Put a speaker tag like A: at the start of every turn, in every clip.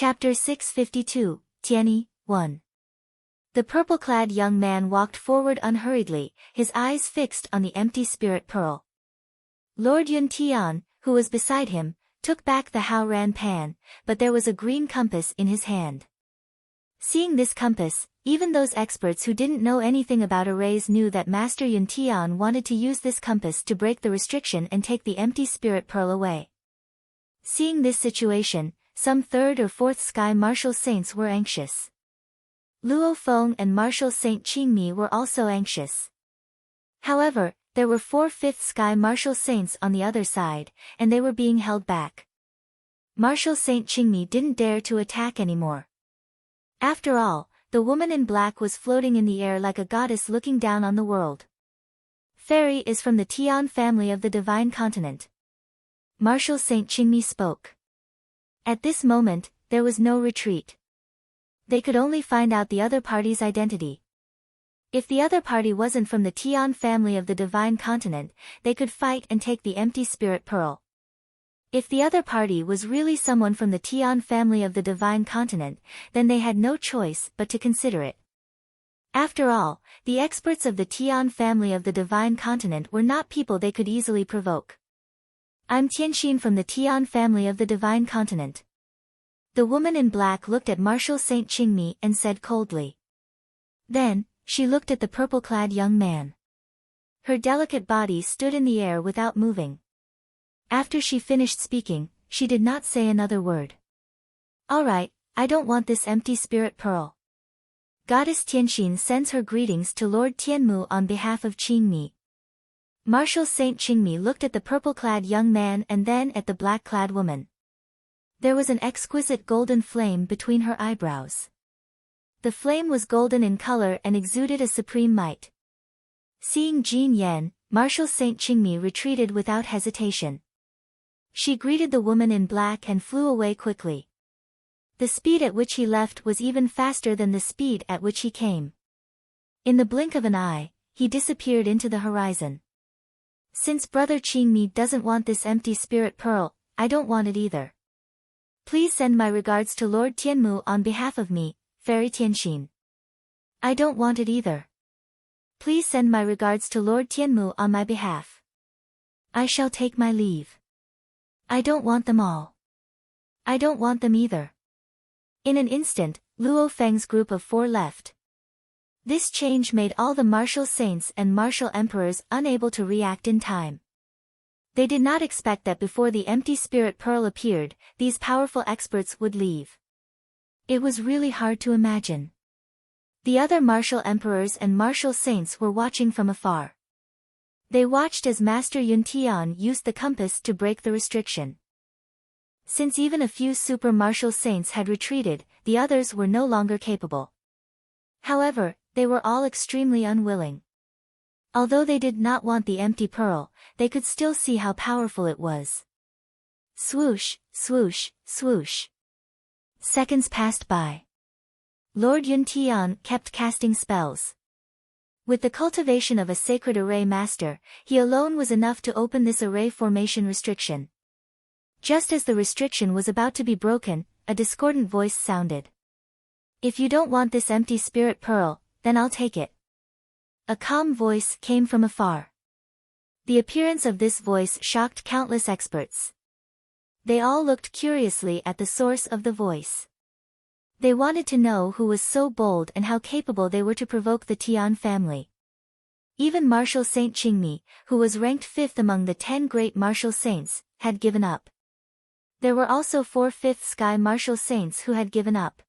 A: Chapter 652, Tianyi, 1. The purple-clad young man walked forward unhurriedly, his eyes fixed on the empty spirit pearl. Lord Yuntian, who was beside him, took back the Haoran pan, but there was a green compass in his hand. Seeing this compass, even those experts who didn't know anything about arrays knew that Master Yuntian wanted to use this compass to break the restriction and take the empty spirit pearl away. Seeing this situation, some third or fourth sky martial saints were anxious. Luo Feng and Martial Saint Qingmi were also anxious. However, there were 4/5 sky martial saints on the other side, and they were being held back. Martial Saint Qingmi didn't dare to attack anymore. After all, the woman in black was floating in the air like a goddess looking down on the world. Fairy is from the Tian family of the divine continent. Martial Saint Qingmi spoke. At this moment, there was no retreat. They could only find out the other party's identity. If the other party wasn't from the Tian family of the divine continent, they could fight and take the empty spirit pearl. If the other party was really someone from the Tian family of the divine continent, then they had no choice but to consider it. After all, the experts of the Tian family of the divine continent were not people they could easily provoke. I'm Tianxin from the Tian family of the divine continent. The woman in black looked at Martial Saint Qingmi and said coldly. Then, she looked at the purple-clad young man. Her delicate body stood in the air without moving. After she finished speaking, she did not say another word. All right, I don't want this empty spirit pearl. Goddess Tianxin sends her greetings to Lord Tianmu on behalf of Qingmi. Martial Saint Qingmi looked at the purple-clad young man and then at the black-clad woman. There was an exquisite golden flame between her eyebrows. The flame was golden in color and exuded a supreme might. Seeing Jin Yan, Martial Saint Qingmi retreated without hesitation. She greeted the woman in black and flew away quickly. The speed at which he left was even faster than the speed at which he came. In the blink of an eye, he disappeared into the horizon. Since Brother Qingmi doesn't want this empty spirit pearl, I don't want it either. Please send my regards to Lord Tianmu on behalf of me, Fairy Tianxin. I don't want it either. Please send my regards to Lord Tianmu on my behalf. I shall take my leave. I don't want them all. I don't want them either. In an instant, Luo Feng's group of 4 left. This change made all the martial saints and martial emperors unable to react in time. They did not expect that before the empty spirit pearl appeared, these powerful experts would leave. It was really hard to imagine. The other martial emperors and martial saints were watching from afar. They watched as Master Yuntian used the compass to break the restriction. Since even a few super martial saints had retreated, the others were no longer capable. However, they were all extremely unwilling. Although they did not want the empty pearl, they could still see how powerful it was. Swoosh, swoosh, swoosh. Seconds passed by. Lord Yuntian kept casting spells. With the cultivation of a sacred array master, he alone was enough to open this array formation restriction. Just as the restriction was about to be broken, a discordant voice sounded. If you don't want this empty spirit pearl, then I'll take it. A calm voice came from afar. The appearance of this voice shocked countless experts. They all looked curiously at the source of the voice. They wanted to know who was so bold and how capable they were to provoke the Tian family. Even Martial Saint Qingmi, who was ranked 5th among the 10 great martial saints, had given up. There were also 4/5 sky martial saints who had given up.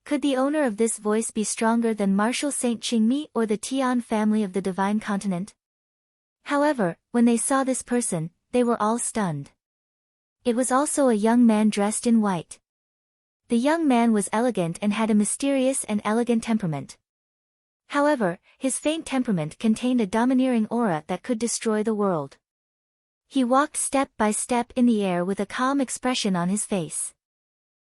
A: Could the owner of this voice be stronger than Martial Saint Qingmi or the Tian family of the divine continent? However, when they saw this person, they were all stunned. It was also a young man dressed in white. The young man was elegant and had a mysterious and elegant temperament. However, his faint temperament contained a domineering aura that could destroy the world. He walked step by step in the air with a calm expression on his face.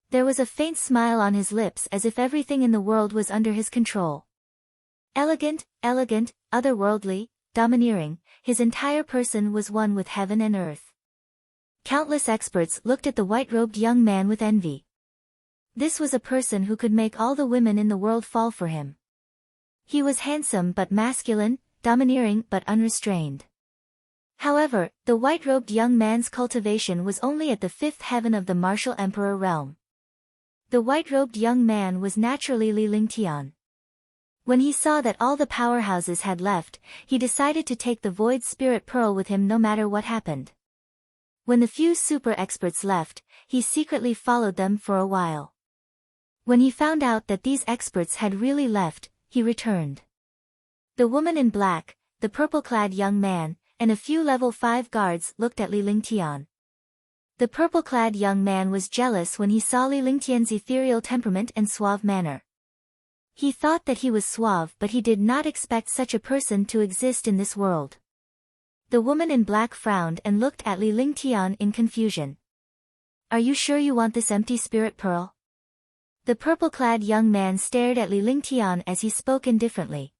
A: There was a faint smile on his lips as if everything in the world was under his control. Elegant, otherworldly, domineering, his entire person was one with heaven and earth. Countless experts looked at the white-robed young man with envy. This was a person who could make all the women in the world fall for him. He was handsome but masculine, domineering but unrestrained. However, the white-robed young man's cultivation was only at the fifth heaven of the martial emperor realm. The white-robed young man was naturally Li Lingtian. When he saw that all the powerhouses had left, he decided to take the void spirit pearl with him no matter what happened. When the few super experts left, he secretly followed them for a while. When he found out that these experts had really left, he returned. The woman in black, the purple-clad young man, and a few level 5 guards looked at Li Lingtian. The purple-clad young man was jealous when he saw Li Lingtian's ethereal temperament and suave manner. He thought that he was suave, but he did not expect such a person to exist in this world. The woman in black frowned and looked at Li Lingtian in confusion. "Are you sure you want this empty spirit pearl?" The purple-clad young man stared at Li Lingtian as he spoke indifferently.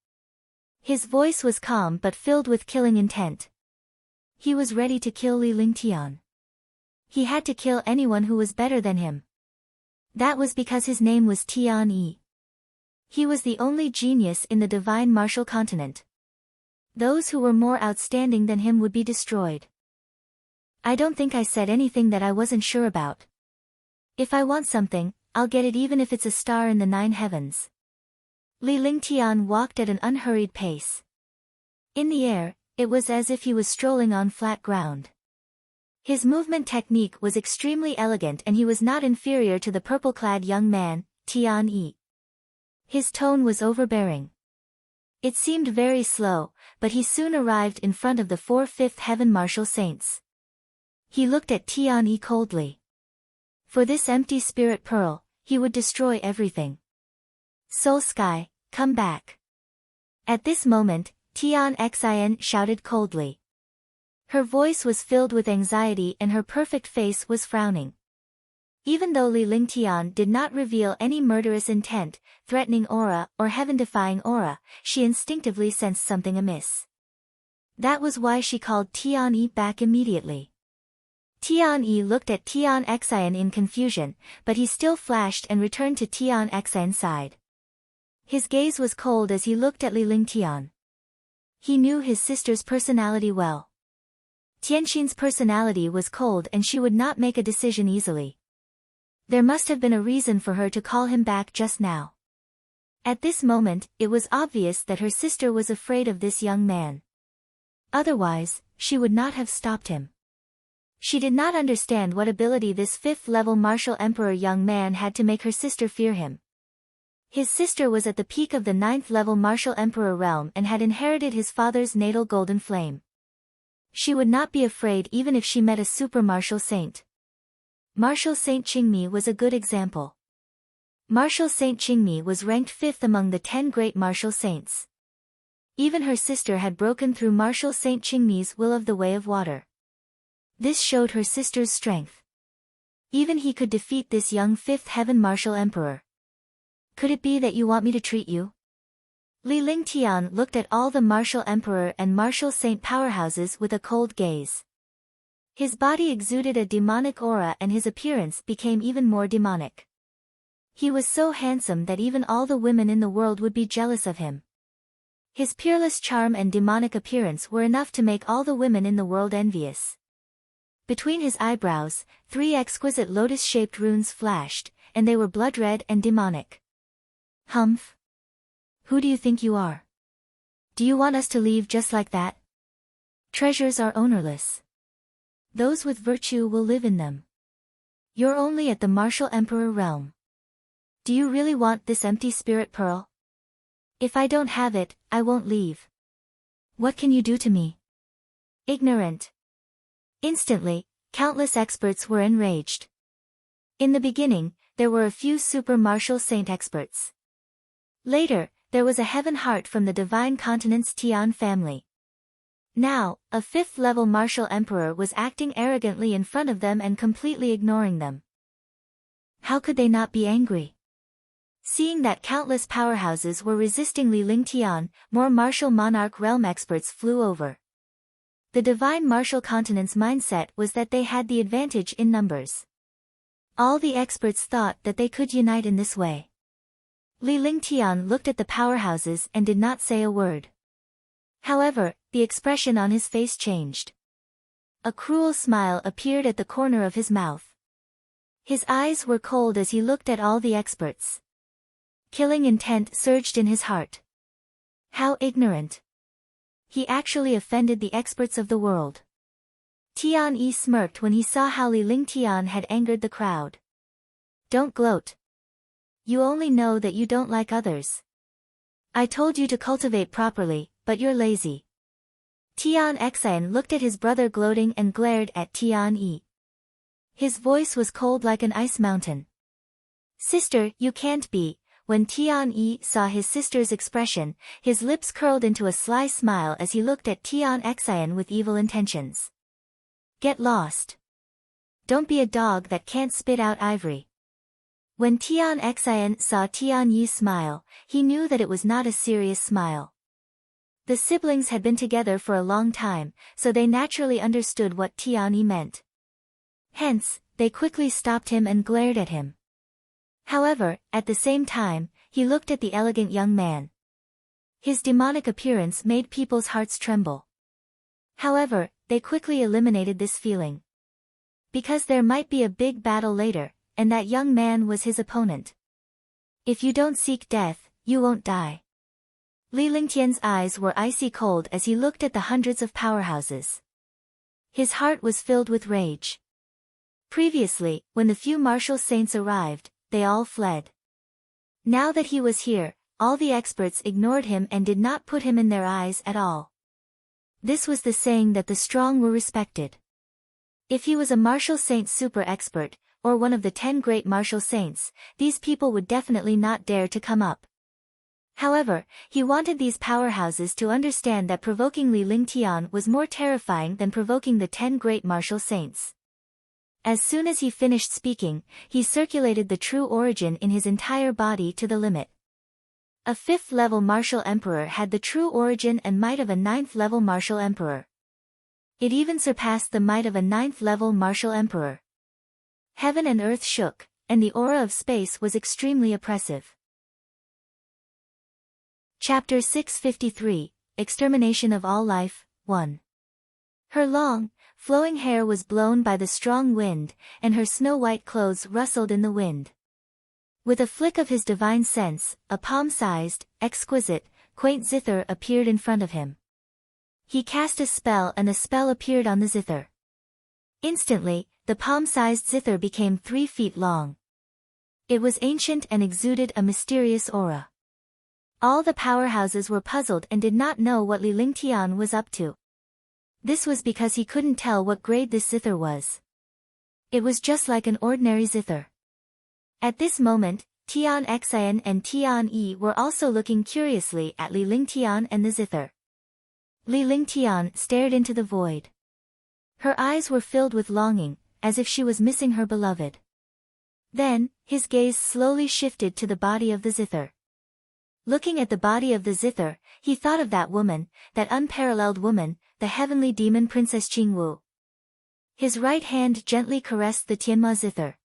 A: His voice was calm but filled with killing intent. He was ready to kill Li Lingtian. He had to kill anyone who was better than him. That was because his name was Tian Yi. He was the only genius in the divine martial continent. Those who were more outstanding than him would be destroyed. "I don't think I said anything that I wasn't sure about. If I want something, I'll get it even if it's a star in the 9 heavens." Li Lingtian walked at an unhurried pace. In the air, it was as if he was strolling on flat ground. His movement technique was extremely elegant and he was not inferior to the purple-clad young man, Tian Yi. His tone was overbearing. It seemed very slow, but he soon arrived in front of the 4 fifth heaven martial saints. He looked at Tian Yi coldly. For this empty spirit pearl, he would destroy everything. "Soul Sky, come back." At this moment, Tian Xin shouted coldly. Her voice was filled with anxiety and her perfect face was frowning. Even though Li Lingtian did not reveal any murderous intent, threatening aura, or heaven-defying aura, she instinctively sensed something amiss. That was why she called Tian Yi back immediately. Tian Yi looked at Tian Xin in confusion, but he still flashed and returned to Tian Xin's side. His gaze was cold as he looked at Li Lingtian. He knew his sister's personality well. Tianxin's personality was cold and she would not make a decision easily. There must have been a reason for her to call him back just now. At this moment, it was obvious that her sister was afraid of this young man. Otherwise, she would not have stopped him. She did not understand what ability this 5th-level martial emperor young man had to make her sister fear him. His sister was at the peak of the 9th-level martial emperor realm and had inherited his father's natal golden flame. She would not be afraid even if she met a super martial saint. Martial Saint Qingmi was a good example. Martial Saint Qingmi was ranked 5th among the 10 great martial saints. Even her sister had broken through Martial Saint Qingmi's will of the way of water. This showed her sister's strength. Even he could defeat this young 5th heaven martial emperor. "Could it be that you want me to treat you?" Li Lingtian looked at all the martial emperor and martial saint powerhouses with a cold gaze. His body exuded a demonic aura and his appearance became even more demonic. He was so handsome that even all the women in the world would be jealous of him. His peerless charm and demonic appearance were enough to make all the women in the world envious. Between his eyebrows, 3 exquisite lotus-shaped runes flashed, and they were blood-red and demonic. "Humph! Who do you think you are? Do you want us to leave just like that? Treasures are ownerless. Those with virtue will live in them. You're only at the martial emperor realm. Do you really want this empty spirit pearl? If I don't have it, I won't leave. What can you do to me? Ignorant." Instantly, countless experts were enraged. In the beginning, there were a few super martial saint experts. Later, there was a heaven heart from the divine continent's Tian family. Now, a 5th-level martial emperor was acting arrogantly in front of them and completely ignoring them. How could they not be angry? Seeing that countless powerhouses were resisting Li Lingtian, more martial monarch realm experts flew over. The divine martial continent's mindset was that they had the advantage in numbers. All the experts thought that they could unite in this way. Li Lingtian looked at the powerhouses and did not say a word. However, the expression on his face changed. A cruel smile appeared at the corner of his mouth. His eyes were cold as he looked at all the experts. Killing intent surged in his heart. How ignorant! He actually offended the experts of the world. Tian Yi smirked when he saw how Li Lingtian had angered the crowd. Don't gloat. You only know that you don't like others. I told you to cultivate properly, but you're lazy. Tian Xian looked at his brother gloating and glared at Tian Yi. His voice was cold like an ice mountain. Sister, you can't be. When Tian Yi saw his sister's expression, his lips curled into a sly smile as he looked at Tian Xian with evil intentions. Get lost. Don't be a dog that can't spit out ivory. When Tian Xian saw Tian Yi smile, he knew that it was not a serious smile. The siblings had been together for a long time, so they naturally understood what Tian Yi meant. Hence, they quickly stopped him and glared at him. However, at the same time, he looked at the elegant young man. His demonic appearance made people's hearts tremble. However, they quickly eliminated this feeling. Because there might be a big battle later, and that young man was his opponent. If you don't seek death, you won't die. Li Lingtian's eyes were icy cold as he looked at the hundreds of powerhouses. His heart was filled with rage. Previously, when the few martial saints arrived, they all fled. Now that he was here, all the experts ignored him and did not put him in their eyes at all. This was the saying that the strong were respected. If he was a martial saint super expert, or one of the 10 great martial saints, these people would definitely not dare to come up. However, he wanted these powerhouses to understand that provoking Li Lingtian was more terrifying than provoking the 10 great martial saints. As soon as he finished speaking, he circulated the true origin in his entire body to the limit. A 5th-level martial emperor had the true origin and might of a 9th-level martial emperor. It even surpassed the might of a 9th-level martial emperor. Heaven and earth shook, and the aura of space was extremely oppressive. Chapter 653, Extermination of All Life, 1. Her long, flowing hair was blown by the strong wind, and her snow-white clothes rustled in the wind. With a flick of his divine sense, a palm-sized, exquisite, quaint zither appeared in front of him. He cast a spell and a spell appeared on the zither. Instantly, the palm-sized zither became 3 feet long. It was ancient and exuded a mysterious aura. All the powerhouses were puzzled and did not know what Li Lingtian was up to. This was because he couldn't tell what grade this zither was. It was just like an ordinary zither. At this moment, Tian Xian and Tian Yi were also looking curiously at Li Lingtian and the zither. Li Lingtian stared into the void. Her eyes were filled with longing, as if she was missing her beloved. Then, his gaze slowly shifted to the body of the zither. Looking at the body of the zither, he thought of that woman, that unparalleled woman, the heavenly demon Princess Qingwu. His right hand gently caressed the Tianma zither.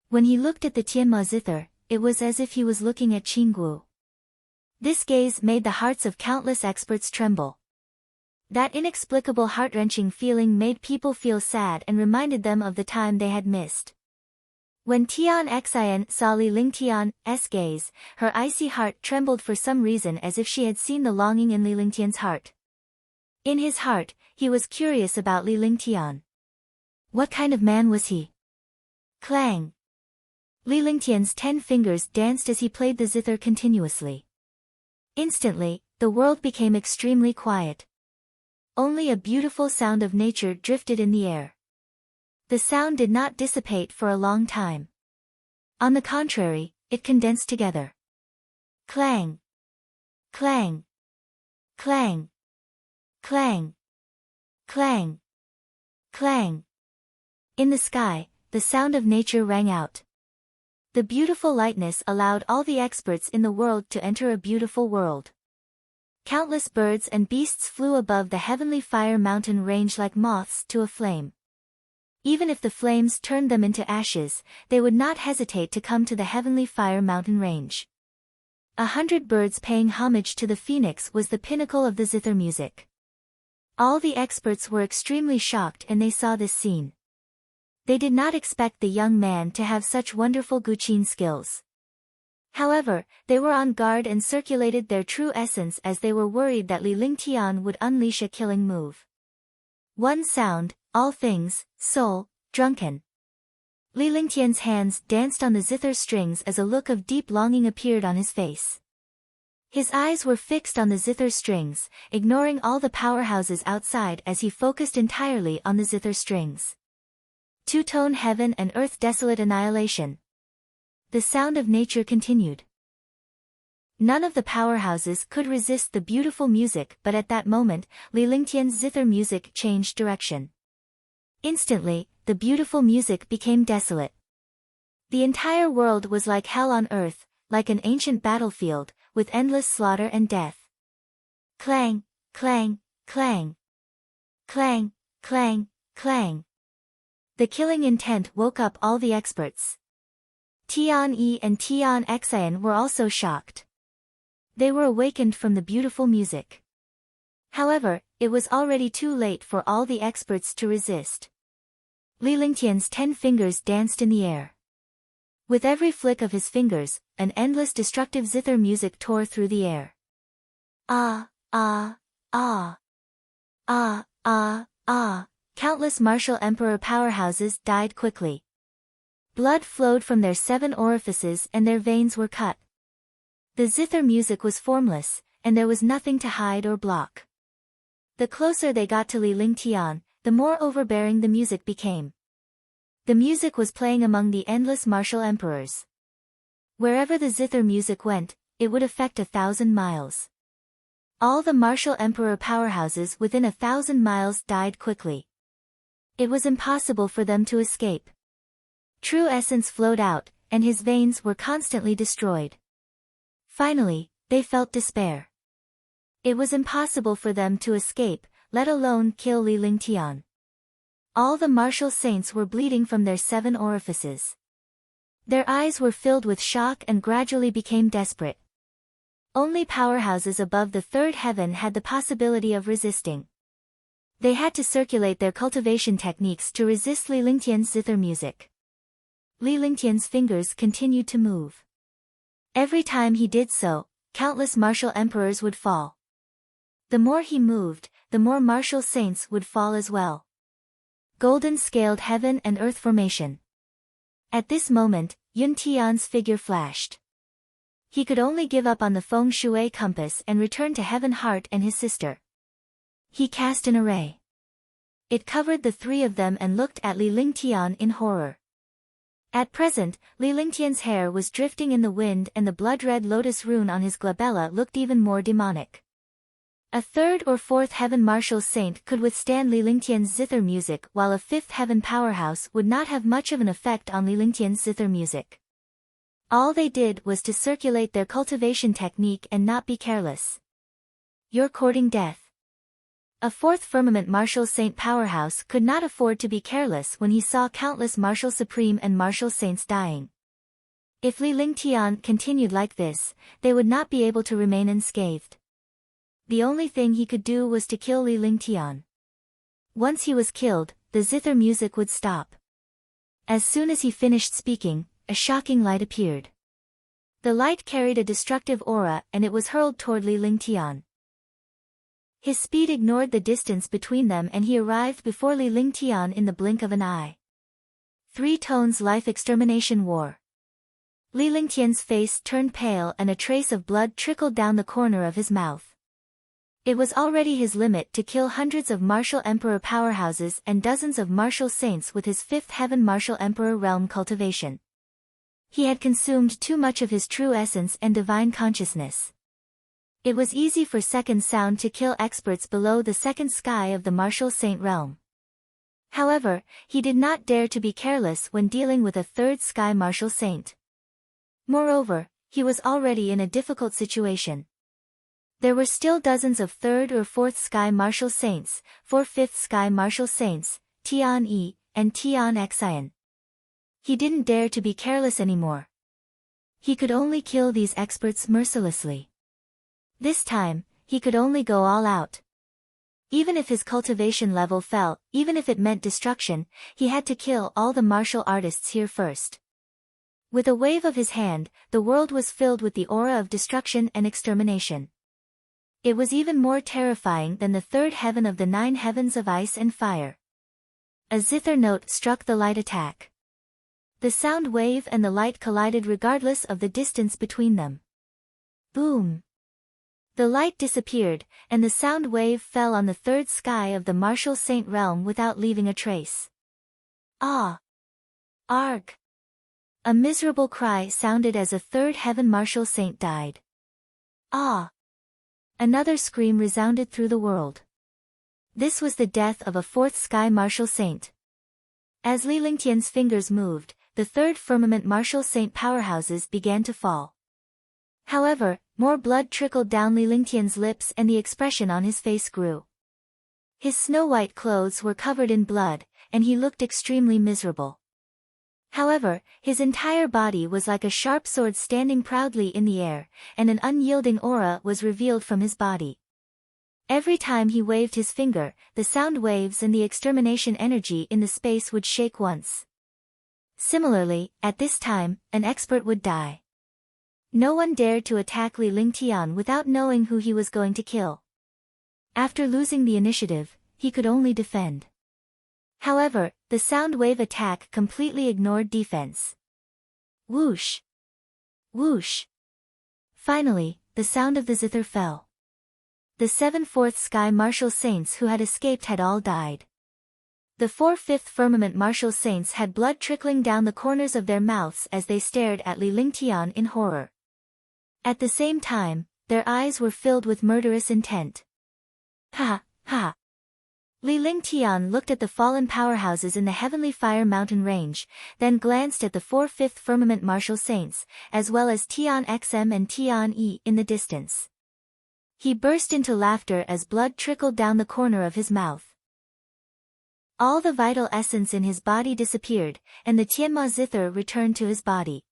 A: When he looked at the Tianma zither, it was as if he was looking at Qingwu. This gaze made the hearts of countless experts tremble. That inexplicable heart-wrenching feeling made people feel sad and reminded them of the time they had missed. When Tian Xian saw Li Lingtian's gaze, her icy heart trembled for some reason as if she had seen the longing in Li Lingtian's heart. In his heart, he was curious about Li Lingtian. What kind of man was he? Clang! Li Lingtian's 10 fingers danced as he played the zither continuously. Instantly, the world became extremely quiet. Only a beautiful sound of nature drifted in the air. The sound did not dissipate for a long time. On the contrary, it condensed together. Clang! Clang! Clang! Clang! Clang! Clang! In the sky, the sound of nature rang out. The beautiful lightness allowed all the experts in the world to enter a beautiful world. Countless birds and beasts flew above the heavenly fire mountain range like moths to a flame. Even if the flames turned them into ashes, they would not hesitate to come to the heavenly fire mountain range. 100 birds paying homage to the phoenix was the pinnacle of the zither music. All the experts were extremely shocked when they saw this scene. They did not expect the young man to have such wonderful guqin skills. However, they were on guard and circulated their true essence as they were worried that Li Lingtian would unleash a killing move. One sound, all things, soul, drunken. Li Lingtian's hands danced on the zither strings as a look of deep longing appeared on his face. His eyes were fixed on the zither strings, ignoring all the powerhouses outside as he focused entirely on the zither strings. Two-tone heaven and earth desolate annihilation. The sound of nature continued. None of the powerhouses could resist the beautiful music, but at that moment, Li Lingtian's zither music changed direction. Instantly, the beautiful music became desolate. The entire world was like hell on earth, like an ancient battlefield, with endless slaughter and death. Clang, clang, clang. Clang, clang, clang. The killing intent woke up all the experts. Tian Yi and Tian Xian were also shocked. They were awakened from the beautiful music. However, it was already too late for all the experts to resist. Li Lingtian's 10 fingers danced in the air. With every flick of his fingers, an endless destructive zither music tore through the air. Ah, ah, ah. Ah, ah, ah. Countless martial emperor powerhouses died quickly. Blood flowed from their 7 orifices and their veins were cut. The zither music was formless, and there was nothing to hide or block. The closer they got to Li Lingtian, the more overbearing the music became. The music was playing among the endless martial emperors. Wherever the zither music went, it would affect 1,000 miles. All the martial emperor powerhouses within 1,000 miles died quickly. It was impossible for them to escape. True essence flowed out, and his veins were constantly destroyed. Finally, they felt despair. It was impossible for them to escape, let alone kill Li Lingtian. All the martial saints were bleeding from their 7 orifices. Their eyes were filled with shock and gradually became desperate. Only powerhouses above the 3rd heaven had the possibility of resisting. They had to circulate their cultivation techniques to resist Li Lingtian's zither music. Li Lingtian's fingers continued to move. Every time he did so, countless martial emperors would fall. The more he moved, the more martial saints would fall as well. Golden scaled heaven and earth formation. At this moment, Yun Tian's figure flashed. He could only give up on the feng shui compass and return to Heaven Heart and his sister. He cast an array. It covered the 3 of them and looked at Li Lingtian in horror. At present, Li Lingtian's hair was drifting in the wind and the blood-red lotus rune on his glabella looked even more demonic. A 3rd or 4th heaven martial saint could withstand Li Lingtian's zither music, while a 5th heaven powerhouse would not have much of an effect on Li Lingtian's zither music. All they did was to circulate their cultivation technique and not be careless. You're courting death. A 4th firmament martial saint powerhouse could not afford to be careless when he saw countless martial supreme and martial saints dying. If Li Lingtian continued like this, they would not be able to remain unscathed. The only thing he could do was to kill Li Lingtian. Once he was killed, the zither music would stop. As soon as he finished speaking, a shocking light appeared. The light carried a destructive aura and it was hurled toward Li Lingtian. His speed ignored the distance between them and he arrived before Li Lingtian in the blink of an eye. 3 tones life extermination war. Li Lingtian's face turned pale and a trace of blood trickled down the corner of his mouth. It was already his limit to kill hundreds of martial emperor powerhouses and dozens of martial saints with his 5th heaven martial emperor realm cultivation. He had consumed too much of his true essence and divine consciousness. It was easy for second sound to kill experts below the 2nd sky of the martial saint realm. However, he did not dare to be careless when dealing with a 3rd sky martial saint. Moreover, he was already in a difficult situation. There were still dozens of 3rd or 4th sky martial saints, 4 5th sky martial saints, Tian Yi, and Tian Xian. He didn't dare to be careless anymore. He could only kill these experts mercilessly. This time, he could only go all out. Even if his cultivation level fell, even if it meant destruction, he had to kill all the martial artists here first. With a wave of his hand, the world was filled with the aura of destruction and extermination. It was even more terrifying than the third heaven of the 9 heavens of ice and fire. A zither note struck the light attack. The sound wave and the light collided regardless of the distance between them. Boom! The light disappeared, and the sound wave fell on the third sky of the martial saint realm without leaving a trace. Ah! Arg! A miserable cry sounded as a third heaven martial saint died. Ah! Another scream resounded through the world. This was the death of a fourth sky martial saint. As Li Lingtian's fingers moved, the third firmament martial saint powerhouses began to fall. However, more blood trickled down Li Lingtian's lips and the expression on his face grew. His snow-white clothes were covered in blood, and he looked extremely miserable. However, his entire body was like a sharp sword standing proudly in the air, and an unyielding aura was revealed from his body. Every time he waved his finger, the sound waves and the extermination energy in the space would shake once. Similarly, at this time, an expert would die. No one dared to attack Li Lingtian without knowing who he was going to kill. After losing the initiative, he could only defend. However, the sound wave attack completely ignored defense. Whoosh! Whoosh! Finally, the sound of the zither fell. The 7 fourth sky martial saints who had escaped had all died. The 4 fifth firmament martial saints had blood trickling down the corners of their mouths as they stared at Li Lingtian in horror. At the same time, their eyes were filled with murderous intent. Ha! Ha! Li Lingtian looked at the fallen powerhouses in the heavenly fire mountain range, then glanced at the 4 fifth firmament martial saints, as well as Tian Xm and Tian E in the distance. He burst into laughter as blood trickled down the corner of his mouth. All the vital essence in his body disappeared, and the Tianma zither returned to his body.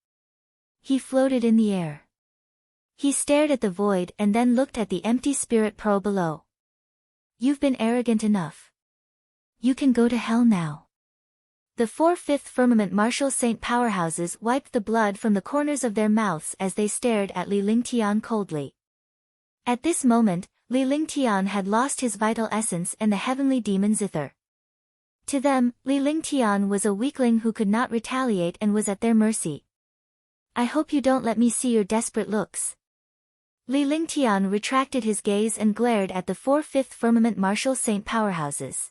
A: He floated in the air. He stared at the void and then looked at the empty spirit pearl below. You've been arrogant enough. You can go to hell now. The 4 fifth firmament martial saint powerhouses wiped the blood from the corners of their mouths as they stared at Li Lingtian coldly. At this moment, Li Lingtian had lost his vital essence and the heavenly demon zither. To them, Li Lingtian was a weakling who could not retaliate and was at their mercy. I hope you don't let me see your desperate looks. Li Lingtian retracted his gaze and glared at the 4 fifth firmament martial saint powerhouses.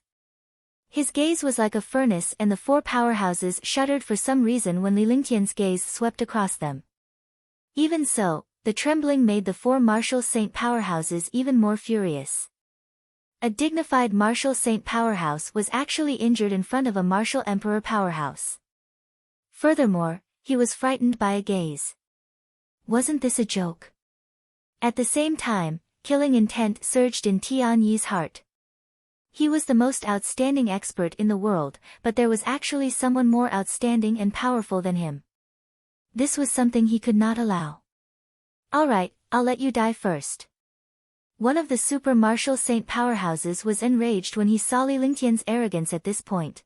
A: His gaze was like a furnace and the 4 powerhouses shuddered for some reason when Li Lingtian's gaze swept across them. Even so, the trembling made the 4 martial saint powerhouses even more furious. A dignified martial saint powerhouse was actually injured in front of a martial emperor powerhouse. Furthermore, he was frightened by a gaze. Wasn't this a joke? At the same time, killing intent surged in Tian Yi's heart. He was the most outstanding expert in the world, but there was actually someone more outstanding and powerful than him. This was something he could not allow. Alright, I'll let you die first. One of the super martial saint powerhouses was enraged when he saw Li Lingtian's arrogance at this point.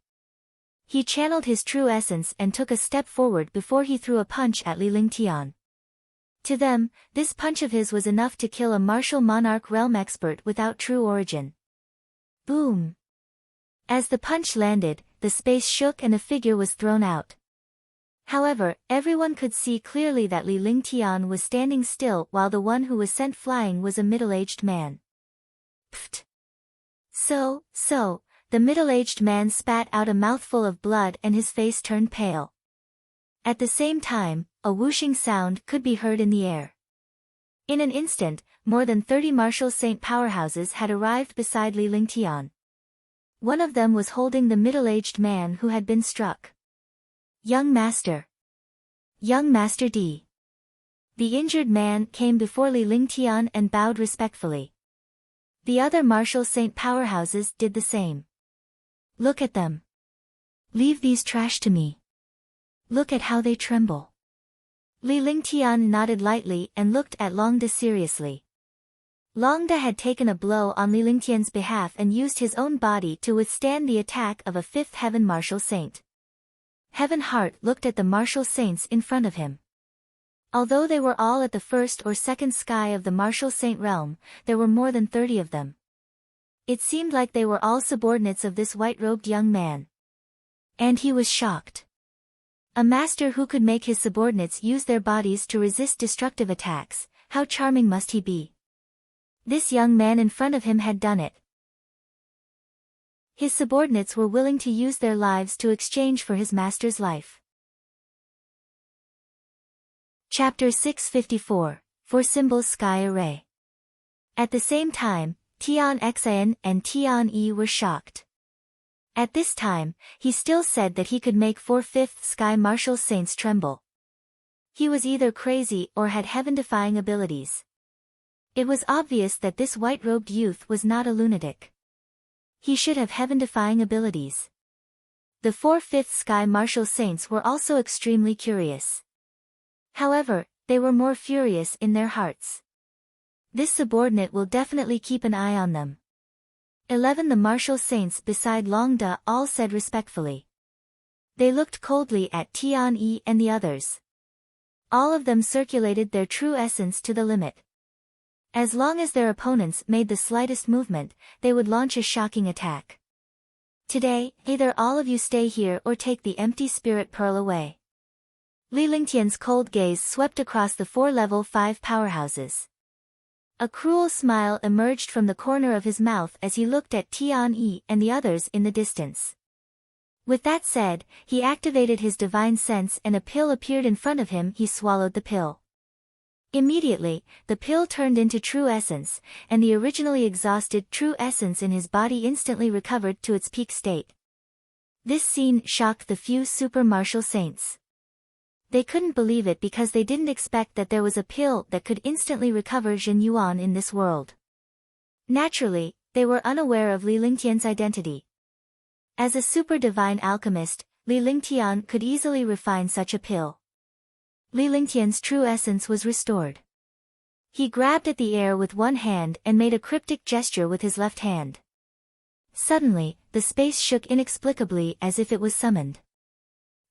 A: He channeled his true essence and took a step forward before he threw a punch at Li Lingtian. To them, this punch of his was enough to kill a martial monarch realm expert without true origin. Boom! As the punch landed, the space shook and a figure was thrown out. However, everyone could see clearly that Li Lingtian was standing still while the one who was sent flying was a middle-aged man. Pfft! So, the middle-aged man spat out a mouthful of blood and his face turned pale. At the same time, a whooshing sound could be heard in the air. In an instant, more than 30 martial saint powerhouses had arrived beside Li Lingtian. One of them was holding the middle-aged man who had been struck. Young Master. Young Master D. The injured man came before Li Lingtian and bowed respectfully. The other martial saint powerhouses did the same. Look at them. Leave these trash to me. Look at how they tremble. Li Lingtian nodded lightly and looked at Longda seriously. Longda had taken a blow on Li Lingtian's behalf and used his own body to withstand the attack of a fifth heaven martial saint. Heaven Heart looked at the martial saints in front of him. Although they were all at the first or second sky of the martial saint realm, there were more than 30 of them. It seemed like they were all subordinates of this white-robed young man. And he was shocked. A master who could make his subordinates use their bodies to resist destructive attacks, how charming must he be? This young man in front of him had done it. His subordinates were willing to use their lives to exchange for his master's life. Chapter 654, For Symbols Sky Array. At the same time, Tian Xian and Tian Yi were shocked. At this time, he still said that he could make 4/5 sky martial saints tremble. He was either crazy or had heaven-defying abilities. It was obvious that this white-robed youth was not a lunatic. He should have heaven-defying abilities. The 4/5 sky martial saints were also extremely curious. However, they were more furious in their hearts. This subordinate will definitely keep an eye on them. 11 The martial saints beside Longda all said respectfully. They looked coldly at Tian Yi and the others. All of them circulated their true essence to the limit. As long as their opponents made the slightest movement, they would launch a shocking attack. Today, either all of you stay here or take the empty spirit pearl away. Li Lingtian's cold gaze swept across the 4 level 5 powerhouses. A cruel smile emerged from the corner of his mouth as he looked at Tian Yi and the others in the distance. With that said, he activated his divine sense and a pill appeared in front of him. He swallowed the pill. Immediately, the pill turned into true essence, and the originally exhausted true essence in his body instantly recovered to its peak state. This scene shocked the few super martial saints. They couldn't believe it because they didn't expect that there was a pill that could instantly recover Jin Yuan in this world. Naturally, they were unaware of Li Lingtian's identity. As a super divine alchemist, Li Lingtian could easily refine such a pill. Li Lingtian's true essence was restored. He grabbed at the air with one hand and made a cryptic gesture with his left hand. Suddenly, the space shook inexplicably as if it was summoned.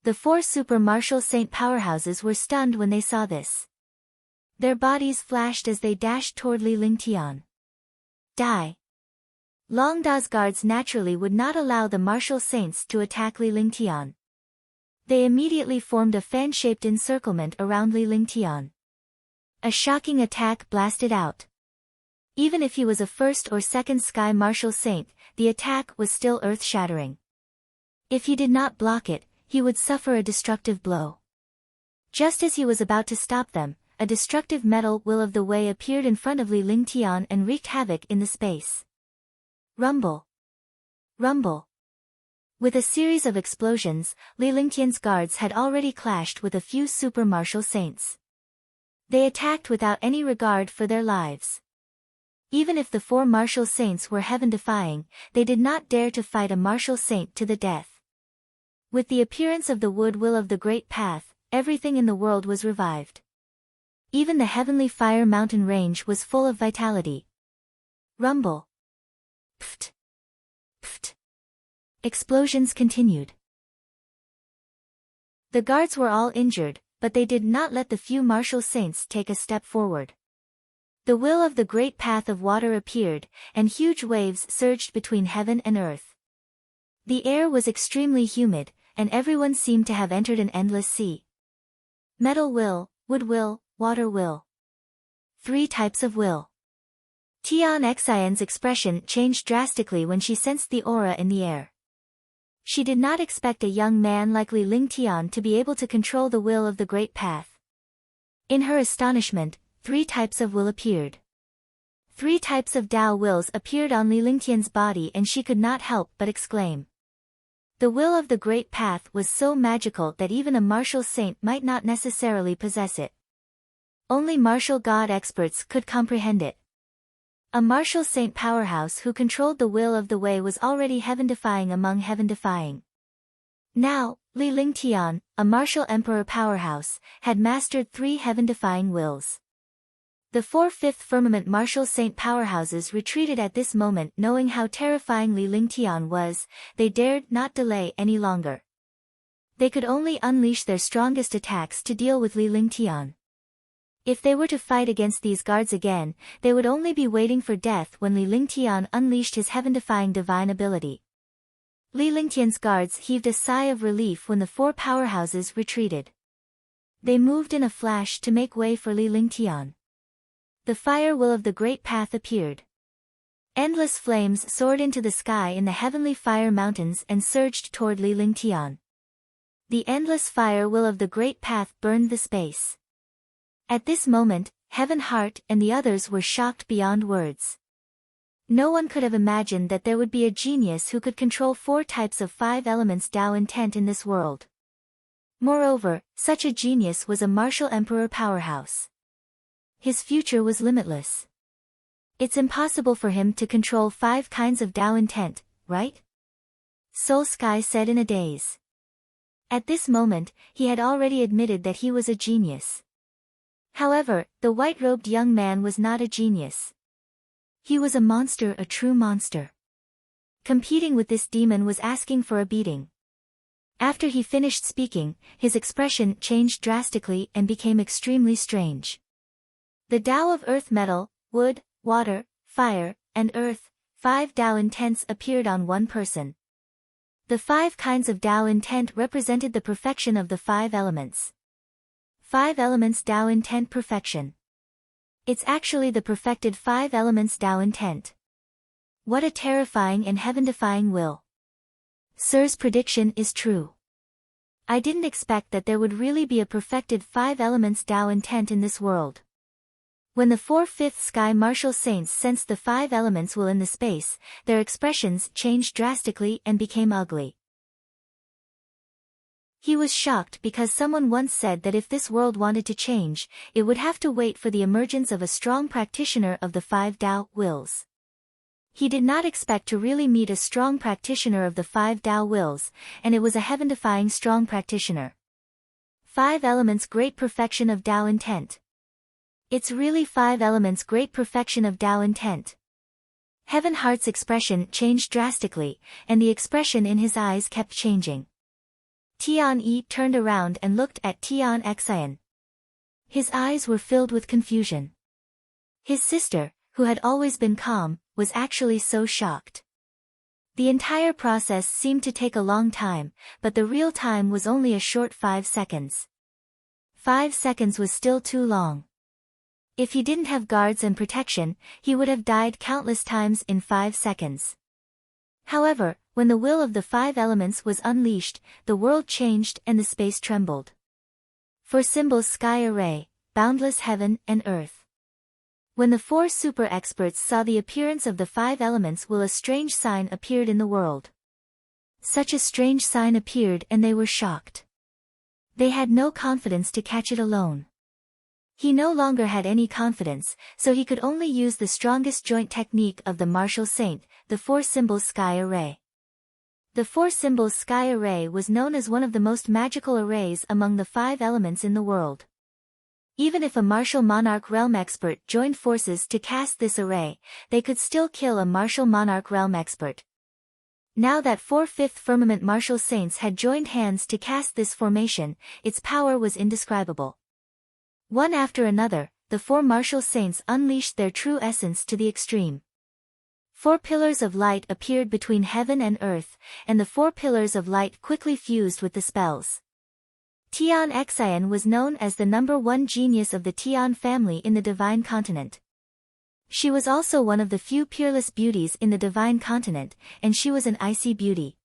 A: The 4 super martial saint powerhouses were stunned when they saw this. Their bodies flashed as they dashed toward Li Lingtian. Die! Longda's guards naturally would not allow the martial saints to attack Li Lingtian. They immediately formed a fan-shaped encirclement around Li Lingtian. A shocking attack blasted out. Even if he was a first or second sky martial saint, the attack was still earth-shattering. If he did not block it, he would suffer a destructive blow. Just as he was about to stop them, a destructive metal will of the way appeared in front of Li Lingtian and wreaked havoc in the space. Rumble! Rumble! With a series of explosions, Li Lingtian's guards had already clashed with a few super martial saints. They attacked without any regard for their lives. Even if the 4 martial saints were heaven-defying, they did not dare to fight a martial saint to the death. With the appearance of the wood will of the Great Path, everything in the world was revived. Even the heavenly fire mountain range was full of vitality. Rumble! Pft! Pft! Explosions continued. The guards were all injured, but they did not let the few martial saints take a step forward. The will of the great path of water appeared, and huge waves surged between heaven and earth. The air was extremely humid, and everyone seemed to have entered an endless sea. Metal will, wood will, water will. 3 types of will. Tian Xian's expression changed drastically when she sensed the aura in the air. She did not expect a young man like Li Lingtian to be able to control the will of the great path. In her astonishment, 3 types of will appeared. 3 types of Dao wills appeared on Li Lingtian's body and she could not help but exclaim. The will of the great path was so magical that even a martial saint might not necessarily possess it. Only martial god experts could comprehend it. A martial saint powerhouse who controlled the will of the way was already heaven-defying among heaven-defying. Now, Li Lingtian, a martial emperor powerhouse, had mastered 3 heaven-defying wills. The 4/5 firmament martial saint powerhouses retreated at this moment, knowing how terrifying Li Lingtian was. They dared not delay any longer. They could only unleash their strongest attacks to deal with Li Lingtian. If they were to fight against these guards again, they would only be waiting for death when Li Lingtian unleashed his heaven-defying divine ability. Li Lingtian's guards heaved a sigh of relief when the 4 powerhouses retreated. They moved in a flash to make way for Li Lingtian. The fire will of the great path appeared. Endless flames soared into the sky in the heavenly fire mountains and surged toward Li Lingtian. The endless fire will of the great path burned the space. At this moment, Heaven Heart and the others were shocked beyond words. No one could have imagined that there would be a genius who could control 4 types of 5 elements Tao intent in this world. Moreover, such a genius was a martial emperor powerhouse. His future was limitless. It's impossible for him to control 5 kinds of Tao intent, right? Soul Sky said in a daze. At this moment, he had already admitted that he was a genius. However, the white-robed young man was not a genius. He was a monster, a true monster. Competing with this demon was asking for a beating. After he finished speaking, his expression changed drastically and became extremely strange. The Tao of earth, metal, wood, water, fire, and earth, 5 Tao intents appeared on one person. The 5 kinds of Tao intent represented the perfection of the 5 elements. 5 elements Tao intent perfection. It's actually the perfected 5 elements Tao intent. What a terrifying and heaven-defying will. Sir's prediction is true. I didn't expect that there would really be a perfected 5 elements Tao intent in this world. When the 4/5 sky martial saints sensed the 5 elements will in the space, their expressions changed drastically and became ugly. He was shocked because someone once said that if this world wanted to change, it would have to wait for the emergence of a strong practitioner of the 5 Tao wills. He did not expect to really meet a strong practitioner of the 5 Tao wills, and it was a heaven-defying strong practitioner. 5 elements great perfection of Tao intent. It's really 5 elements great perfection of Tao intent. Heaven Heart's expression changed drastically, and the expression in his eyes kept changing. Tian Yi turned around and looked at Tian Xian. His eyes were filled with confusion. His sister, who had always been calm, was actually so shocked. The entire process seemed to take a long time, but the real time was only a short 5 seconds. 5 seconds was still too long. If he didn't have guards and protection, he would have died countless times in 5 seconds. However, when the will of the 5 elements was unleashed, the world changed and the space trembled. 4 symbols sky array, boundless heaven and earth. When the 4 super experts saw the appearance of the 5 elements will, a strange sign appeared in the world. Such a strange sign appeared and they were shocked. They had no confidence to catch it alone. He no longer had any confidence, so he could only use the strongest joint technique of the martial saint, the 4 symbols sky array. The 4 symbols sky array was known as one of the most magical arrays among the 5 elements in the world. Even if a martial monarch realm expert joined forces to cast this array, they could still kill a martial monarch realm expert. Now that 4/5 firmament martial saints had joined hands to cast this formation, its power was indescribable. One after another, the 4 martial saints unleashed their true essence to the extreme. 4 pillars of light appeared between heaven and earth, and the 4 pillars of light quickly fused with the spells. Tian Xian was known as the #1 genius of the Tian family in the Divine Continent. She was also one of the few peerless beauties in the Divine Continent, and she was an icy beauty.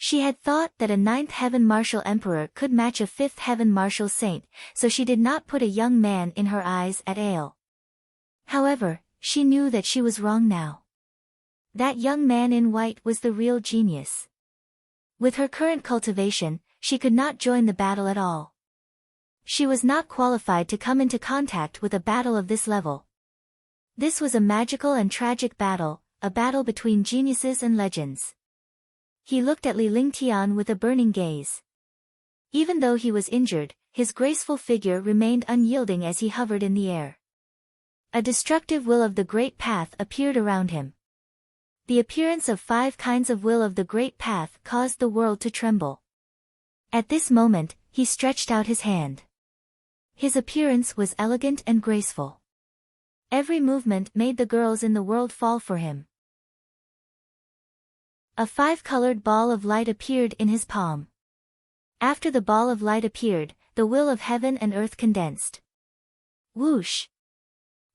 A: She had thought that a 9th heaven martial emperor could match a 5th heaven martial saint, so she did not put a young man in her eyes at all. However, she knew that she was wrong now. That young man in white was the real genius. With her current cultivation, she could not join the battle at all. She was not qualified to come into contact with a battle of this level. This was a magical and tragic battle, a battle between geniuses and legends. He looked at Li Lingtian with a burning gaze. Even though he was injured, his graceful figure remained unyielding as he hovered in the air. A destructive will of the Great Path appeared around him. The appearance of 5 kinds of will of the Great Path caused the world to tremble. At this moment, he stretched out his hand. His appearance was elegant and graceful. Every movement made the girls in the world fall for him. A 5-colored ball of light appeared in his palm. After the ball of light appeared, the will of heaven and earth condensed. Whoosh!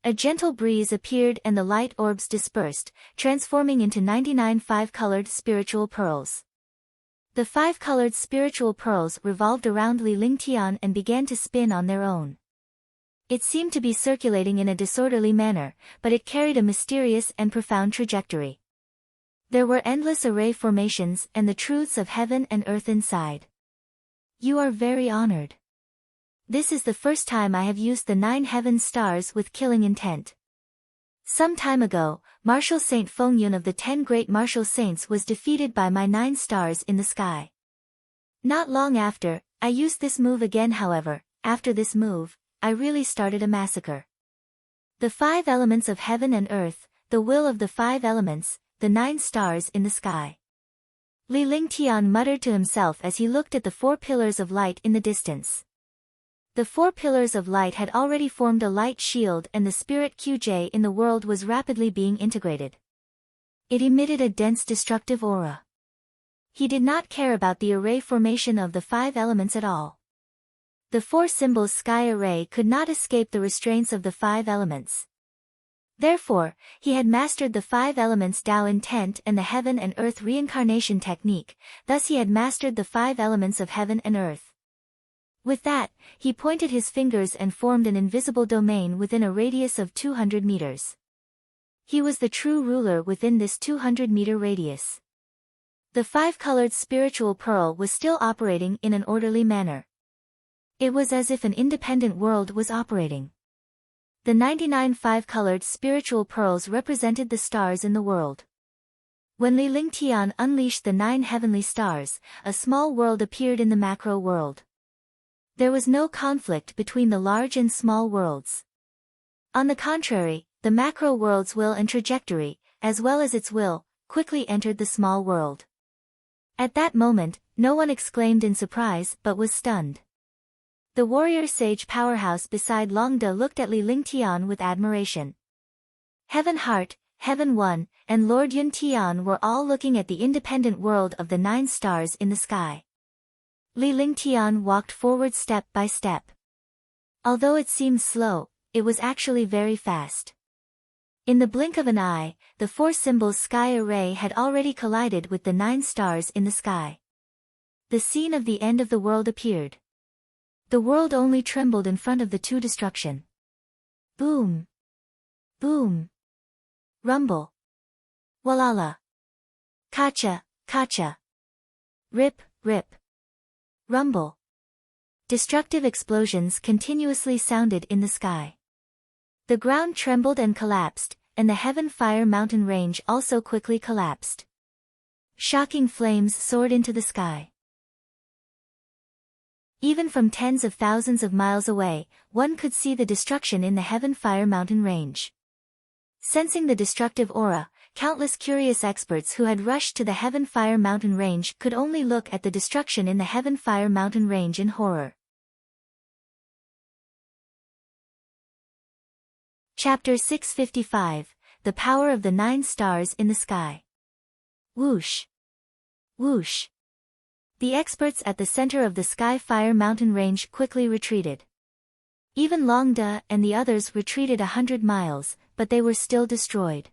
A: A gentle breeze appeared and the light orbs dispersed, transforming into 99 5-colored spiritual pearls. The 5-colored spiritual pearls revolved around Li Lingtian and began to spin on their own. It seemed to be circulating in a disorderly manner, but it carried a mysterious and profound trajectory. There were endless array formations and the truths of heaven and earth inside. You are very honored. This is the first time I have used the 9 heaven stars with killing intent. Some time ago, Martial Saint Fengyun of the 10 great martial saints was defeated by my 9 stars in the sky. Not long after, I used this move again. However, after this move, I really started a massacre. The 5 elements of heaven and earth, the will of the 5 elements, the 9 stars in the sky. Li Lingtian muttered to himself as he looked at the 4 pillars of light in the distance. The 4 pillars of light had already formed a light shield and the spirit QJ in the world was rapidly being integrated. It emitted a dense destructive aura. He did not care about the array formation of the 5 elements at all. The 4 symbols sky array could not escape the restraints of the 5 elements. Therefore, he had mastered the 5 elements Tao intent and the heaven and earth reincarnation technique, thus he had mastered the 5 elements of heaven and earth. With that, he pointed his fingers and formed an invisible domain within a radius of 200 meters. He was the true ruler within this 200-meter radius. The 5-colored spiritual pearl was still operating in an orderly manner. It was as if an independent world was operating. The 99 5-colored spiritual pearls represented the stars in the world. When Li Lingtian unleashed the 9 heavenly stars, a small world appeared in the macro world. There was no conflict between the large and small worlds. On the contrary, the macro world's will and trajectory, as well as its will, quickly entered the small world. At that moment, no one exclaimed in surprise but was stunned. The warrior sage powerhouse beside Longda looked at Li Lingtian with admiration. Heaven Heart, Heaven One, and Lord Yun Tian were all looking at the independent world of the 9 stars in the sky. Li Lingtian walked forward step by step. Although it seemed slow, it was actually very fast. In the blink of an eye, the 4 symbols sky array had already collided with the 9 stars in the sky. The scene of the end of the world appeared. The world only trembled in front of the 2 destruction. Boom! Boom! Rumble! Walala! Kacha, kacha! Rip, rip! Rumble. Destructive explosions continuously sounded in the sky. The ground trembled and collapsed, and the Heaven Fire mountain range also quickly collapsed. Shocking flames soared into the sky. Even from tens of thousands of miles away, one could see the destruction in the Heaven Fire mountain range. Sensing the destructive aura, countless curious experts who had rushed to the Heaven Fire mountain range could only look at the destruction in the Heaven Fire mountain range in horror. Chapter 655, The Power of the 9 Stars in the Sky. Whoosh! Whoosh! The experts at the center of the Sky Fire mountain range quickly retreated. Even Longda and the others retreated 100 miles, but they were still destroyed.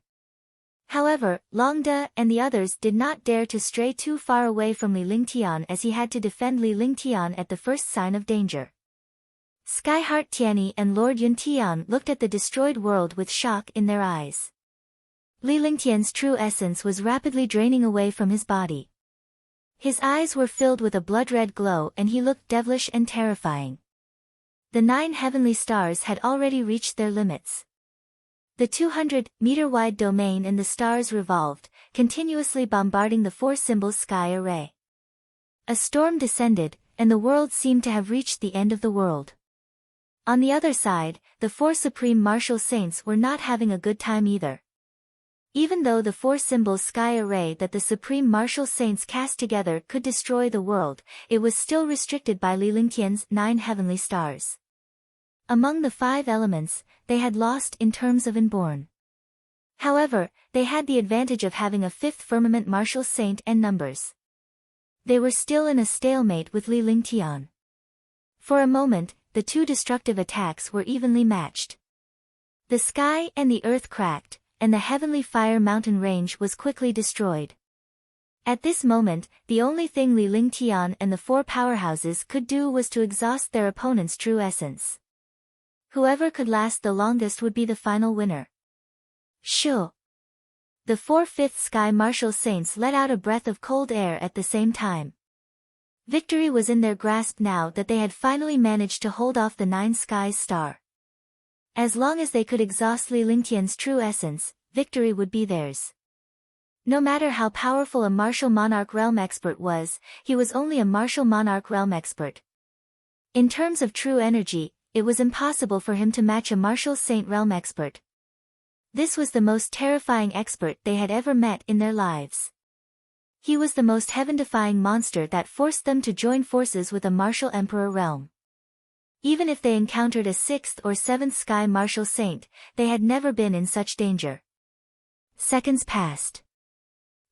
A: However, Longda and the others did not dare to stray too far away from Li Lingtian as he had to defend Li Lingtian at the first sign of danger. Skyheart Tianyi and Lord Yun Tian looked at the destroyed world with shock in their eyes. Li Lingtian's true essence was rapidly draining away from his body. His eyes were filled with a blood-red glow and he looked devilish and terrifying. The 9 heavenly stars had already reached their limits. The 200-meter-wide domain and the stars revolved, continuously bombarding the four symbols sky array. A storm descended, and the world seemed to have reached the end of the world. On the other side, the four supreme martial saints were not having a good time either. Even though the four symbols sky array that the supreme martial saints cast together could destroy the world, it was still restricted by Li Lingtian's 9 heavenly stars. Among the 5 elements, they had lost in terms of inborn. However, they had the advantage of having a 5th firmament martial saint and numbers. They were still in a stalemate with Li Lingtian. For a moment, the two destructive attacks were evenly matched. The sky and the earth cracked, and the heavenly fire mountain range was quickly destroyed. At this moment, the only thing Li Lingtian and the 4 powerhouses could do was to exhaust their opponent's true essence. Whoever could last the longest would be the final winner. Shoo! The 4 fifth sky martial saints let out a breath of cold air at the same time. Victory was in their grasp now that they had finally managed to hold off the 9 skies star. As long as they could exhaust Li Lingtian's true essence, victory would be theirs. No matter how powerful a martial monarch realm expert was, he was only a martial monarch realm expert. In terms of true energy, it was impossible for him to match a martial saint realm expert. This was the most terrifying expert they had ever met in their lives. He was the most heaven-defying monster that forced them to join forces with a martial emperor realm. Even if they encountered a 6th or 7th sky martial saint, they had never been in such danger. Seconds passed.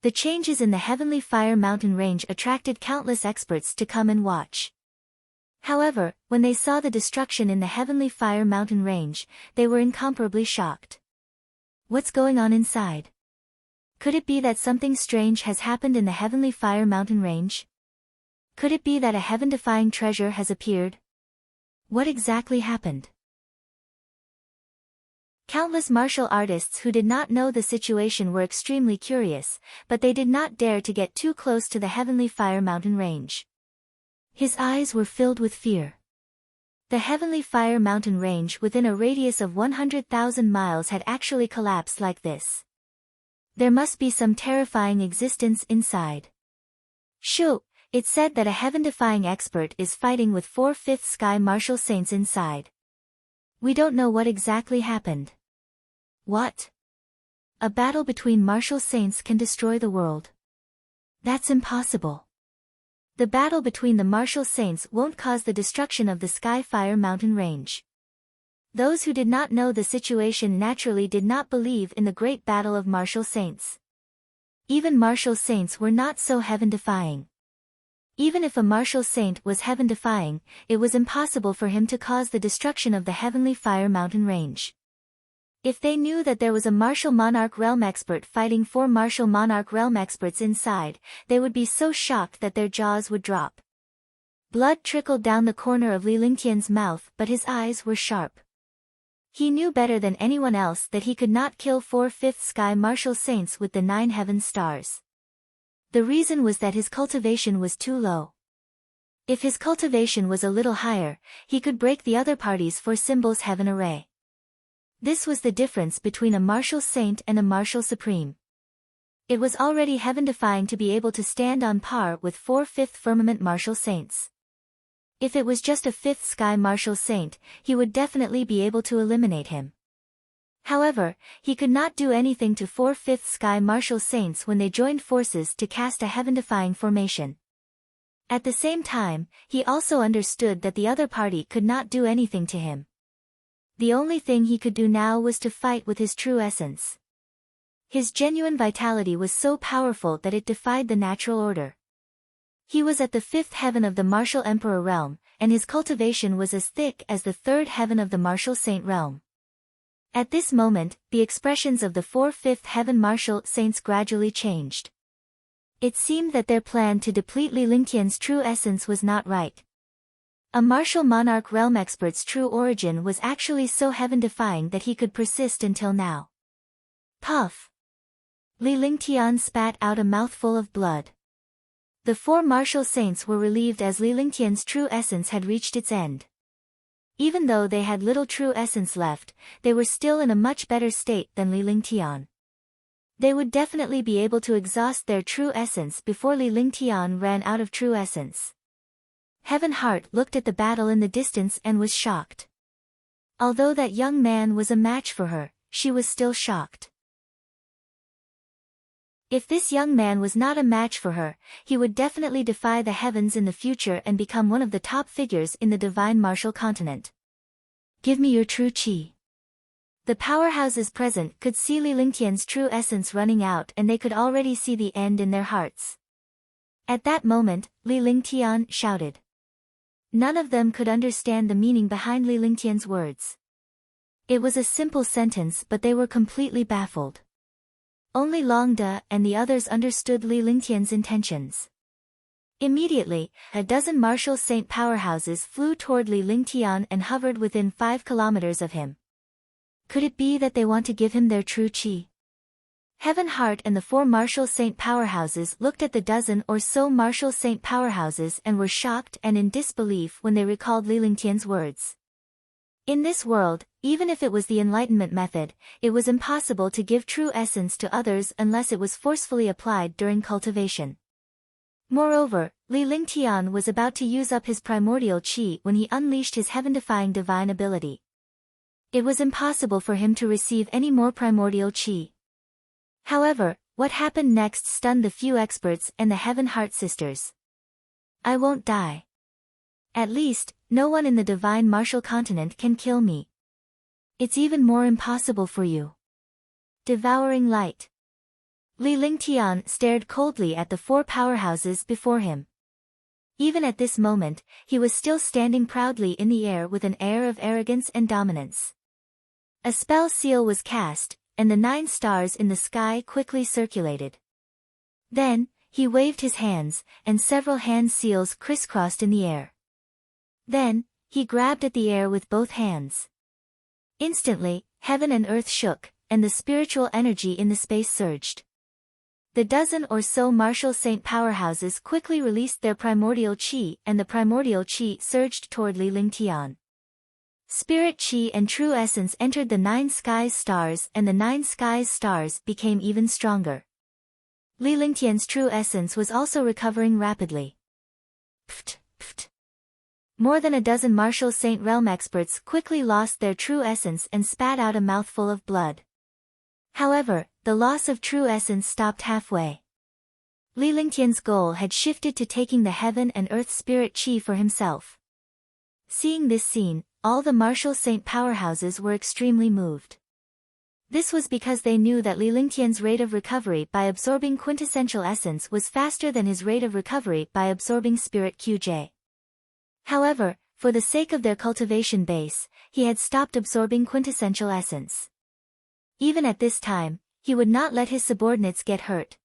A: The changes in the heavenly fire mountain range attracted countless experts to come and watch. However, when they saw the destruction in the heavenly fire mountain range, they were incomparably shocked. What's going on inside? Could it be that something strange has happened in the heavenly fire mountain range? Could it be that a heaven-defying treasure has appeared? What exactly happened? Countless martial artists who did not know the situation were extremely curious, but they did not dare to get too close to the heavenly fire mountain range. His eyes were filled with fear. The heavenly fire mountain range within a radius of 100,000 miles had actually collapsed like this. There must be some terrifying existence inside. Shoo! It said that a heaven-defying expert is fighting with 4 fifth sky martial saints inside. We don't know what exactly happened. What? A battle between martial saints can destroy the world? That's impossible. The battle between the martial saints won't cause the destruction of the sky fire mountain range. Those who did not know the situation naturally did not believe in the great battle of martial saints. Even martial saints were not so heaven-defying. Even if a martial saint was heaven-defying, it was impossible for him to cause the destruction of the heavenly fire mountain range. If they knew that there was a martial monarch realm expert fighting 4 martial monarch realm experts inside, they would be so shocked that their jaws would drop. Blood trickled down the corner of Li Lingtian's mouth, but his eyes were sharp. He knew better than anyone else that he could not kill 4 fifth sky martial saints with the 9 heaven stars. The reason was that his cultivation was too low. If his cultivation was a little higher, he could break the other party's 4 symbols heaven array. This was the difference between a martial saint and a martial supreme. It was already heaven-defying to be able to stand on par with 4 fifth firmament martial saints. If it was just a 5th sky martial saint, he would definitely be able to eliminate him. However, he could not do anything to 4 fifth sky martial saints when they joined forces to cast a heaven-defying formation. At the same time, he also understood that the other party could not do anything to him. The only thing he could do now was to fight with his true essence. His genuine vitality was so powerful that it defied the natural order. He was at the 5th heaven of the martial emperor realm, and his cultivation was as thick as the 3rd heaven of the martial saint realm. At this moment, the expressions of the 4 fifth heaven martial saints gradually changed. It seemed that their plan to deplete Li Lingtian's true essence was not right. A martial monarch realm expert's true origin was actually so heaven-defying that he could persist until now. Puff! Li Lingtian spat out a mouthful of blood. The 4 martial saints were relieved as Li Lingtian's true essence had reached its end. Even though they had little true essence left, they were still in a much better state than Li Lingtian. They would definitely be able to exhaust their true essence before Li Lingtian ran out of true essence. Heaven Heart looked at the battle in the distance and was shocked. Although that young man was a match for her, she was still shocked. If this young man was not a match for her, he would definitely defy the heavens in the future and become one of the top figures in the divine martial continent. Give me your true qi. The powerhouses present could see Li Lingtian's true essence running out, and they could already see the end in their hearts. At that moment, Li Lingtian shouted. None of them could understand the meaning behind Li Lingtian's words. It was a simple sentence, but they were completely baffled. Only Long De and the others understood Li Lingtian's intentions. Immediately, a dozen martial saint powerhouses flew toward Li Lingtian and hovered within 5 kilometers of him. Could it be that they want to give him their true qi? Heaven Heart and the 4 martial saint powerhouses looked at the dozen or so martial saint powerhouses and were shocked and in disbelief when they recalled Li Lingtian's words. In this world, even if it was the enlightenment method, it was impossible to give true essence to others unless it was forcefully applied during cultivation. Moreover, Li Lingtian was about to use up his primordial qi when he unleashed his heaven-defying divine ability. It was impossible for him to receive any more primordial qi. However, what happened next stunned the few experts and the Heaven Heart sisters. I won't die. At least, no one in the divine martial continent can kill me. It's even more impossible for you. Devouring light. Li Lingtian stared coldly at the 4 powerhouses before him. Even at this moment, he was still standing proudly in the air with an air of arrogance and dominance. A spell seal was cast, and the 9 stars in the sky quickly circulated. Then, he waved his hands, and several hand seals crisscrossed in the air. Then, he grabbed at the air with both hands. Instantly, heaven and earth shook, and the spiritual energy in the space surged. The dozen or so martial saint powerhouses quickly released their primordial qi, and the primordial qi surged toward Li Lingtian. Spirit qi and true essence entered the 9 skies stars, and the 9 skies stars became even stronger. Li Lingtian's true essence was also recovering rapidly. Pft, pft. More than a dozen martial saint realm experts quickly lost their true essence and spat out a mouthful of blood. However, the loss of true essence stopped halfway. Li Lingtian's goal had shifted to taking the heaven and earth spirit qi for himself. Seeing this scene, all the martial saint powerhouses were extremely moved. This was because they knew that Li Lingtian's rate of recovery by absorbing quintessential essence was faster than his rate of recovery by absorbing spirit QJ. However, for the sake of their cultivation base, he had stopped absorbing quintessential essence. Even at this time, he would not let his subordinates get hurt.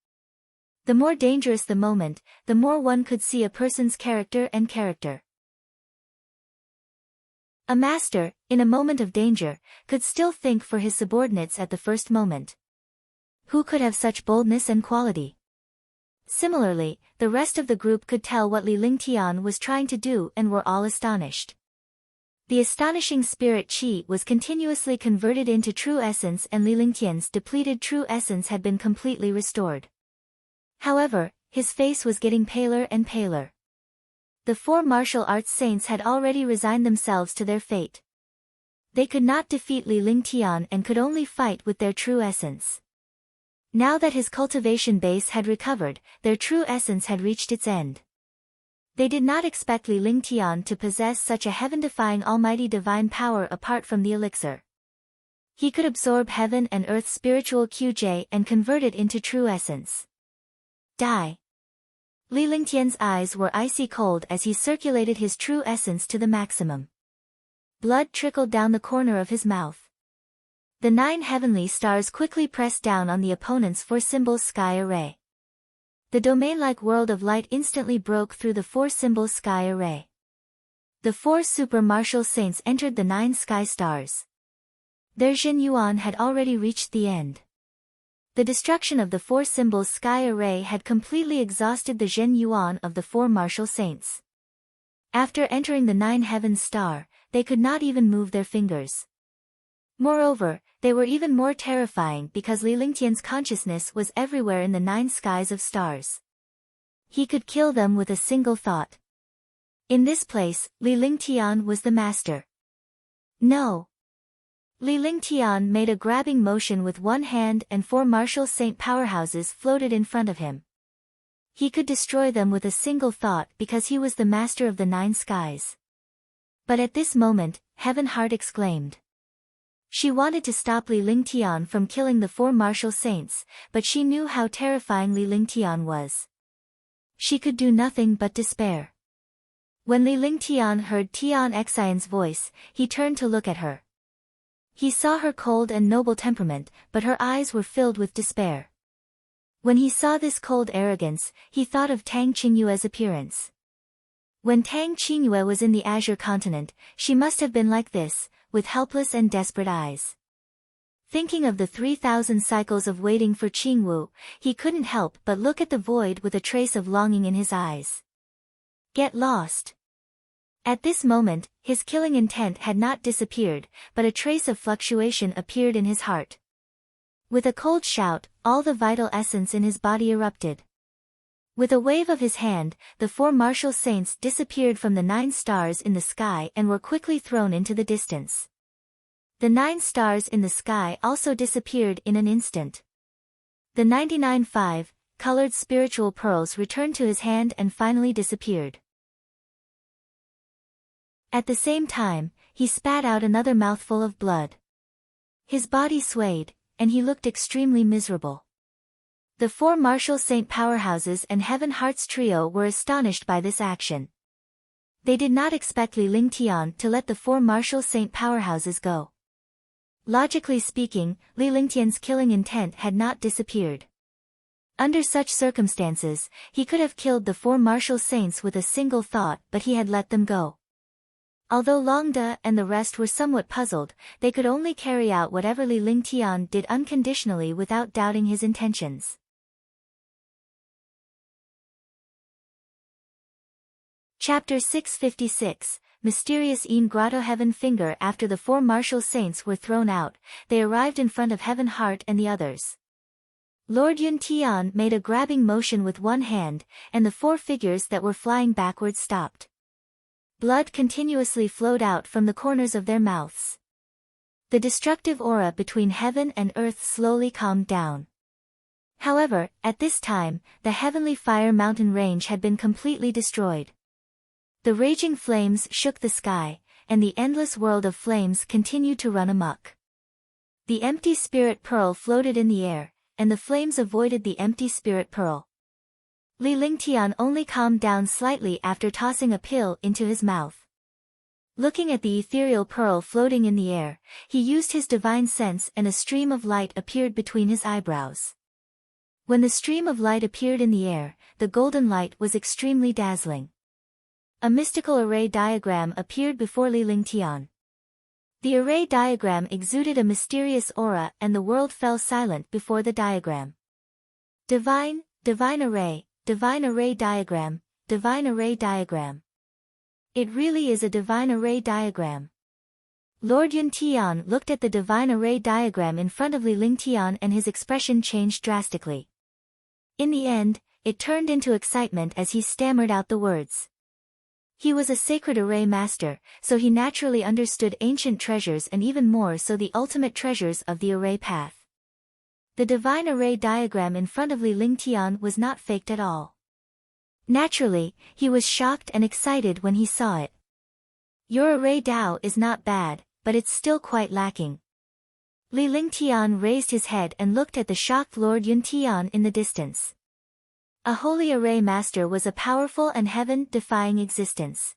A: The more dangerous the moment, the more one could see a person's character and character. A master, in a moment of danger, could still think for his subordinates at the first moment. Who could have such boldness and quality? Similarly, the rest of the group could tell what Li Lingtian was trying to do and were all astonished. The astonishing spirit qi was continuously converted into true essence, and Li Lingtian's depleted true essence had been completely restored. However, his face was getting paler and paler. The 4 martial arts saints had already resigned themselves to their fate. They could not defeat Li Lingtian and could only fight with their true essence. Now that his cultivation base had recovered, their true essence had reached its end. They did not expect Li Lingtian to possess such a heaven-defying almighty divine power apart from the elixir. He could absorb heaven and earth's spiritual QJ and convert it into true essence. Die. Li Lingtian's eyes were icy cold as he circulated his true essence to the maximum. Blood trickled down the corner of his mouth. The 9 heavenly stars quickly pressed down on the opponent's 4 symbols sky array. The domain-like world of light instantly broke through the 4 symbols sky array. The 4 super martial saints entered the 9 sky stars. Their Jin Yuan had already reached the end. The destruction of the 4 symbols sky array had completely exhausted the Zhen Yuan of the 4 martial saints. After entering the 9 heavens star, they could not even move their fingers. Moreover, they were even more terrifying because Li Lingtian's consciousness was everywhere in the 9 skies of stars. He could kill them with a single thought. In this place, Li Lingtian was the master. No. Li Lingtian made a grabbing motion with one hand and 4 martial saint powerhouses floated in front of him. He could destroy them with a single thought because he was the master of the 9 skies. But at this moment, Heaven Heart exclaimed. She wanted to stop Li Lingtian from killing the 4 martial saints, but she knew how terrifying Li Lingtian was. She could do nothing but despair. When Li Lingtian heard Tian Xian's voice, he turned to look at her. He saw her cold and noble temperament, but her eyes were filled with despair. When he saw this cold arrogance, he thought of Tang Qingyue's appearance. When Tang Qingyue was in the Azure continent, she must have been like this, with helpless and desperate eyes. Thinking of the 3,000 cycles of waiting for Qingwu, he couldn't help but look at the void with a trace of longing in his eyes. Get lost. At this moment, his killing intent had not disappeared, but a trace of fluctuation appeared in his heart. With a cold shout, all the vital essence in his body erupted. With a wave of his hand, the 4 martial saints disappeared from the 9 stars in the sky and were quickly thrown into the distance. The 9 stars in the sky also disappeared in an instant. The 99 5-colored spiritual pearls returned to his hand and finally disappeared. At the same time, he spat out another mouthful of blood. His body swayed, and he looked extremely miserable. The 4 martial saint powerhouses and Heaven Heart's trio were astonished by this action. They did not expect Li Lingtian to let the 4 martial saint powerhouses go. Logically speaking, Li Lingtian's killing intent had not disappeared. Under such circumstances, he could have killed the 4 martial saints with a single thought, but he had let them go. Although Longde and the rest were somewhat puzzled, they could only carry out whatever Li Lingtian did unconditionally without doubting his intentions. Chapter 656, Mysterious Een Grotto. Heaven Finger. After the 4 martial saints were thrown out, they arrived in front of Heaven Heart and the others. Lord Yun Tian made a grabbing motion with one hand, and the 4 figures that were flying backwards stopped. Blood continuously flowed out from the corners of their mouths. The destructive aura between heaven and earth slowly calmed down. However, at this time, the heavenly fire mountain range had been completely destroyed. The raging flames shook the sky, and the endless world of flames continued to run amok. The empty spirit pearl floated in the air, and the flames avoided the empty spirit pearl. Li Lingtian only calmed down slightly after tossing a pill into his mouth. Looking at the ethereal pearl floating in the air, he used his divine sense and a stream of light appeared between his eyebrows. When the stream of light appeared in the air, the golden light was extremely dazzling. A mystical array diagram appeared before Li Lingtian. The array diagram exuded a mysterious aura and the world fell silent before the diagram. Divine array diagram, divine array diagram. It really is a divine array diagram. Lord Yun Tian looked at the divine array diagram in front of Li Lingtian and his expression changed drastically. In the end, it turned into excitement as he stammered out the words. He was a sacred array master, so he naturally understood ancient treasures and even more so the ultimate treasures of the array path. The divine array diagram in front of Li Lingtian was not faked at all. Naturally, he was shocked and excited when he saw it. Your array Dao is not bad, but it's still quite lacking. Li Lingtian raised his head and looked at the shocked Lord Yun Tian in the distance. A holy array master was a powerful and heaven-defying existence.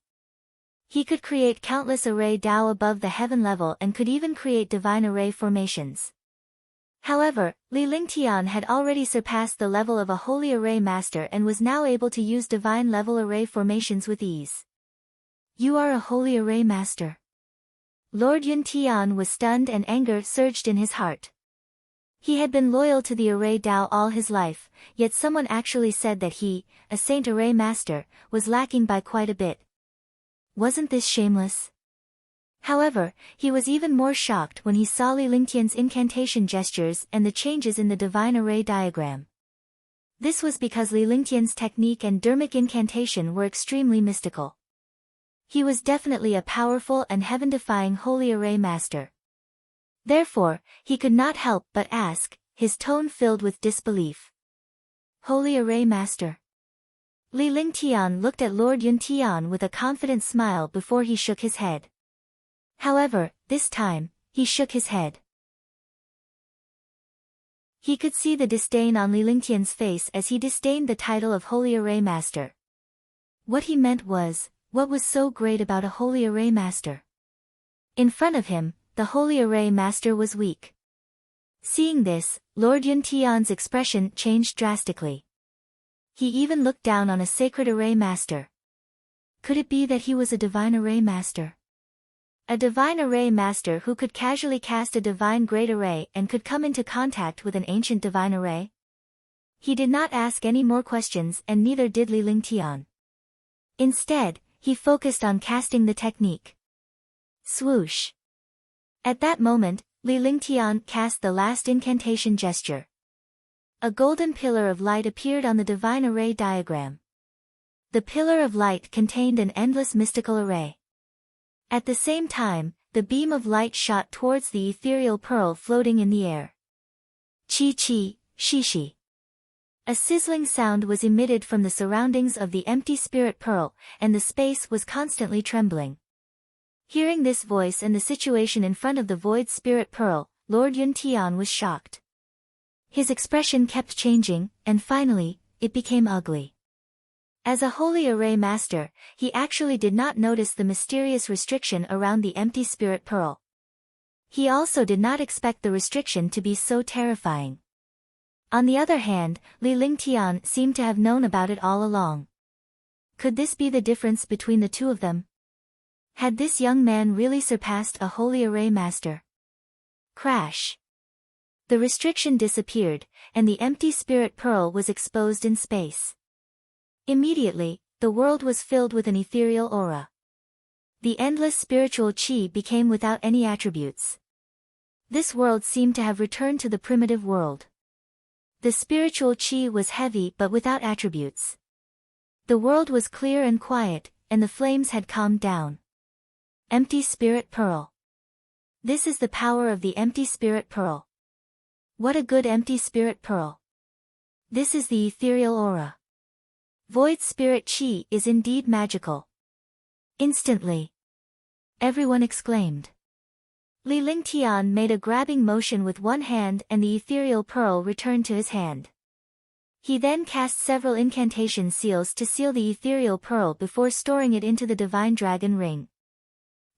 A: He could create countless array Dao above the heaven level and could even create divine array formations. However, Li Lingtian had already surpassed the level of a holy array master and was now able to use divine level array formations with ease. You are a holy array master. Lord Yun Tian was stunned and anger surged in his heart. He had been loyal to the array Dao all his life, yet someone actually said that he, a saint array master, was lacking by quite a bit. Wasn't this shameless? However, he was even more shocked when he saw Li Lingtian's incantation gestures and the changes in the divine array diagram. This was because Li Lingtian's technique and dermic incantation were extremely mystical. He was definitely a powerful and heaven-defying holy array master. Therefore, he could not help but ask, his tone filled with disbelief. Holy array master. Li Lingtian looked at Lord Yuntian with a confident smile before he shook his head. However, this time, he shook his head. He could see the disdain on Li Lingtian's face as he disdained the title of Holy Array Master. What he meant was, what was so great about a Holy Array Master? In front of him, the Holy Array Master was weak. Seeing this, Lord Yuntian's expression changed drastically. He even looked down on a Sacred Array Master. Could it be that he was a Divine Array Master? A Divine Array Master who could casually cast a Divine Great Array and could come into contact with an ancient Divine Array? He did not ask any more questions and neither did Li Lingtian. Instead, he focused on casting the technique. Swoosh. At that moment, Li Lingtian cast the last incantation gesture. A golden pillar of light appeared on the Divine Array diagram. The pillar of light contained an endless mystical array. At the same time, the beam of light shot towards the ethereal pearl floating in the air. Chi-chi, shishi. A sizzling sound was emitted from the surroundings of the empty spirit pearl, and the space was constantly trembling. Hearing this voice and the situation in front of the void spirit pearl, Lord Yuntian was shocked. His expression kept changing, and finally, it became ugly. As a Holy Array Master, he actually did not notice the mysterious restriction around the empty spirit pearl. He also did not expect the restriction to be so terrifying. On the other hand, Li Lingtian seemed to have known about it all along. Could this be the difference between the two of them? Had this young man really surpassed a Holy Array Master? Crash. The restriction disappeared, and the empty spirit pearl was exposed in space. Immediately, the world was filled with an ethereal aura. The endless spiritual chi became without any attributes. This world seemed to have returned to the primitive world. The spiritual chi was heavy but without attributes. The world was clear and quiet, and the flames had calmed down. Empty spirit pearl. This is the power of the empty spirit pearl. What a good empty spirit pearl. This is the ethereal aura. Void spirit chi is indeed magical. Instantly, everyone exclaimed. Li Lingtian made a grabbing motion with one hand and the ethereal pearl returned to his hand. He then cast several incantation seals to seal the ethereal pearl before storing it into the divine dragon ring.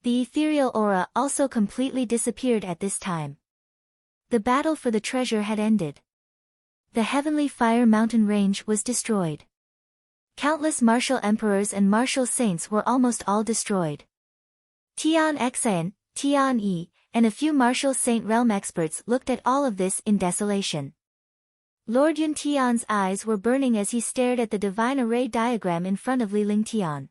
A: The ethereal aura also completely disappeared at this time. The battle for the treasure had ended. The heavenly fire mountain range was destroyed. Countless martial emperors and martial saints were almost all destroyed. Tian Xan, Tian Yi, and a few martial saint realm experts looked at all of this in desolation. Lord Yuntian's eyes were burning as he stared at the divine array diagram in front of Li Lingtian.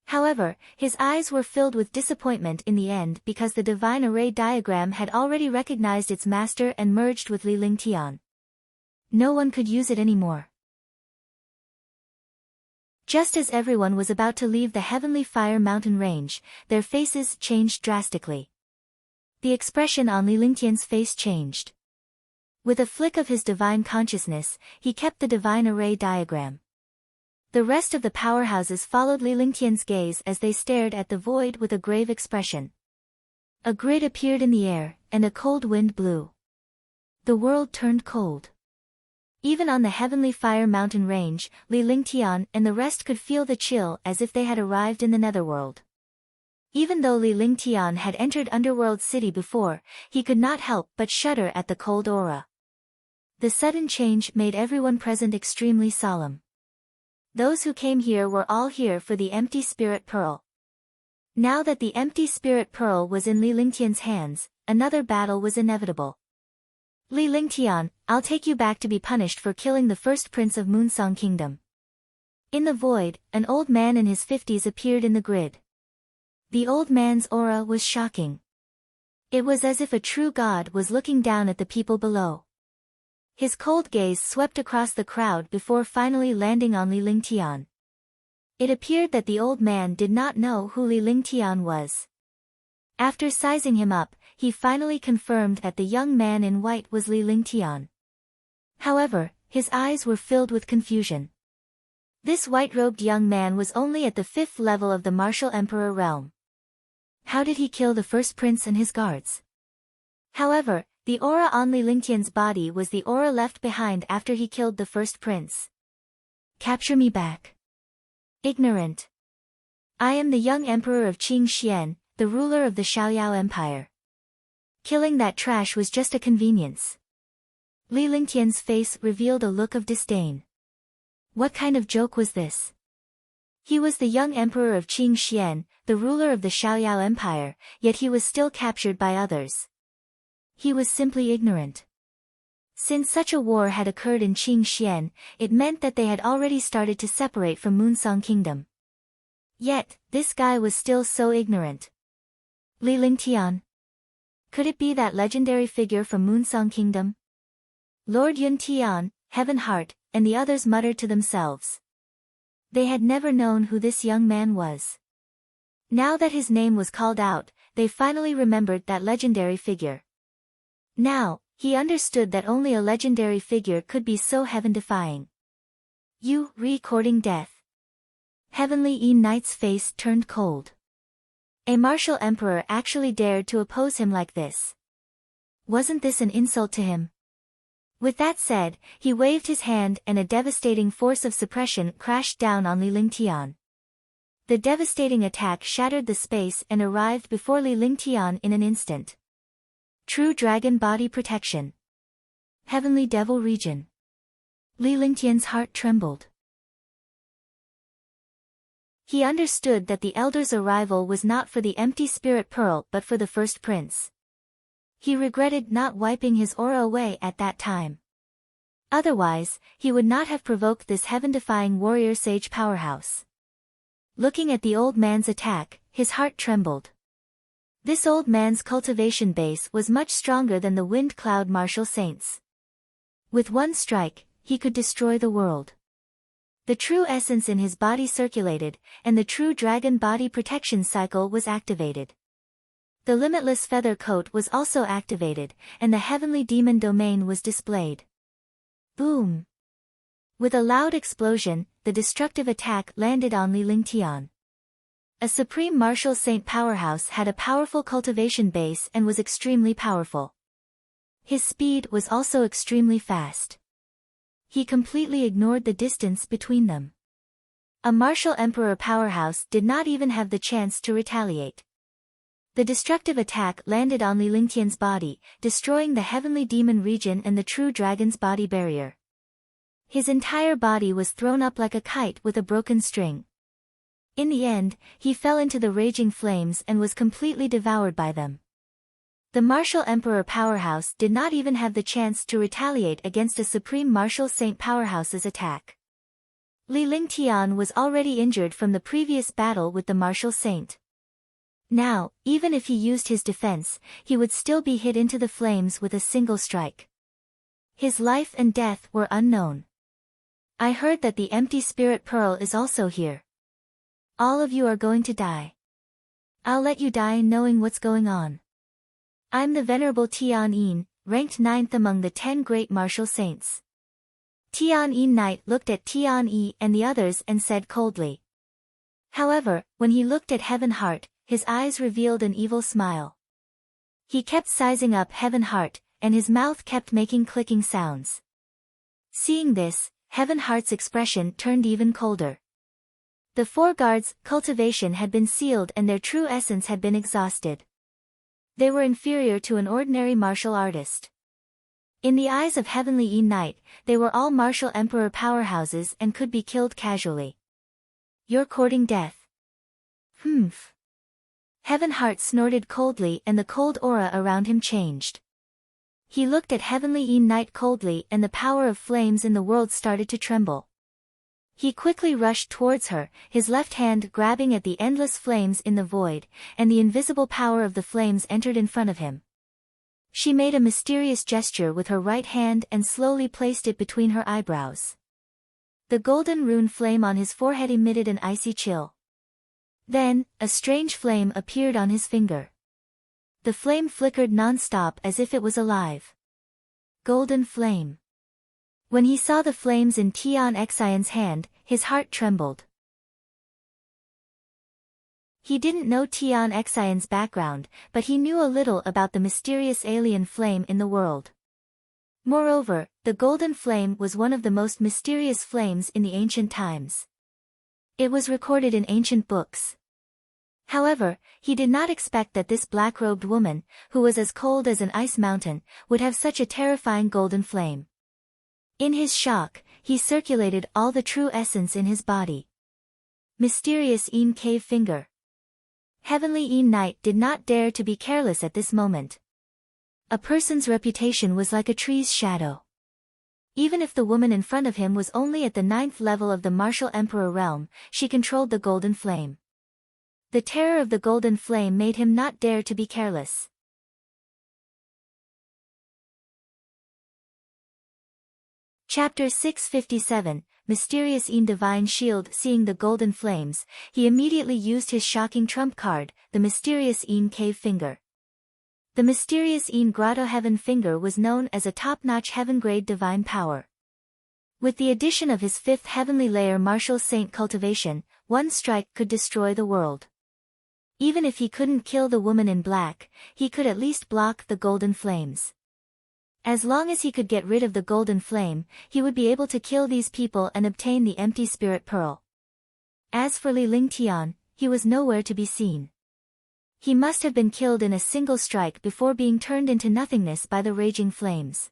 A: However, his eyes were filled with disappointment in the end because the divine array diagram had already recognized its master and merged with Li Lingtian. No one could use it anymore. Just as everyone was about to leave the heavenly fire mountain range, their faces changed drastically. The expression on Li Lingtian's face changed. With a flick of his divine consciousness, he kept the divine array diagram. The rest of the powerhouses followed Li Lingtian's gaze as they stared at the void with a grave expression. A grid appeared in the air, and a cold wind blew. The world turned cold. Even on the heavenly fire mountain range, Li Lingtian and the rest could feel the chill as if they had arrived in the netherworld. Even though Li Lingtian had entered Underworld City before, he could not help but shudder at the cold aura. The sudden change made everyone present extremely solemn. Those who came here were all here for the empty spirit pearl. Now that the empty spirit pearl was in Li Lingtian's hands, another battle was inevitable. Li Lingtian, I'll take you back to be punished for killing the first prince of Moonsong Kingdom. In the void, an old man in his 50s appeared in the grid. The old man's aura was shocking. It was as if a true god was looking down at the people below. His cold gaze swept across the crowd before finally landing on Li Lingtian. It appeared that the old man did not know who Li Lingtian was. After sizing him up, he finally confirmed that the young man in white was Li Lingtian. However, his eyes were filled with confusion. This white-robed young man was only at the 5th level of the martial emperor realm. How did he kill the first prince and his guards? However, the aura on Li Lingtian's body was the aura left behind after he killed the first prince. Capture me back. Ignorant. I am the young emperor of Qing Xian, the ruler of the Xiaoyao Empire. Killing that trash was just a convenience. Li Lingtian's face revealed a look of disdain. What kind of joke was this? He was the young emperor of Qing Xian, the ruler of the Xiaoyao Empire, yet he was still captured by others. He was simply ignorant. Since such a war had occurred in Qing Xian, it meant that they had already started to separate from Moonsong Kingdom. Yet, this guy was still so ignorant. Li Lingtian? Could it be that legendary figure from Moonsong Kingdom? Lord Yun Tian, Heaven Heart, and the others muttered to themselves. They had never known who this young man was. Now that his name was called out, they finally remembered that legendary figure. Now, he understood that only a legendary figure could be so heaven-defying. You, recording death. Heavenly E Knight's face turned cold. A martial emperor actually dared to oppose him like this. Wasn't this an insult to him? With that said, he waved his hand and a devastating force of suppression crashed down on Li Lingtian. The devastating attack shattered the space and arrived before Li Lingtian in an instant. True Dragon Body Protection. Heavenly Devil Region. Li Lingtian's heart trembled. He understood that the Elder's arrival was not for the empty spirit pearl but for the first prince. He regretted not wiping his aura away at that time. Otherwise, he would not have provoked this heaven-defying warrior sage powerhouse. Looking at the old man's attack, his heart trembled. This old man's cultivation base was much stronger than the Wind Cloud Martial Saints. With one strike, he could destroy the world. The true essence in his body circulated, and the true dragon body protection cycle was activated. The limitless feather coat was also activated, and the heavenly demon domain was displayed. Boom! With a loud explosion, the destructive attack landed on Li Lingtian. A supreme martial saint powerhouse had a powerful cultivation base and was extremely powerful. His speed was also extremely fast. He completely ignored the distance between them. A martial emperor powerhouse did not even have the chance to retaliate. The destructive attack landed on Li Lingtian's body, destroying the heavenly demon region and the true dragon's body barrier. His entire body was thrown up like a kite with a broken string. In the end, he fell into the raging flames and was completely devoured by them. The martial emperor powerhouse did not even have the chance to retaliate against a supreme martial saint powerhouse's attack. Li Lingtian was already injured from the previous battle with the martial saint. Now, even if he used his defense, he would still be hit into the flames with a single strike. His life and death were unknown. I heard that the empty spirit pearl is also here. All of you are going to die. I'll let you die knowing what's going on. I'm the Venerable Tian Yin, ranked 9th among the 10 great martial saints. Tian Yin Knight looked at Tian Yi and the others and said coldly. However, when he looked at Heaven Heart, his eyes revealed an evil smile. He kept sizing up Heaven Heart, and his mouth kept making clicking sounds. Seeing this, Heaven Heart's expression turned even colder. The 4 guards' cultivation had been sealed and their true essence had been exhausted. They were inferior to an ordinary martial artist. In the eyes of Heavenly Yi Knight, they were all martial emperor powerhouses and could be killed casually. You're courting death. Humph. Heaven Heart snorted coldly and the cold aura around him changed. He looked at Heavenly Yi Knight coldly and the power of flames in the world started to tremble. He quickly rushed towards her, his left hand grabbing at the endless flames in the void, and the invisible power of the flames entered in front of him. She made a mysterious gesture with her right hand and slowly placed it between her eyebrows. The golden rune flame on his forehead emitted an icy chill. Then, a strange flame appeared on his finger. The flame flickered non-stop as if it was alive. Golden flame. When he saw the flames in Tian Xian's hand, his heart trembled. He didn't know Tian Xian's background, but he knew a little about the mysterious alien flame in the world. Moreover, the golden flame was one of the most mysterious flames in the ancient times. It was recorded in ancient books. However, he did not expect that this black-robed woman, who was as cold as an ice mountain, would have such a terrifying golden flame. In his shock, he circulated all the true essence in his body. Mysterious Yin Cave Finger. Heavenly Yin Knight did not dare to be careless at this moment. A person's reputation was like a tree's shadow. Even if the woman in front of him was only at the 9th level of the martial emperor realm, she controlled the golden flame. The terror of the golden flame made him not dare to be careless. Chapter 657, Mysterious Yin Divine Shield. Seeing the golden flames, he immediately used his shocking trump card, the Mysterious Yin Cave Finger. The Mysterious Yin Grotto Heaven Finger was known as a top-notch heaven-grade divine power. With the addition of his 5th heavenly layer martial saint cultivation, one strike could destroy the world. Even if he couldn't kill the woman in black, he could at least block the golden flames. As long as he could get rid of the golden flame, he would be able to kill these people and obtain the empty spirit pearl. As for Li Lingtian, he was nowhere to be seen. He must have been killed in a single strike before being turned into nothingness by the raging flames.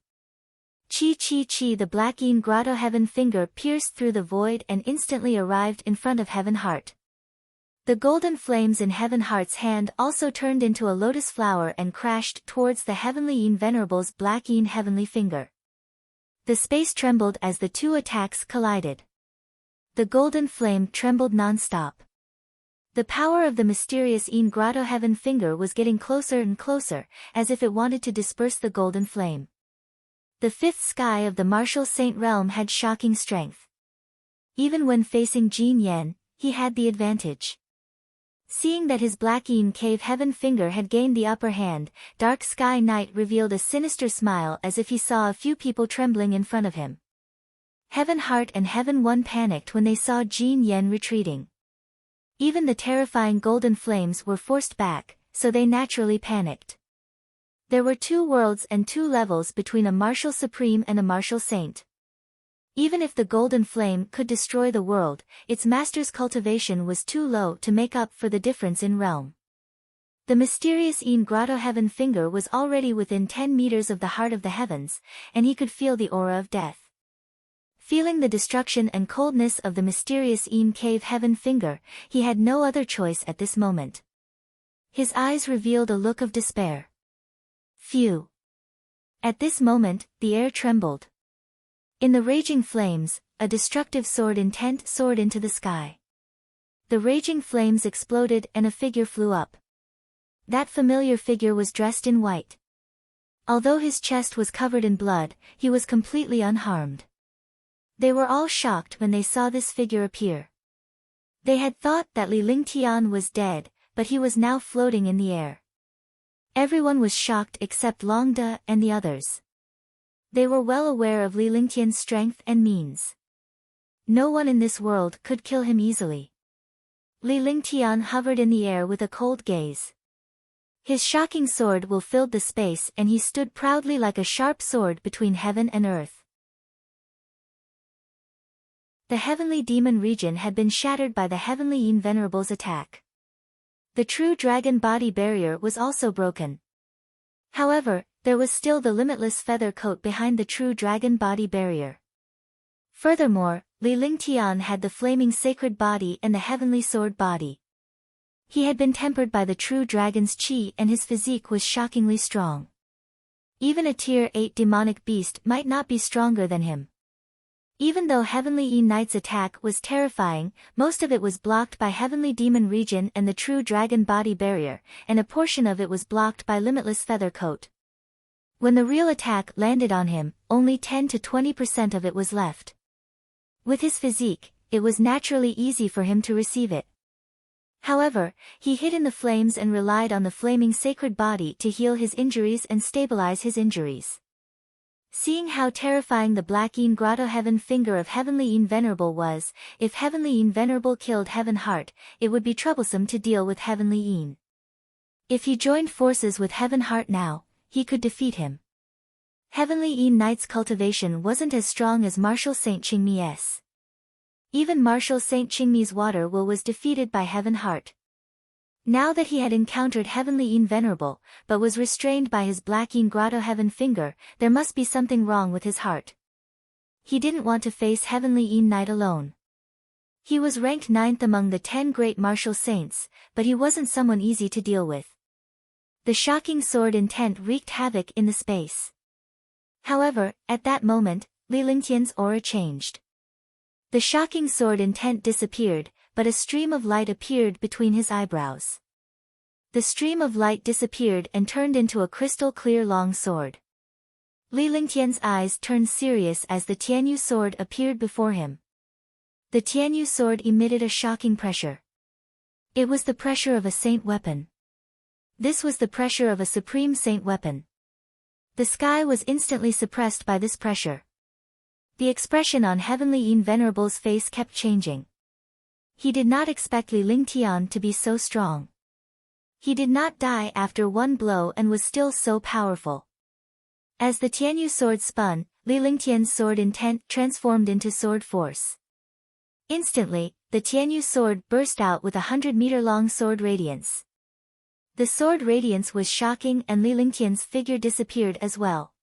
A: Chi Chi Chi. The black Yin Grotto Heaven Finger pierced through the void and instantly arrived in front of Heaven Heart. The golden flames in Heaven Heart's hand also turned into a lotus flower and crashed towards the Heavenly Yin Venerable's black Yin Heavenly Finger. The space trembled as the two attacks collided. The golden flame trembled non-stop. The power of the mysterious Yin Grotto Heaven Finger was getting closer and closer, as if it wanted to disperse the golden flame. The 5th sky of the martial saint realm had shocking strength. Even when facing Jin Yen, he had the advantage. Seeing that his black Yin Cave Heaven Finger had gained the upper hand, Dark Sky Knight revealed a sinister smile as if he saw a few people trembling in front of him. Heaven Heart and Heaven One panicked when they saw Jin Yen retreating. Even the terrifying golden flames were forced back, so they naturally panicked. There were 2 worlds and 2 levels between a martial supreme and a martial saint. Even if the golden flame could destroy the world, its master's cultivation was too low to make up for the difference in realm. The mysterious Yin Grotto Heaven Finger was already within 10 meters of the heart of the heavens, and he could feel the aura of death. Feeling the destruction and coldness of the mysterious Yin Cave Heaven Finger, he had no other choice at this moment. His eyes revealed a look of despair. Phew! At this moment, the air trembled. In the raging flames, a destructive sword intent soared into the sky. The raging flames exploded and a figure flew up. That familiar figure was dressed in white. Although his chest was covered in blood, he was completely unharmed. They were all shocked when they saw this figure appear. They had thought that Li Lingtian was dead, but he was now floating in the air. Everyone was shocked except Long De and the others. They were well aware of Li Lingtian's strength and means. No one in this world could kill him easily. Li Lingtian hovered in the air with a cold gaze. His shocking sword will filled the space and he stood proudly like a sharp sword between heaven and earth. The heavenly demon region had been shattered by the heavenly Yin Venerable's attack. The true dragon body barrier was also broken. However, there was still the limitless feather coat behind the true dragon body barrier. Furthermore, Li Lingtian had the flaming sacred body and the heavenly sword body. He had been tempered by the true dragon's chi and his physique was shockingly strong. Even a tier 8 demonic beast might not be stronger than him. Even though Heavenly Yin Knight's attack was terrifying, most of it was blocked by Heavenly Demon Region and the True Dragon Body Barrier, and a portion of it was blocked by Limitless Feather Coat. When the real attack landed on him, only 10 to 20% of it was left. With his physique, it was naturally easy for him to receive it. However, he hid in the flames and relied on the flaming sacred body to heal his injuries and stabilize his injuries. Seeing how terrifying the Black Yin Grotto Heaven Finger of Heavenly Yin Venerable was, if Heavenly Yin Venerable killed Heaven Heart, it would be troublesome to deal with Heavenly Yin. If he joined forces with Heaven Heart now, he could defeat him. Heavenly Yin Knight's cultivation wasn't as strong as Marshal Saint Qingmi's. Even Marshal Saint Qingmi's water will was defeated by Heaven Heart. Now that he had encountered Heavenly Yin Venerable, but was restrained by his Black Yin Grotto Heaven Finger, there must be something wrong with his heart. He didn't want to face Heavenly Yin Knight alone. He was ranked 9th among the 10 great martial saints, but he wasn't someone easy to deal with. The shocking sword intent wreaked havoc in the space. However, at that moment, Li Lingtian's aura changed. The shocking sword intent disappeared, but a stream of light appeared between his eyebrows. The stream of light disappeared and turned into a crystal-clear long sword. Li Lingtian's eyes turned serious as the Tianyu sword appeared before him. The Tianyu sword emitted a shocking pressure. It was the pressure of a saint weapon. This was the pressure of a supreme saint weapon. The sky was instantly suppressed by this pressure. The expression on Heavenly Yin Venerable's face kept changing. He did not expect Li Lingtian to be so strong. He did not die after one blow and was still so powerful. As the Tianyu sword spun, Li Lingtian's sword intent transformed into sword force. Instantly, the Tianyu sword burst out with 100-meter-long sword radiance. The sword radiance was shocking and Li Lingtian's figure disappeared as well.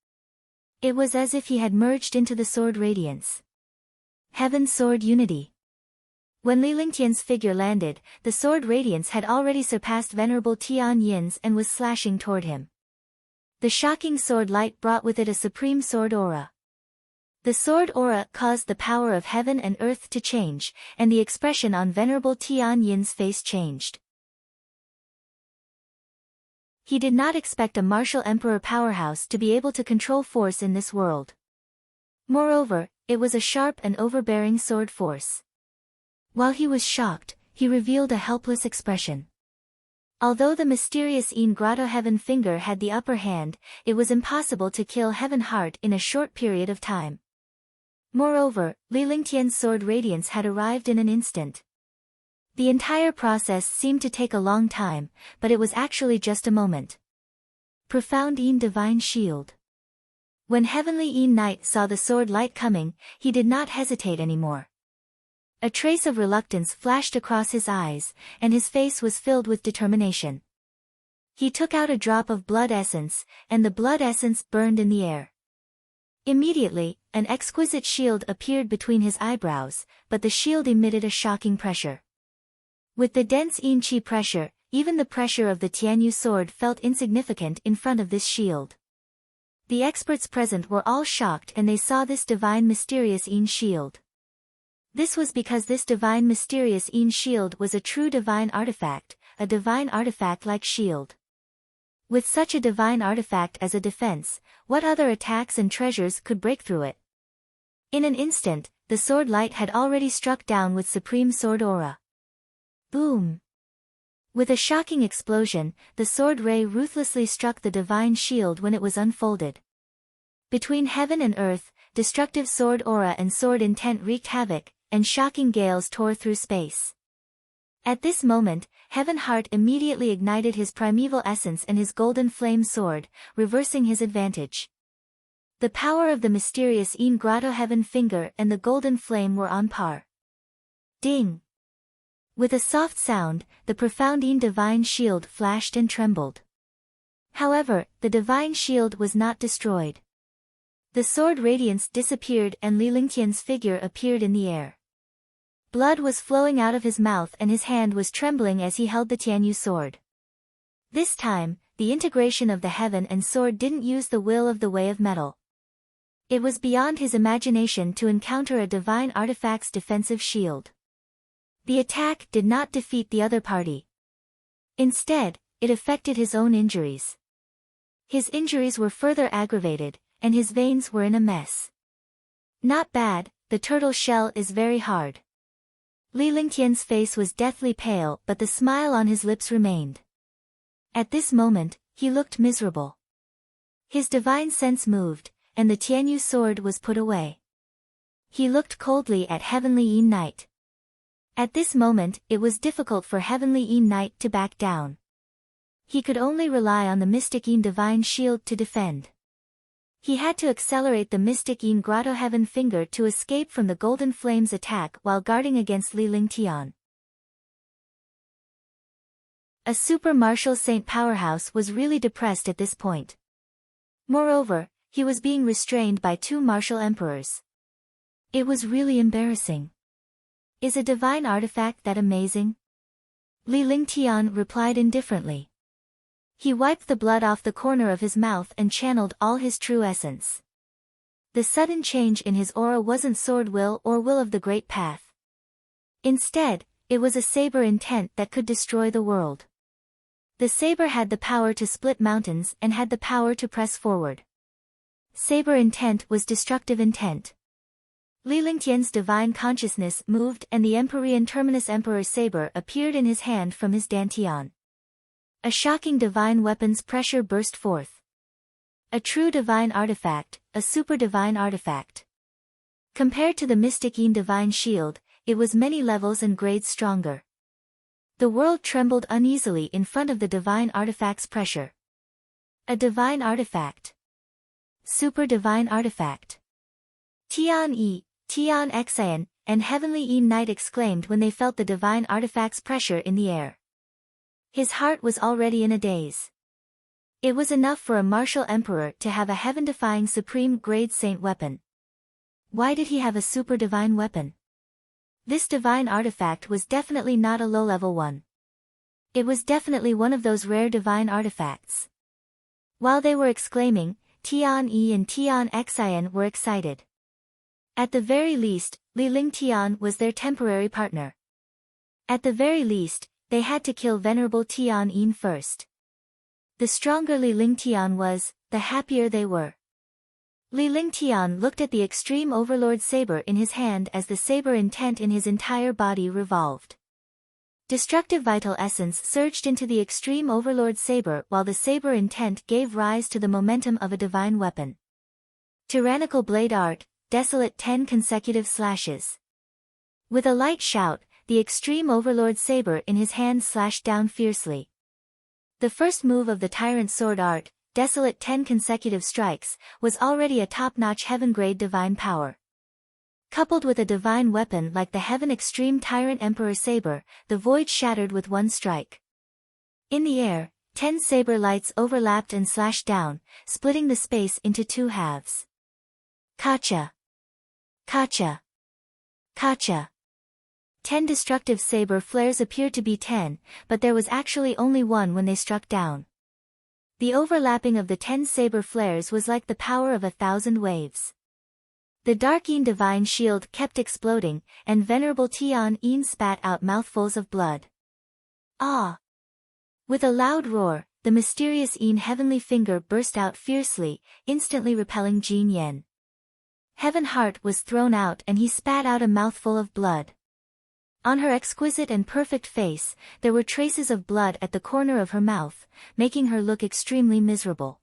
A: It was as if he had merged into the sword radiance. Heaven Sword Unity. When Li Lingtian's figure landed, the sword radiance had already surpassed Venerable Tian Yin's and was slashing toward him. The shocking sword light brought with it a supreme sword aura. The sword aura caused the power of heaven and earth to change, and the expression on Venerable Tian Yin's face changed. He did not expect a martial emperor powerhouse to be able to control force in this world. Moreover, it was a sharp and overbearing sword force. While he was shocked, he revealed a helpless expression. Although the mysterious Yin Grotto Heaven Finger had the upper hand, it was impossible to kill Heaven Heart in a short period of time. Moreover, Li Lingtian's sword radiance had arrived in an instant. The entire process seemed to take a long time, but it was actually just a moment. Profound Yin Divine Shield. When Heavenly Yin Knight saw the sword light coming, he did not hesitate anymore. A trace of reluctance flashed across his eyes, and his face was filled with determination. He took out a drop of blood essence, and the blood essence burned in the air. Immediately, an exquisite shield appeared between his eyebrows, but the shield emitted a shocking pressure. With the dense Yin Qi pressure, even the pressure of the Tianyu sword felt insignificant in front of this shield. The experts present were all shocked and they saw this divine mysterious Yin shield. This was because this divine mysterious Yin shield was a true divine artifact like shield. With such a divine artifact as a defense, what other attacks and treasures could break through it? In an instant, the sword light had already struck down with supreme sword aura. Boom! With a shocking explosion, the sword ray ruthlessly struck the divine shield when it was unfolded. Between heaven and earth, destructive sword aura and sword intent wreaked havoc, and shocking gales tore through space. At this moment, Heaven Heart immediately ignited his primeval essence and his golden flame sword, reversing his advantage. The power of the mysterious Yin Grotto Heaven Finger and the golden flame were on par. Ding! With a soft sound, the profound Yin divine shield flashed and trembled. However, the divine shield was not destroyed. The sword radiance disappeared and Li Lingtian's figure appeared in the air. Blood was flowing out of his mouth and his hand was trembling as he held the Tianyu sword. This time, the integration of the heaven and sword didn't use the will of the way of metal. It was beyond his imagination to encounter a divine artifact's defensive shield. The attack did not defeat the other party. Instead, it affected his own injuries. His injuries were further aggravated, and his veins were in a mess. Not bad, the turtle shell is very hard. Li Lingtian's face was deathly pale, but the smile on his lips remained. At this moment, he looked miserable. His divine sense moved, and the Tianyu sword was put away. He looked coldly at Heavenly Yin Knight. At this moment, it was difficult for Heavenly Yin Knight to back down. He could only rely on the Mystic Yin Divine Shield to defend. He had to accelerate the Mystic Yin Grotto Heaven Finger to escape from the Golden Flame's attack while guarding against Li Lingtian. A super martial saint powerhouse was really depressed at this point. Moreover, he was being restrained by two martial emperors. It was really embarrassing. Is a divine artifact that amazing? Li Lingtian replied indifferently. He wiped the blood off the corner of his mouth and channeled all his true essence. The sudden change in his aura wasn't sword will or will of the great path. Instead, it was a saber intent that could destroy the world. The saber had the power to split mountains and had the power to press forward. Saber intent was destructive intent. Li Lingtian's divine consciousness moved and the Empyrean Terminus Emperor saber appeared in his hand from his dantian. A shocking divine weapon's pressure burst forth. A true divine artifact, a super divine artifact. Compared to the Mystic Yin Divine Shield, it was many levels and grades stronger. The world trembled uneasily in front of the divine artifact's pressure. A divine artifact. Super divine artifact. Tian Yi, Tian Xian, and Heavenly Yin Knight exclaimed when they felt the divine artifact's pressure in the air. His heart was already in a daze. It was enough for a martial emperor to have a heaven-defying supreme grade saint weapon. Why did he have a super divine weapon? This divine artifact was definitely not a low-level one. It was definitely one of those rare divine artifacts. While they were exclaiming, Tian Yi and Tian Xian were excited. At the very least, Li Lingtian was their temporary partner. At the very least, they had to kill Venerable Tian Yin first. The stronger Li Lingtian was, the happier they were. Li Lingtian looked at the Extreme Overlord saber in his hand as the saber intent in his entire body revolved. Destructive vital essence surged into the Extreme Overlord saber while the saber intent gave rise to the momentum of a divine weapon. Tyrannical blade art, desolate 10 consecutive slashes. With a light shout, the Extreme Overlord saber in his hand slashed down fiercely. The first move of the Tyrant Sword art, desolate 10 consecutive strikes, was already a top-notch heaven-grade divine power. Coupled with a divine weapon like the Heaven Extreme Tyrant Emperor saber, the void shattered with one strike. In the air, 10 saber lights overlapped and slashed down, splitting the space into two halves. Kacha! Kacha! Kacha! 10 destructive saber flares appeared to be 10, but there was actually only one when they struck down. The overlapping of the 10 saber flares was like the power of 1,000 waves. The Dark Yin Divine Shield kept exploding, and Venerable Tian Yin spat out mouthfuls of blood. Ah! With a loud roar, the mysterious Yin Heavenly Finger burst out fiercely, instantly repelling Jin Yen. Heaven Heart was thrown out and he spat out a mouthful of blood. On her exquisite and perfect face, there were traces of blood at the corner of her mouth, making her look extremely miserable.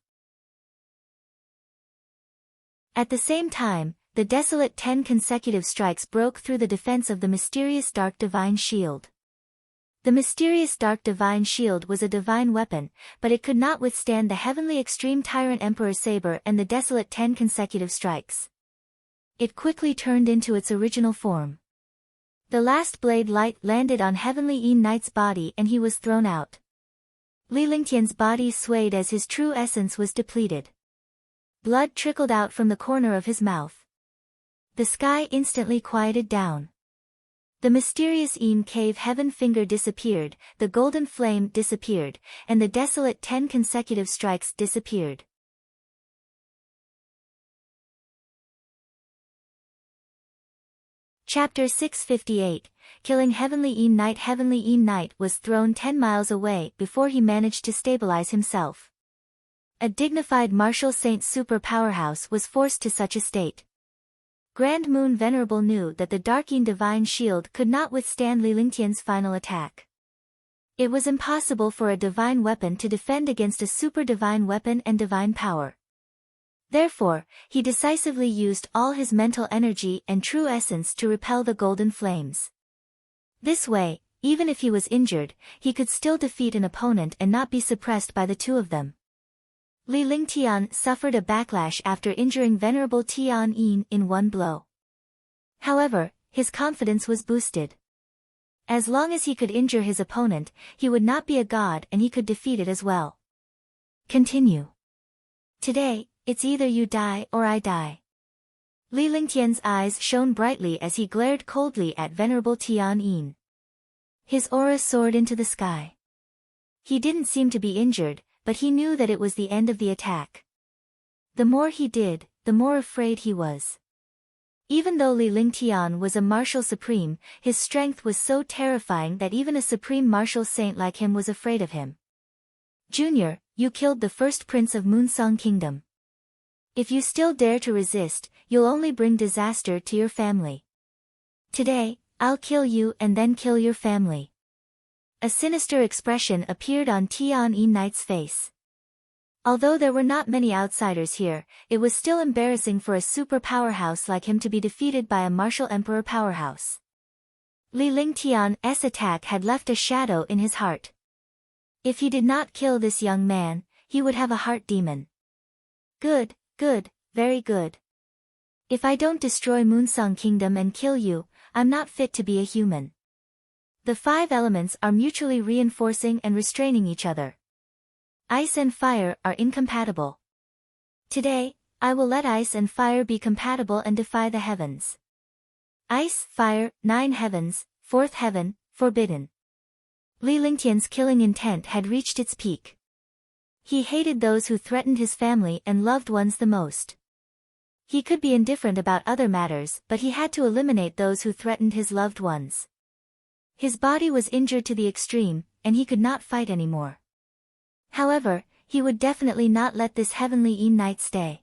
A: At the same time, the desolate 10 consecutive strikes broke through the defense of the mysterious Dark Divine Shield. The mysterious Dark Divine Shield was a divine weapon, but it could not withstand the Heavenly Extreme Tyrant Emperor saber and the desolate 10 consecutive strikes. It quickly turned into its original form. The last blade light landed on Heavenly Yin Knight's body and he was thrown out. Li Lingtian's body swayed as his true essence was depleted. Blood trickled out from the corner of his mouth. The sky instantly quieted down. The mysterious Yin Cave Heaven Finger disappeared, the golden flame disappeared, and the desolate 10 consecutive strikes disappeared. Chapter 658, Killing Heavenly Een Knight. Heavenly Een Knight was thrown 10 miles away before he managed to stabilize himself. A dignified martial saint super powerhouse was forced to such a state. Grand Moon Venerable knew that the Dark Een divine shield could not withstand Li Lingtian's final attack. It was impossible for a divine weapon to defend against a super divine weapon and divine power. Therefore, he decisively used all his mental energy and true essence to repel the golden flames. This way, even if he was injured, he could still defeat an opponent and not be suppressed by the two of them. Li Lingtian suffered a backlash after injuring Venerable Tian Yin in one blow. However, his confidence was boosted. As long as he could injure his opponent, he would not be a god and he could defeat it as well. Continue. Today, it's either you die or I die. Li Lingtian's eyes shone brightly as he glared coldly at Venerable Tian Yin. His aura soared into the sky. He didn't seem to be injured, but he knew that it was the end of the attack. The more he did, the more afraid he was. Even though Li Lingtian was a martial supreme, his strength was so terrifying that even a supreme martial saint like him was afraid of him. Junior, you killed the first prince of Moonsong Kingdom. If you still dare to resist, you'll only bring disaster to your family. Today, I'll kill you and then kill your family. A sinister expression appeared on Tian Yin Knight's face. Although there were not many outsiders here, it was still embarrassing for a super powerhouse like him to be defeated by a martial emperor powerhouse. Li Lingtian's attack had left a shadow in his heart. If he did not kill this young man, he would have a heart demon. Good, very good. If I don't destroy Moonsong Kingdom and kill you, I'm not fit to be a human. The 5 elements are mutually reinforcing and restraining each other. Ice and fire are incompatible. Today, I will let ice and fire be compatible and defy the heavens. Ice, fire, 9 heavens, 4th heaven, forbidden. Li Lingtian's killing intent had reached its peak. He hated those who threatened his family and loved ones the most. He could be indifferent about other matters, but he had to eliminate those who threatened his loved ones. His body was injured to the extreme, and he could not fight anymore. However, he would definitely not let this Heavenly Een Knight stay.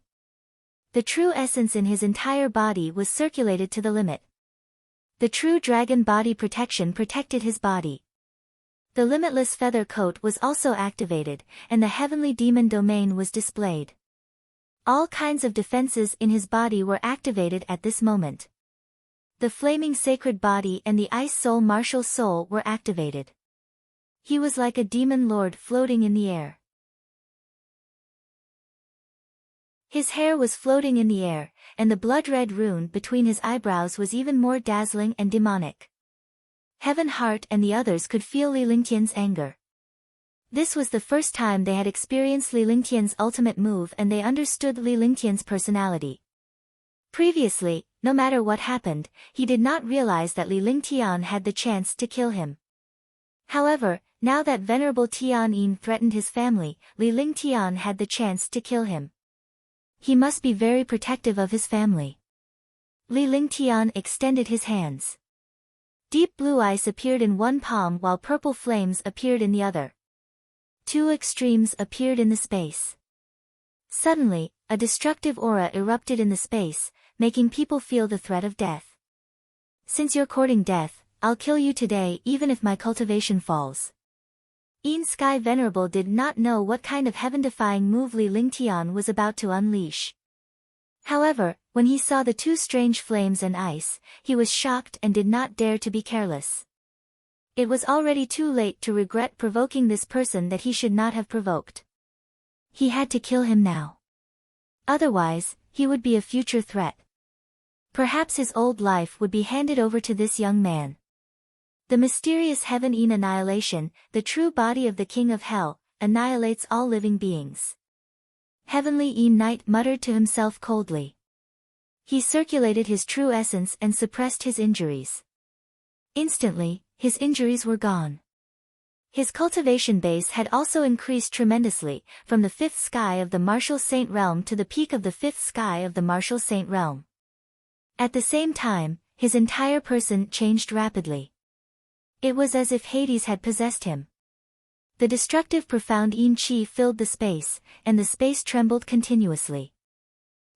A: The true essence in his entire body was circulated to the limit. The true dragon body protection protected his body. The limitless feather coat was also activated, and the heavenly demon domain was displayed. All kinds of defenses in his body were activated at this moment. The flaming sacred body and the ice soul martial soul were activated. He was like a demon lord floating in the air. His hair was floating in the air, and the blood-red rune between his eyebrows was even more dazzling and demonic. Heaven Heart and the others could feel Li Lingtian's anger. This was the first time they had experienced Li Lingtian's ultimate move and they understood Li Lingtian's personality. Previously, no matter what happened, he did not realize that Li Lingtian had the chance to kill him. However, now that Venerable Tian Yin threatened his family, Li Lingtian had the chance to kill him. He must be very protective of his family. Li Lingtian extended his hands. Deep blue ice appeared in one palm while purple flames appeared in the other. 2 extremes appeared in the space. Suddenly, a destructive aura erupted in the space, making people feel the threat of death. Since you're courting death, I'll kill you today even if my cultivation falls. Een Sky Venerable did not know what kind of heaven-defying move Li Lingtian was about to unleash. However, when he saw the 2 strange flames and ice, he was shocked and did not dare to be careless. It was already too late to regret provoking this person that he should not have provoked. He had to kill him now. Otherwise, he would be a future threat. Perhaps his old life would be handed over to this young man. The mysterious Heaven Een annihilation, the true body of the King of Hell, annihilates all living beings. Heavenly Een Knight muttered to himself coldly. He circulated his true essence and suppressed his injuries. Instantly, his injuries were gone. His cultivation base had also increased tremendously, from the 5th sky of the Martial Saint Realm to the peak of the 5th sky of the Martial Saint Realm. At the same time, his entire person changed rapidly. It was as if Hades had possessed him. The destructive profound yin qi filled the space, and the space trembled continuously.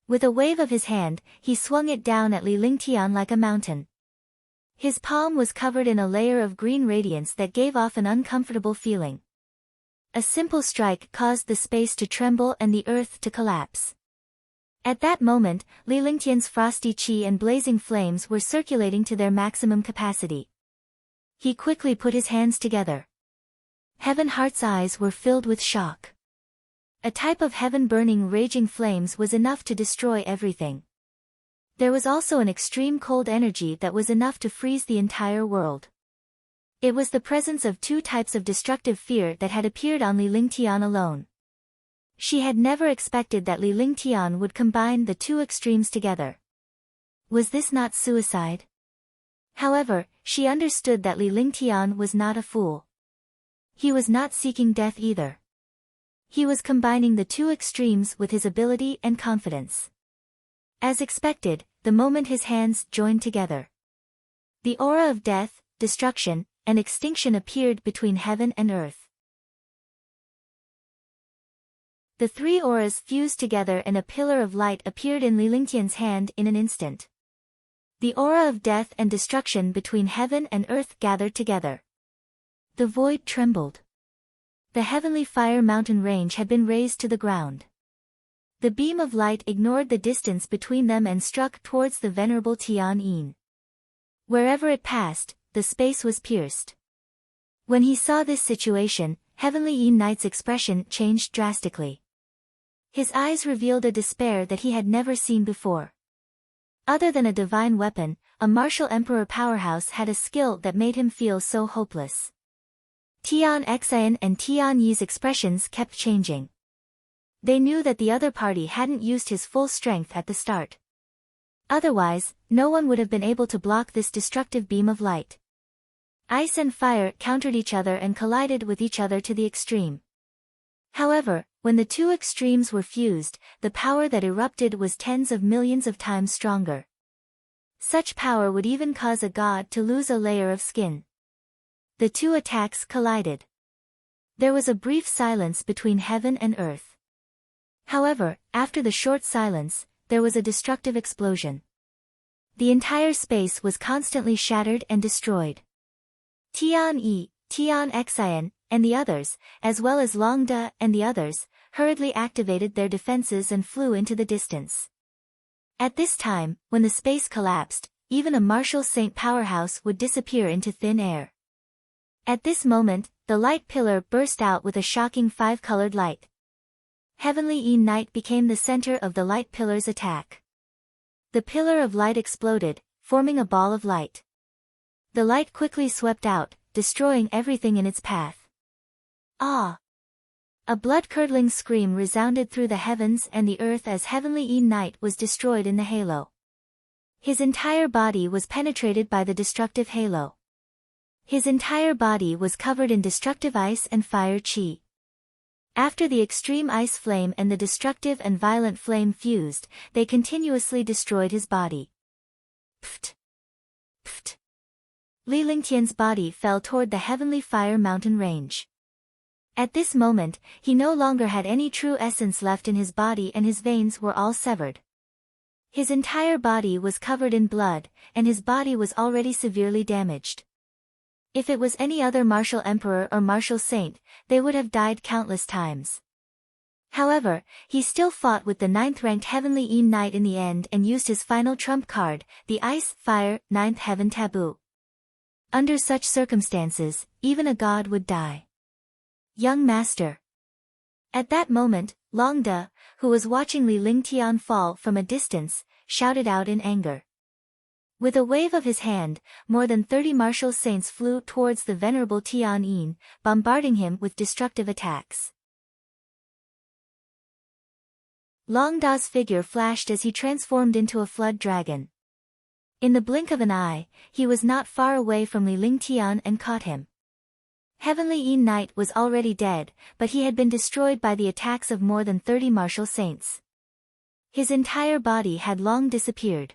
A: With a wave of his hand, he swung it down at Li Lingtian like a mountain. His palm was covered in a layer of green radiance that gave off an uncomfortable feeling. A simple strike caused the space to tremble and the earth to collapse. At that moment, Li Lingtian's frosty qi and blazing flames were circulating to their maximum capacity. He quickly put his hands together. Heaven Heart's eyes were filled with shock. A type of heaven-burning raging flames was enough to destroy everything. There was also an extreme cold energy that was enough to freeze the entire world. It was the presence of two types of destructive fear that had appeared on Li Lingtian alone. She had never expected that Li Lingtian would combine the two extremes together. Was this not suicide? However, she understood that Li Lingtian was not a fool. He was not seeking death either. He was combining the two extremes with his ability and confidence. As expected, the moment his hands joined together, the aura of death, destruction, and extinction appeared between heaven and earth. The three auras fused together and a pillar of light appeared in Li Lingtian's hand in an instant. The aura of death and destruction between heaven and earth gathered together. The void trembled. The heavenly fire mountain range had been razed to the ground. The beam of light ignored the distance between them and struck towards the venerable Tian Yin. Wherever it passed, the space was pierced. When he saw this situation, Heavenly Yin Knight's expression changed drastically. His eyes revealed a despair that he had never seen before. Other than a divine weapon, a martial emperor powerhouse had a skill that made him feel so hopeless. Tian Xian and Tian Yi's expressions kept changing. They knew that the other party hadn't used his full strength at the start. Otherwise, no one would have been able to block this destructive beam of light. Ice and fire countered each other and collided with each other to the extreme. However, when the two extremes were fused, the power that erupted was tens of millions of times stronger. Such power would even cause a god to lose a layer of skin. The two attacks collided. There was a brief silence between heaven and earth. However, after the short silence, there was a destructive explosion. The entire space was constantly shattered and destroyed. Tian Yi, Tian Xian, and the others, as well as Long De and the others, hurriedly activated their defenses and flew into the distance. At this time, when the space collapsed, even a martial saint powerhouse would disappear into thin air. At this moment, the light pillar burst out with a shocking five-colored light. Heavenly Yin Knight became the center of the light pillar's attack. The pillar of light exploded, forming a ball of light. The light quickly swept out, destroying everything in its path. Ah! A blood-curdling scream resounded through the heavens and the earth as Heavenly Yin Knight was destroyed in the halo. His entire body was penetrated by the destructive halo. His entire body was covered in destructive ice and fire qi. After the extreme ice flame and the destructive and violent flame fused, they continuously destroyed his body. Pft! Pft! Li Lingtian's body fell toward the heavenly fire mountain range. At this moment, he no longer had any true essence left in his body and his veins were all severed. His entire body was covered in blood, and his body was already severely damaged. If it was any other martial emperor or martial saint, they would have died countless times. However, he still fought with the 9th-ranked Heavenly Yin Knight in the end and used his final trump card, the Ice, Fire, 9th Heaven Taboo. Under such circumstances, even a god would die. Young Master. At that moment, Long De, who was watching Li Lingtian fall from a distance, shouted out in anger. With a wave of his hand, more than 30 martial saints flew towards the venerable Tian Yin, bombarding him with destructive attacks. Long Da's figure flashed as he transformed into a flood dragon. In the blink of an eye, he was not far away from Li Lingtian and caught him. Heavenly Yin Knight was already dead, but he had been destroyed by the attacks of more than 30 martial saints. His entire body had long disappeared.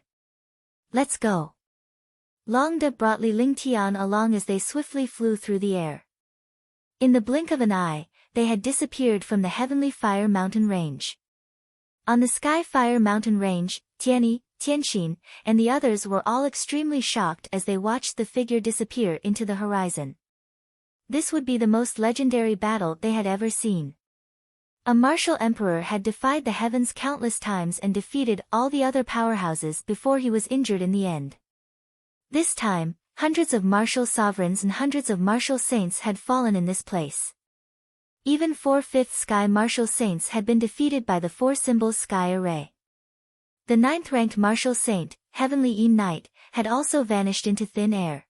A: Let's go. Long De brought Li Lingtian along as they swiftly flew through the air. In the blink of an eye, they had disappeared from the heavenly fire mountain range. On the sky fire mountain range, Tianyi, Tianxin, and the others were all extremely shocked as they watched the figure disappear into the horizon. This would be the most legendary battle they had ever seen. A martial emperor had defied the heavens countless times and defeated all the other powerhouses before he was injured in the end. This time, hundreds of martial sovereigns and hundreds of martial saints had fallen in this place. Even 4/5 sky martial saints had been defeated by the 4 symbols sky array. The 9th-ranked martial saint, Heavenly Yin Knight, had also vanished into thin air.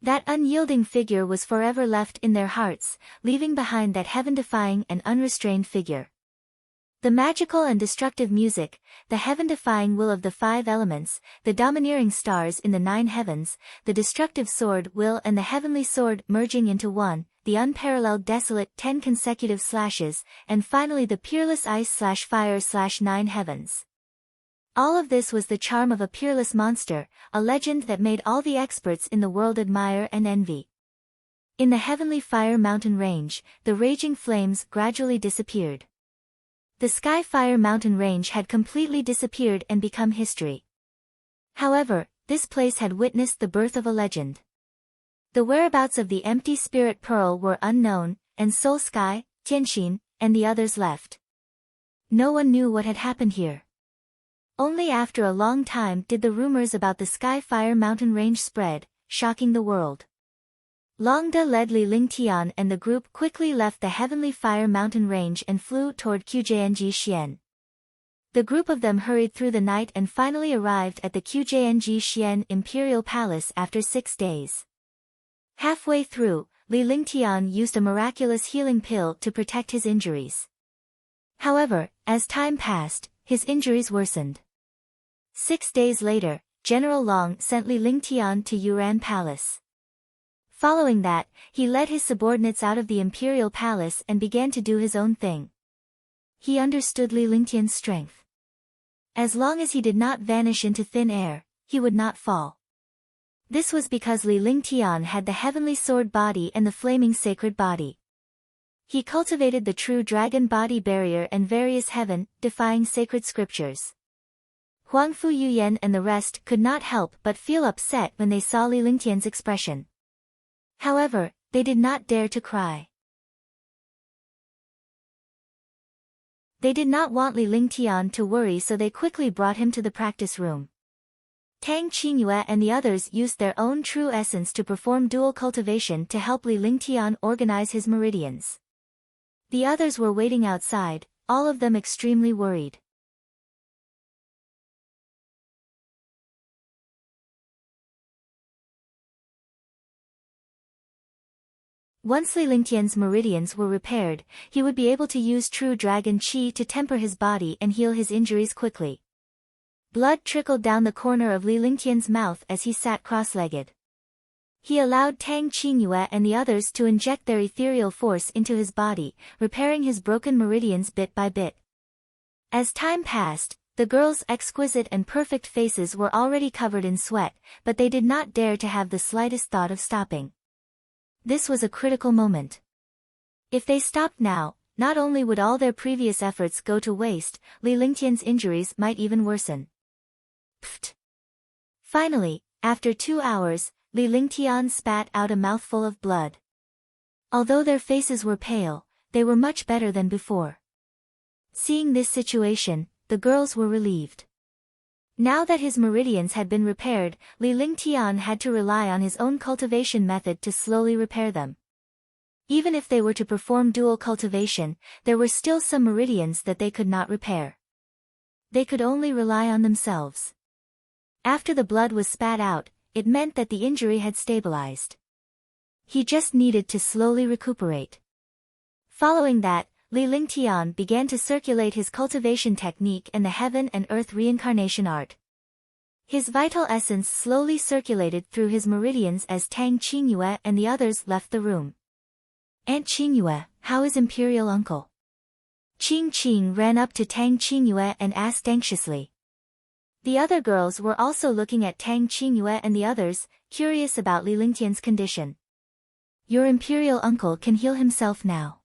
A: That unyielding figure was forever left in their hearts, leaving behind that heaven-defying and unrestrained figure. The magical and destructive music, the heaven-defying will of the 5 elements, the domineering stars in the 9 heavens, the destructive sword will and the heavenly sword merging into one, the unparalleled desolate 10 consecutive slashes, and finally the peerless ice/fire/9 heavens. All of this was the charm of a peerless monster, a legend that made all the experts in the world admire and envy. In the heavenly fire mountain range, the raging flames gradually disappeared. The sky fire mountain range had completely disappeared and become history. However, this place had witnessed the birth of a legend. The whereabouts of the empty spirit pearl were unknown, and Soul Sky, Tianxin, and the others left. No one knew what had happened here. Only after a long time did the rumors about the sky fire mountain range spread, shocking the world. Long De led Li Lingtian and the group quickly left the heavenly fire mountain range and flew toward Qjianji Xian. The group of them hurried through the night and finally arrived at the Qjianji Xian Imperial Palace after 6 days. Halfway through, Li Lingtian used a miraculous healing pill to protect his injuries. However, as time passed, his injuries worsened. 6 days later, General Long sent Li Lingtian to Yuran Palace. Following that, he led his subordinates out of the imperial palace and began to do his own thing. He understood Li Lingtian's strength. As long as he did not vanish into thin air, he would not fall. This was because Li Lingtian had the heavenly sword body and the flaming sacred body. He cultivated the true dragon body barrier and various heaven-defying sacred scriptures. Huangfu Yuyan and the rest could not help but feel upset when they saw Li Lingtian's expression. However, they did not dare to cry. They did not want Li Lingtian to worry, so they quickly brought him to the practice room. Tang Qingyue and the others used their own true essence to perform dual cultivation to help Li Lingtian organize his meridians. The others were waiting outside, all of them extremely worried. Once Li Lingtian's meridians were repaired, he would be able to use true dragon qi to temper his body and heal his injuries quickly. Blood trickled down the corner of Li Lingtian's mouth as he sat cross-legged. He allowed Tang Qingyue and the others to inject their ethereal force into his body, repairing his broken meridians bit by bit. As time passed, the girls' exquisite and perfect faces were already covered in sweat, but they did not dare to have the slightest thought of stopping. This was a critical moment. If they stopped now, not only would all their previous efforts go to waste, Li Lingtian's injuries might even worsen. Pfft! Finally, after 2 hours, Li Lingtian spat out a mouthful of blood. Although their faces were pale, they were much better than before. Seeing this situation, the girls were relieved. Now that his meridians had been repaired, Li Lingtian had to rely on his own cultivation method to slowly repair them. Even if they were to perform dual cultivation, there were still some meridians that they could not repair. They could only rely on themselves. After the blood was spat out, it meant that the injury had stabilized. He just needed to slowly recuperate. Following that, Li Lingtian began to circulate his cultivation technique and the heaven and earth reincarnation art. His vital essence slowly circulated through his meridians as Tang Qingyue and the others left the room. Aunt Qingyue, how is Imperial Uncle? Qing ran up to Tang Qingyue and asked anxiously. The other girls were also looking at Tang Qingyue and the others, curious about Li Lingtian's condition. Your imperial uncle can heal himself now.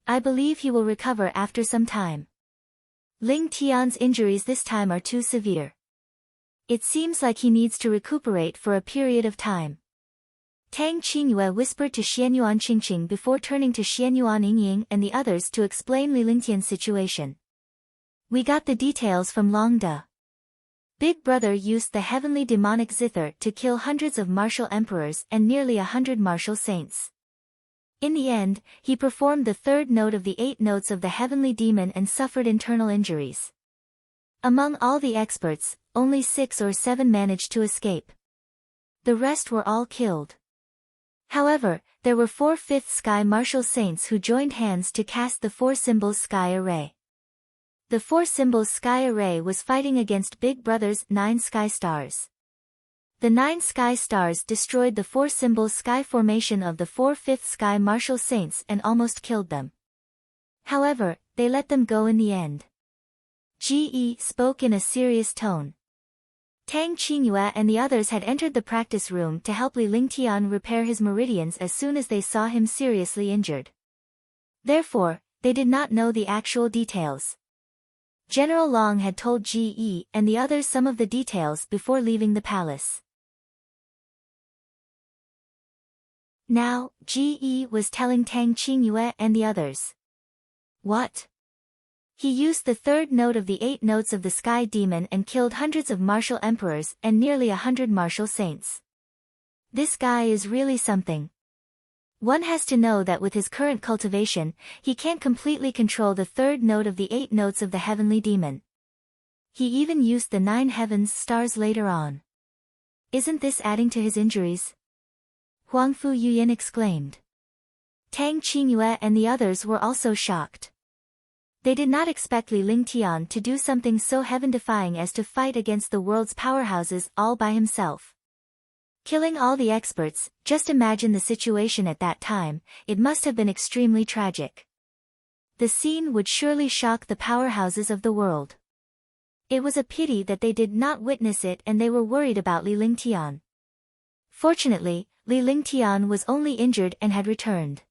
A: I believe he will recover after some time. Ling Tian's injuries this time are too severe. It seems like he needs to recuperate for a period of time. Tang Qingyue whispered to Xianyuan Qingqing before turning to Xianyuan Yingying and the others to explain Li Lingtian's situation. We got the details from Long De. Big Brother used the heavenly demonic zither to kill hundreds of martial emperors and nearly 100 martial saints. In the end, he performed the third note of the 8 notes of the heavenly demon and suffered internal injuries. Among all the experts, only 6 or 7 managed to escape. The rest were all killed. However, there were 4 fifth sky martial saints who joined hands to cast the 4 symbols sky array. The 4 symbols sky array was fighting against Big Brother's 9 sky stars. The 9 sky stars destroyed the 4 symbols sky formation of the 4 fifth sky martial saints and almost killed them. However, they let them go in the end. Ge spoke in a serious tone. Tang Qingyue and the others had entered the practice room to help Li Lingtian repair his meridians as soon as they saw him seriously injured. Therefore, they did not know the actual details. General Long had told Ge and the others some of the details before leaving the palace. Now, Ge was telling Tang Qingyue and the others. What? He used the third note of the 8 notes of the sky demon and killed hundreds of martial emperors and nearly 100 martial saints. This guy is really something. One has to know that with his current cultivation, he can't completely control the third note of the 8 notes of the heavenly demon. He even used the 9 heavens stars later on. Isn't this adding to his injuries? Huangfu Yuyan exclaimed. Tang Qingyue and the others were also shocked. They did not expect Li Lingtian to do something so heaven-defying as to fight against the world's powerhouses all by himself. Killing all the experts, just imagine the situation at that time, it must have been extremely tragic. The scene would surely shock the powerhouses of the world. It was a pity that they did not witness it and they were worried about Li Lingtian. Fortunately, Li Lingtian was only injured and had returned.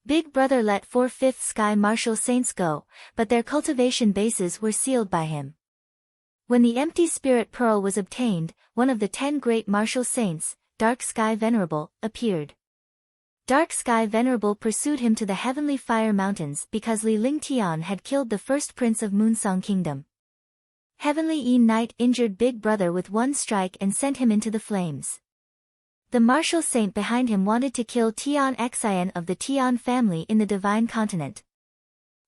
A: Big Brother let 4 fifth sky martial saints go, but their cultivation bases were sealed by him. When the empty spirit pearl was obtained, one of the 10 great martial saints, Dark Sky Venerable, appeared. Dark Sky Venerable pursued him to the heavenly fire mountains because Li Lingtian had killed the first prince of Moonsong Kingdom. Heavenly Yi Knight injured Big Brother with 1 strike and sent him into the flames. The martial saint behind him wanted to kill Tian Xian of the Tian family in the Divine Continent.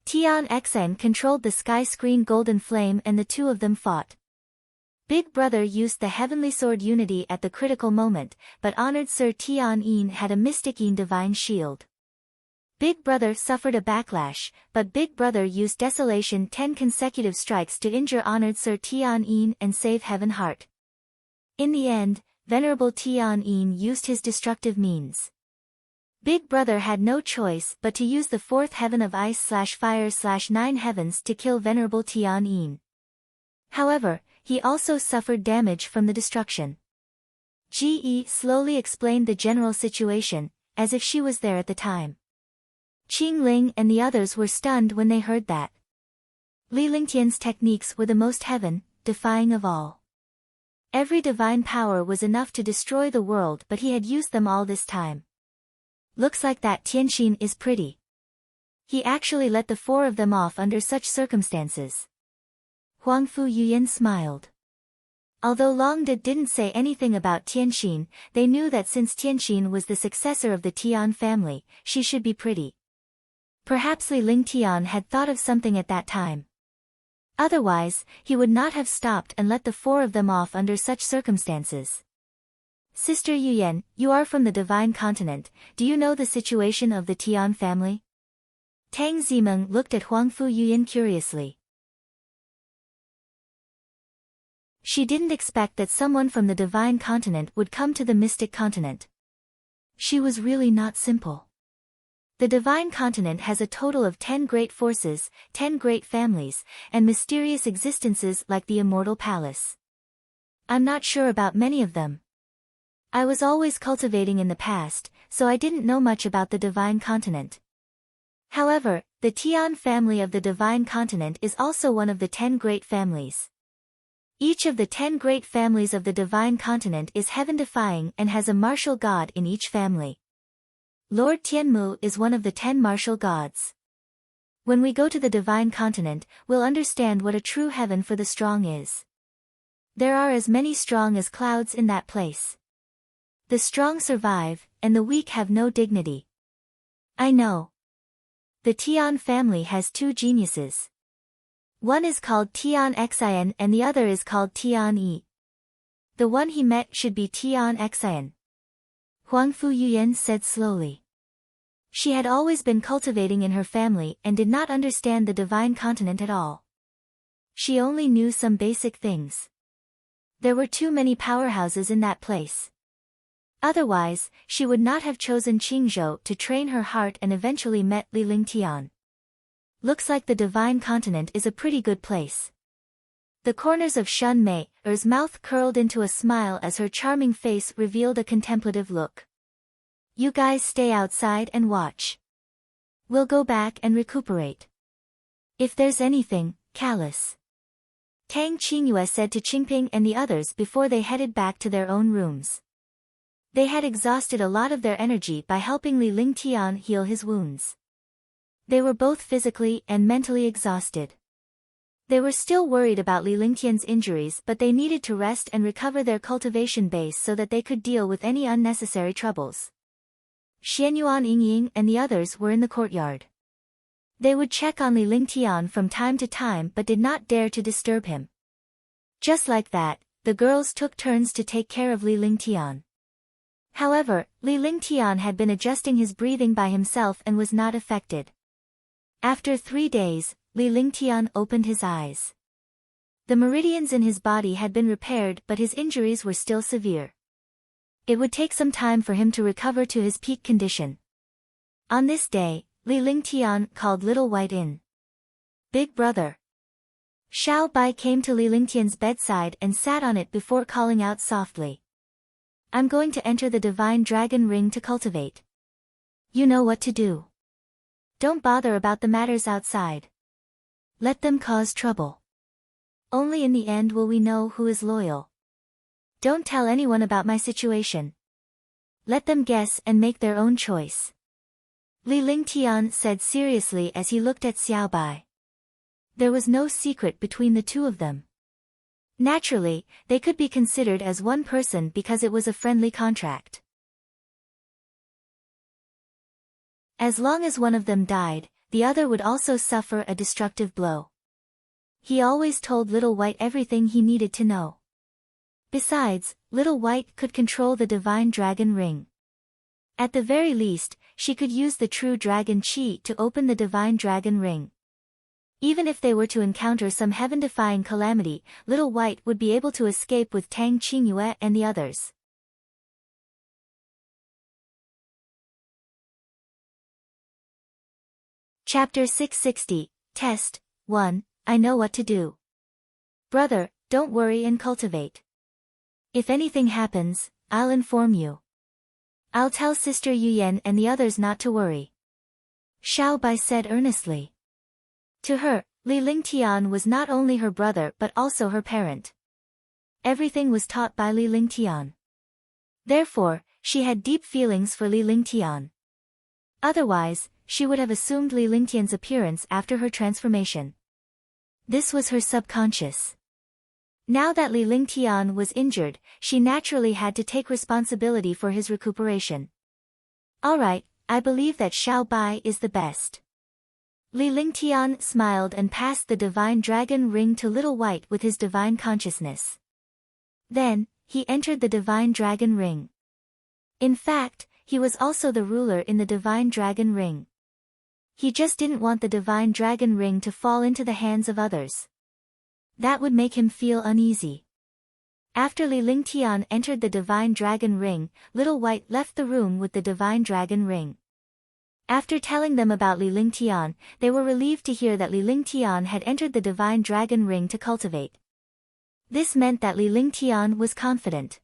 A: Tian Xian controlled the sky screen Golden Flame and the 2 of them fought. Big Brother used the Heavenly Sword Unity at the critical moment, but honored Sir Tian Yin had a Mystic Yin Divine Shield. Big Brother suffered a backlash, but Big Brother used Desolation 10 consecutive strikes to injure honored Sir Tian Yin and save Heaven Heart. In the end, Venerable Tian Yin used his destructive means. Big Brother had no choice but to use the 4th heaven of Ice/Fire/9 heavens to kill Venerable Tian Yin. However, he also suffered damage from the destruction. Ge slowly explained the general situation, as if she was there at the time. Qing Ling and the others were stunned when they heard that. Li Lingtian's techniques were the most heaven-defying of all. Every divine power was enough to destroy the world, but he had used them all this time. Looks like that Tianxin is pretty. He actually let the 4 of them off under such circumstances. Huangfu Yuyan smiled. Although Long De didn't say anything about Tianxin, they knew that since Tianxin was the successor of the Tian family, she should be pretty. Perhaps Li Lingtian had thought of something at that time. Otherwise, he would not have stopped and let the 4 of them off under such circumstances. Sister Yuyan, you are from the Divine Continent, do you know the situation of the Tian family? Tang Zimeng looked at Huangfu Yuyan curiously. She didn't expect that someone from the Divine Continent would come to the Mystic Continent. She was really not simple. The divine continent has a total of 10 great forces, 10 great families, and mysterious existences like the immortal palace. I'm not sure about many of them. I was always cultivating in the past, so I didn't know much about the divine continent. However, the Tian family of the divine continent is also one of the 10 great families. Each of the 10 great families of the divine continent is heaven-defying and has a martial god in each family. Lord Tianmu is one of the 10 martial gods. When we go to the divine continent, we'll understand what a true heaven for the strong is. There are as many strong as clouds in that place. The strong survive, and the weak have no dignity. I know. The Tian family has 2 geniuses. One is called Tian Xian and the other is called Tian Yi. The one he met should be Tian Xian. Huang Fu Yuyan said slowly. She had always been cultivating in her family and did not understand the divine continent at all. She only knew some basic things. There were too many powerhouses in that place. Otherwise, she would not have chosen Qingzhou to train her heart and eventually met Li Lingtian. Looks like the divine continent is a pretty good place. The corners of Shun Mei's mouth curled into a smile as her charming face revealed a contemplative look. You guys stay outside and watch. We'll go back and recuperate. If there's anything, callous. Tang Qingyue said to Qingping and the others before they headed back to their own rooms. They had exhausted a lot of their energy by helping Li Lingtian heal his wounds. They were both physically and mentally exhausted. They were still worried about Li Lingtian's injuries, but they needed to rest and recover their cultivation base so that they could deal with any unnecessary troubles. Xianyuan Yingying and the others were in the courtyard. They would check on Li Lingtian from time to time but did not dare to disturb him. Just like that, the girls took turns to take care of Li Lingtian. However, Li Lingtian had been adjusting his breathing by himself and was not affected. After 3 days, Li Lingtian opened his eyes. The meridians in his body had been repaired but his injuries were still severe. It would take some time for him to recover to his peak condition. On this day, Li Lingtian called Little White in. Big brother. Xiao Bai came to Li Lingtian's bedside and sat on it before calling out softly. I'm going to enter the divine dragon ring to cultivate. You know what to do. Don't bother about the matters outside. Let them cause trouble. Only in the end will we know who is loyal. Don't tell anyone about my situation. Let them guess and make their own choice. Li Lingtian said seriously as he looked at Xiao Bai. There was no secret between the two of them. Naturally, they could be considered as one person because it was a friendly contract. As long as one of them died, the other would also suffer a destructive blow. He always told Little White everything he needed to know. Besides, Little White could control the divine dragon ring. At the very least, she could use the true dragon chi to open the divine dragon ring. Even if they were to encounter some heaven-defying calamity, Little White would be able to escape with Tang Qingyue and the others. Chapter 660, Test 1, I know what to do. Brother, don't worry and cultivate. If anything happens, I'll inform you. I'll tell Sister Yuyan and the others not to worry. Xiao Bai said earnestly. To her, Li Lingtian was not only her brother but also her parent. Everything was taught by Li Lingtian. Therefore, she had deep feelings for Li Lingtian. Otherwise, she would have assumed Li Lingtian's appearance after her transformation. This was her subconscious. Now that Li Lingtian was injured, she naturally had to take responsibility for his recuperation. Alright, I believe that Xiao Bai is the best. Li Lingtian smiled and passed the divine dragon ring to Little White with his divine consciousness. Then, he entered the divine dragon ring. In fact, he was also the ruler in the divine dragon ring. He just didn't want the divine dragon ring to fall into the hands of others. That would make him feel uneasy. After Li Lingtian entered the divine dragon ring, Little White left the room with the divine dragon ring. After telling them about Li Lingtian, they were relieved to hear that Li Lingtian had entered the divine dragon ring to cultivate. This meant that Li Lingtian was confident.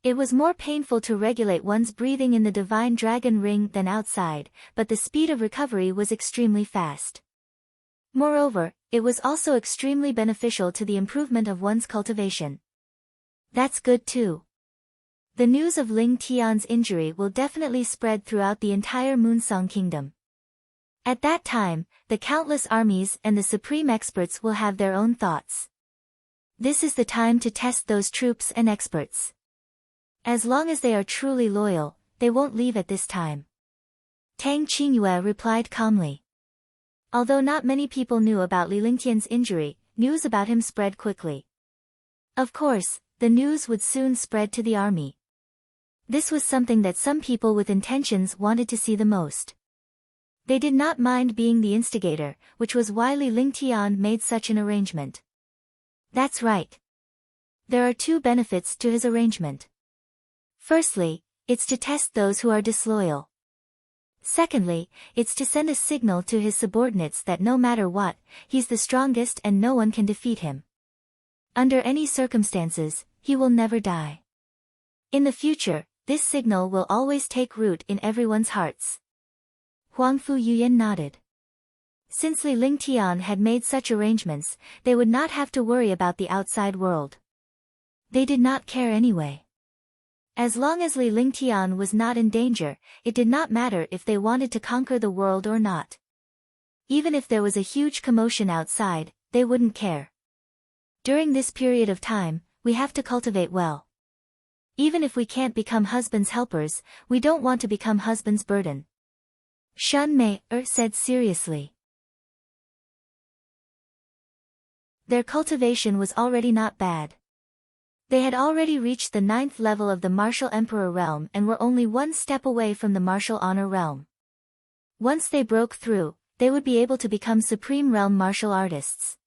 A: It was more painful to regulate one's breathing in the divine dragon ring than outside, but the speed of recovery was extremely fast. Moreover, it was also extremely beneficial to the improvement of one's cultivation. That's good too. The news of Ling Tian's injury will definitely spread throughout the entire Moonsong Kingdom. At that time, the countless armies and the supreme experts will have their own thoughts. This is the time to test those troops and experts. As long as they are truly loyal, they won't leave at this time. Tang Qingyue replied calmly. Although not many people knew about Li Lingtian's injury, news about him spread quickly. Of course, the news would soon spread to the army. This was something that some people with intentions wanted to see the most. They did not mind being the instigator, which was why Li Lingtian made such an arrangement. That's right. There are two benefits to his arrangement. Firstly, it's to test those who are disloyal. Secondly, it's to send a signal to his subordinates that no matter what, he's the strongest and no one can defeat him. Under any circumstances, he will never die. In the future, this signal will always take root in everyone's hearts. Huangfu Yuyan nodded. Since Li Lingtian had made such arrangements, they would not have to worry about the outside world. They did not care anyway. As long as Li Lingtian was not in danger, it did not matter if they wanted to conquer the world or not. Even if there was a huge commotion outside, they wouldn't care. During this period of time, we have to cultivate well. Even if we can't become husbands' helpers, we don't want to become husbands' burden. Shun Mei said seriously. Their cultivation was already not bad. They had already reached the 9th level of the Martial Emperor realm and were only one step away from the Martial Honor realm. Once they broke through, they would be able to become Supreme Realm martial artists.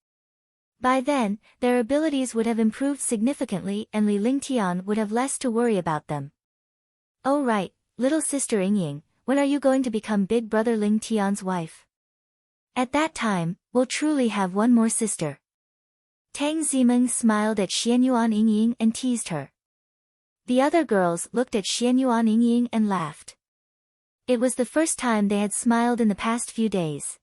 A: By then, their abilities would have improved significantly and Li Lingtian would have less to worry about them. Oh right, little sister Yingying, when are you going to become big brother Ling Tian's wife? At that time, we'll truly have one more sister. Tang Zimeng smiled at Xianyuan Yingying and teased her. The other girls looked at Xianyuan Yingying and laughed. It was the first time they had smiled in the past few days.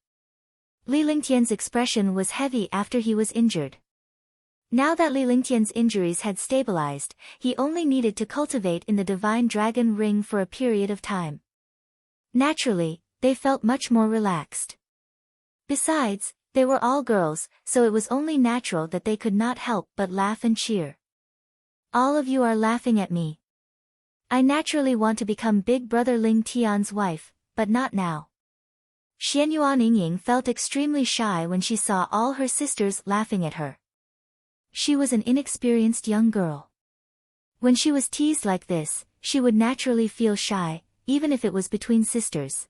A: Li Lingtian's expression was heavy after he was injured. Now that Li Lingtian's injuries had stabilized, he only needed to cultivate in the Divine Dragon Ring for a period of time. Naturally, they felt much more relaxed. Besides, they were all girls, so it was only natural that they could not help but laugh and cheer. All of you are laughing at me. I naturally want to become Big Brother Ling Tian's wife, but not now. Xianyuan Yingying felt extremely shy when she saw all her sisters laughing at her. She was an inexperienced young girl. When she was teased like this, she would naturally feel shy, even if it was between sisters.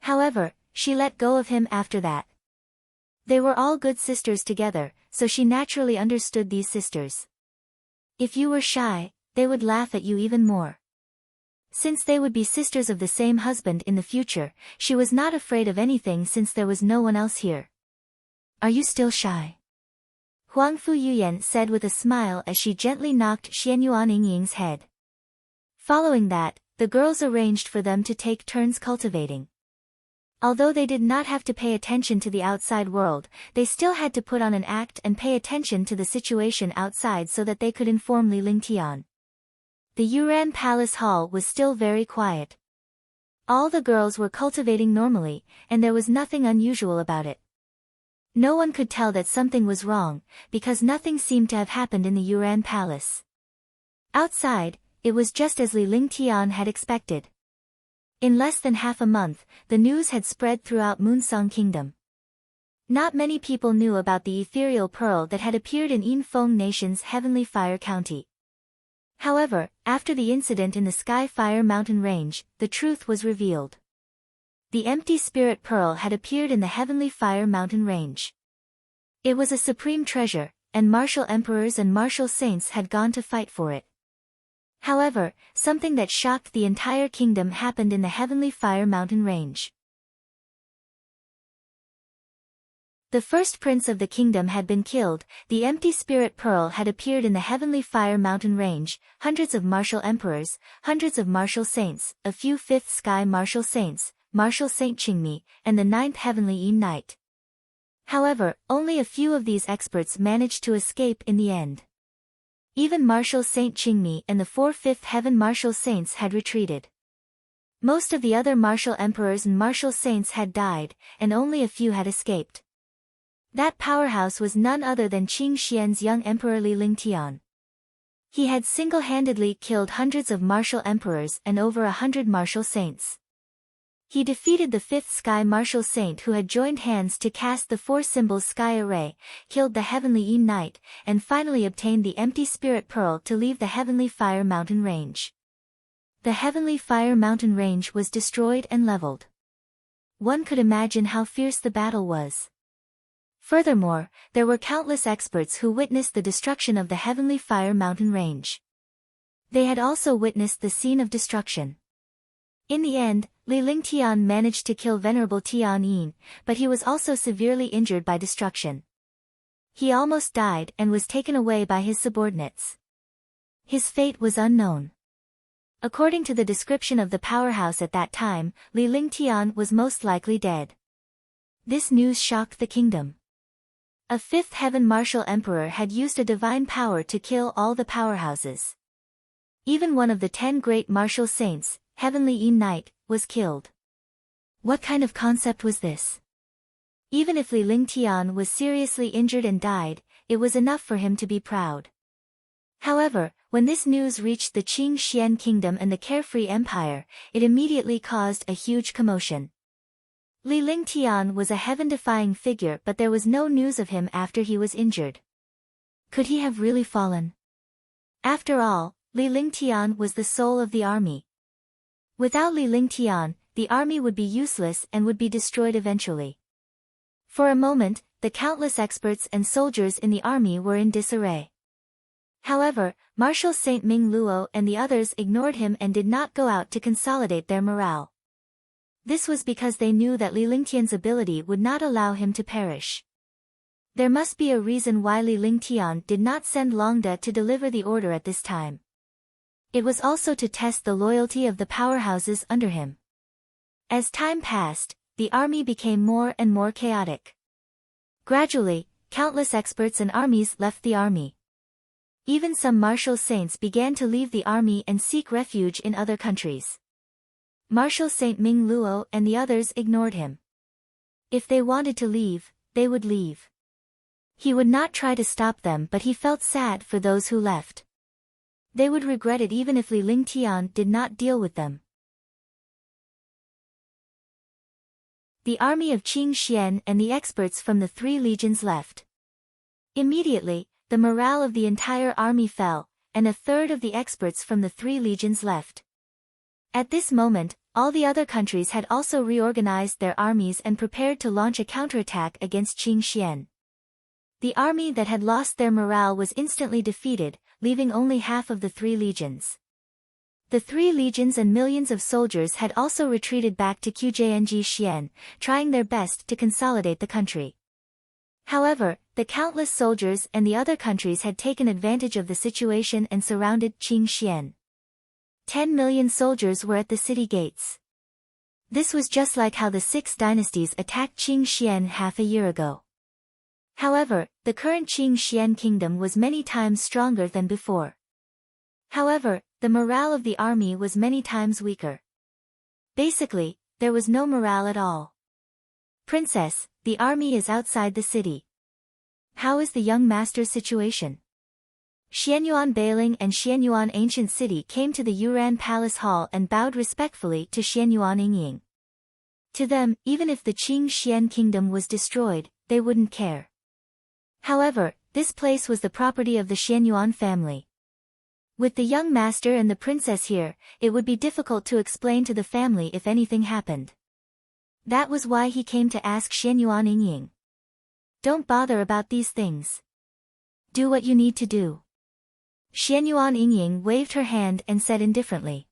A: However, she let go of him after that. They were all good sisters together, so she naturally understood these sisters. If you were shy, they would laugh at you even more. Since they would be sisters of the same husband in the future, she was not afraid of anything since there was no one else here. Are you still shy? Huangfu Yuyan said with a smile as she gently knocked Xianyuan Yingying's head. Following that, the girls arranged for them to take turns cultivating. Although they did not have to pay attention to the outside world, they still had to put on an act and pay attention to the situation outside so that they could inform Li Lingtian. The Yuran Palace Hall was still very quiet. All the girls were cultivating normally, and there was nothing unusual about it. No one could tell that something was wrong, because nothing seemed to have happened in the Yuran Palace. Outside, it was just as Li Lingtian had expected. In less than half a month, the news had spread throughout Moonsong Kingdom. Not many people knew about the ethereal pearl that had appeared in Yinfeng Nation's Heavenly Fire County. However, after the incident in the Sky Fire Mountain Range, the truth was revealed. The empty spirit pearl had appeared in the Heavenly Fire Mountain Range. It was a supreme treasure, and martial emperors and martial saints had gone to fight for it. However, something that shocked the entire kingdom happened in the Heavenly Fire Mountain Range. The first prince of the kingdom had been killed, the empty spirit pearl had appeared in the Heavenly Fire Mountain Range, hundreds of martial emperors, hundreds of martial saints, a few fifth sky martial saints, Martial Saint Qingmi, and the ninth Heavenly Yin Knight. However, only a few of these experts managed to escape in the end. Even Martial Saint Qingmi and the 4 fifth Heaven Martial Saints had retreated. Most of the other martial emperors and martial saints had died, and only a few had escaped. That powerhouse was none other than Qing Xian's young emperor Li Lingtian. He had single-handedly killed hundreds of martial emperors and over 100 martial saints. He defeated the 5th Sky Martial Saint who had joined hands to cast the 4 symbols Sky Array, killed the Heavenly Yin Knight, and finally obtained the empty Spirit Pearl to leave the Heavenly Fire Mountain Range. The Heavenly Fire Mountain Range was destroyed and leveled. One could imagine how fierce the battle was. Furthermore, there were countless experts who witnessed the destruction of the Heavenly Fire Mountain Range. They had also witnessed the scene of destruction. In the end, Li Lingtian managed to kill Venerable Tian Yin, but he was also severely injured by destruction. He almost died and was taken away by his subordinates. His fate was unknown. According to the description of the powerhouse at that time, Li Lingtian was most likely dead. This news shocked the kingdom. A 5th Heaven Martial Emperor had used a divine power to kill all the powerhouses. Even one of the 10 great martial saints, Heavenly Yin Knight, was killed. What kind of concept was this? Even if Li Lingtian was seriously injured and died, it was enough for him to be proud. However, when this news reached the Qing Xian Kingdom and the Carefree Empire, it immediately caused a huge commotion. Li Lingtian was a heaven-defying figure, but there was no news of him after he was injured. Could he have really fallen? After all, Li Lingtian was the soul of the army. Without Li Lingtian, the army would be useless and would be destroyed eventually. For a moment, the countless experts and soldiers in the army were in disarray. However, Martial Saint Ming Luo and the others ignored him and did not go out to consolidate their morale. This was because they knew that Li Lingtian's ability would not allow him to perish. There must be a reason why Li Lingtian did not send Longda to deliver the order at this time. It was also to test the loyalty of the powerhouses under him. As time passed, the army became more and more chaotic. Gradually, countless experts and armies left the army. Even some martial saints began to leave the army and seek refuge in other countries. Martial Saint Ming Luo and the others ignored him. If they wanted to leave, they would leave. He would not try to stop them, but he felt sad for those who left. They would regret it even if Li Lingtian did not deal with them. The army of Qing Xian and the experts from the 3 legions left. Immediately, the morale of the entire army fell, and a third of the experts from the 3 legions left. At this moment, all the other countries had also reorganized their armies and prepared to launch a counterattack against Qing Xian. The army that had lost their morale was instantly defeated, leaving only half of the 3 legions. The 3 legions and millions of soldiers had also retreated back to Qjianji Xian, trying their best to consolidate the country. However, the countless soldiers and the other countries had taken advantage of the situation and surrounded Qing Xian. 10 million soldiers were at the city gates. This was just like how the 6 dynasties attacked Qing Xian half a year ago. However, the current Qing Xian kingdom was many times stronger than before. However, the morale of the army was many times weaker. Basically, there was no morale at all. Princess, the army is outside the city. How is the young master's situation? Xianyuan Bailing and Xianyuan Ancient City came to the Yuran Palace Hall and bowed respectfully to Xianyuan Yingying. To them, even if the Qing Xian kingdom was destroyed, they wouldn't care. However, this place was the property of the Xianyuan family. With the young master and the princess here, it would be difficult to explain to the family if anything happened. That was why he came to ask Xianyuan Yingying. Don't bother about these things. Do what you need to do. Xianyuan Yingying waved her hand and said indifferently.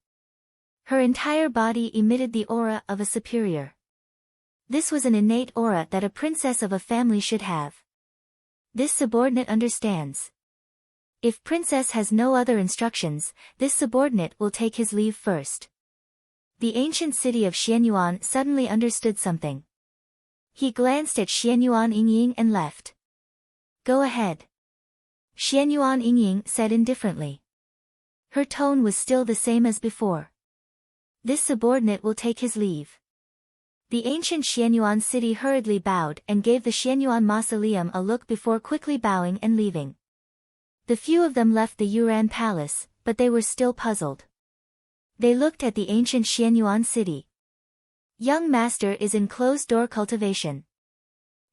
A: Her entire body emitted the aura of a superior. This was an innate aura that a princess of a family should have. This subordinate understands. If princess has no other instructions, this subordinate will take his leave first. The ancient city of Xianyuan suddenly understood something. He glanced at Xianyuan Yingying and left. Go ahead. Xianyuan Yingying said indifferently. Her tone was still the same as before. This subordinate will take his leave. The ancient Xianyuan city hurriedly bowed and gave the Xianyuan mausoleum a look before quickly bowing and leaving. The few of them left the Yuran palace, but they were still puzzled. They looked at the ancient Xianyuan city. Young master is in closed-door cultivation.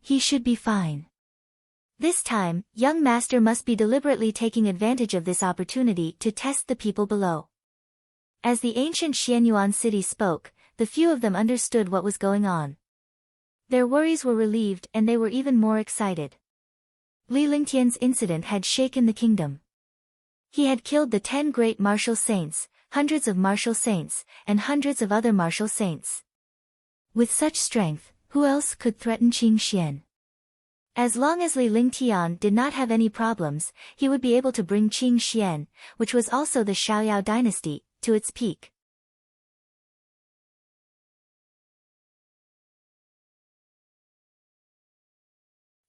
A: He should be fine. This time, young master must be deliberately taking advantage of this opportunity to test the people below. As the ancient Xianyuan city spoke, the few of them understood what was going on. Their worries were relieved and they were even more excited. Li Lingtian's incident had shaken the kingdom. He had killed the 10 great martial saints, hundreds of martial saints, and hundreds of other martial saints. With such strength, who else could threaten Qing Xian? As long as Li Lingtian did not have any problems, he would be able to bring Qing Xian, which was also the Xiaoyao dynasty, to its peak.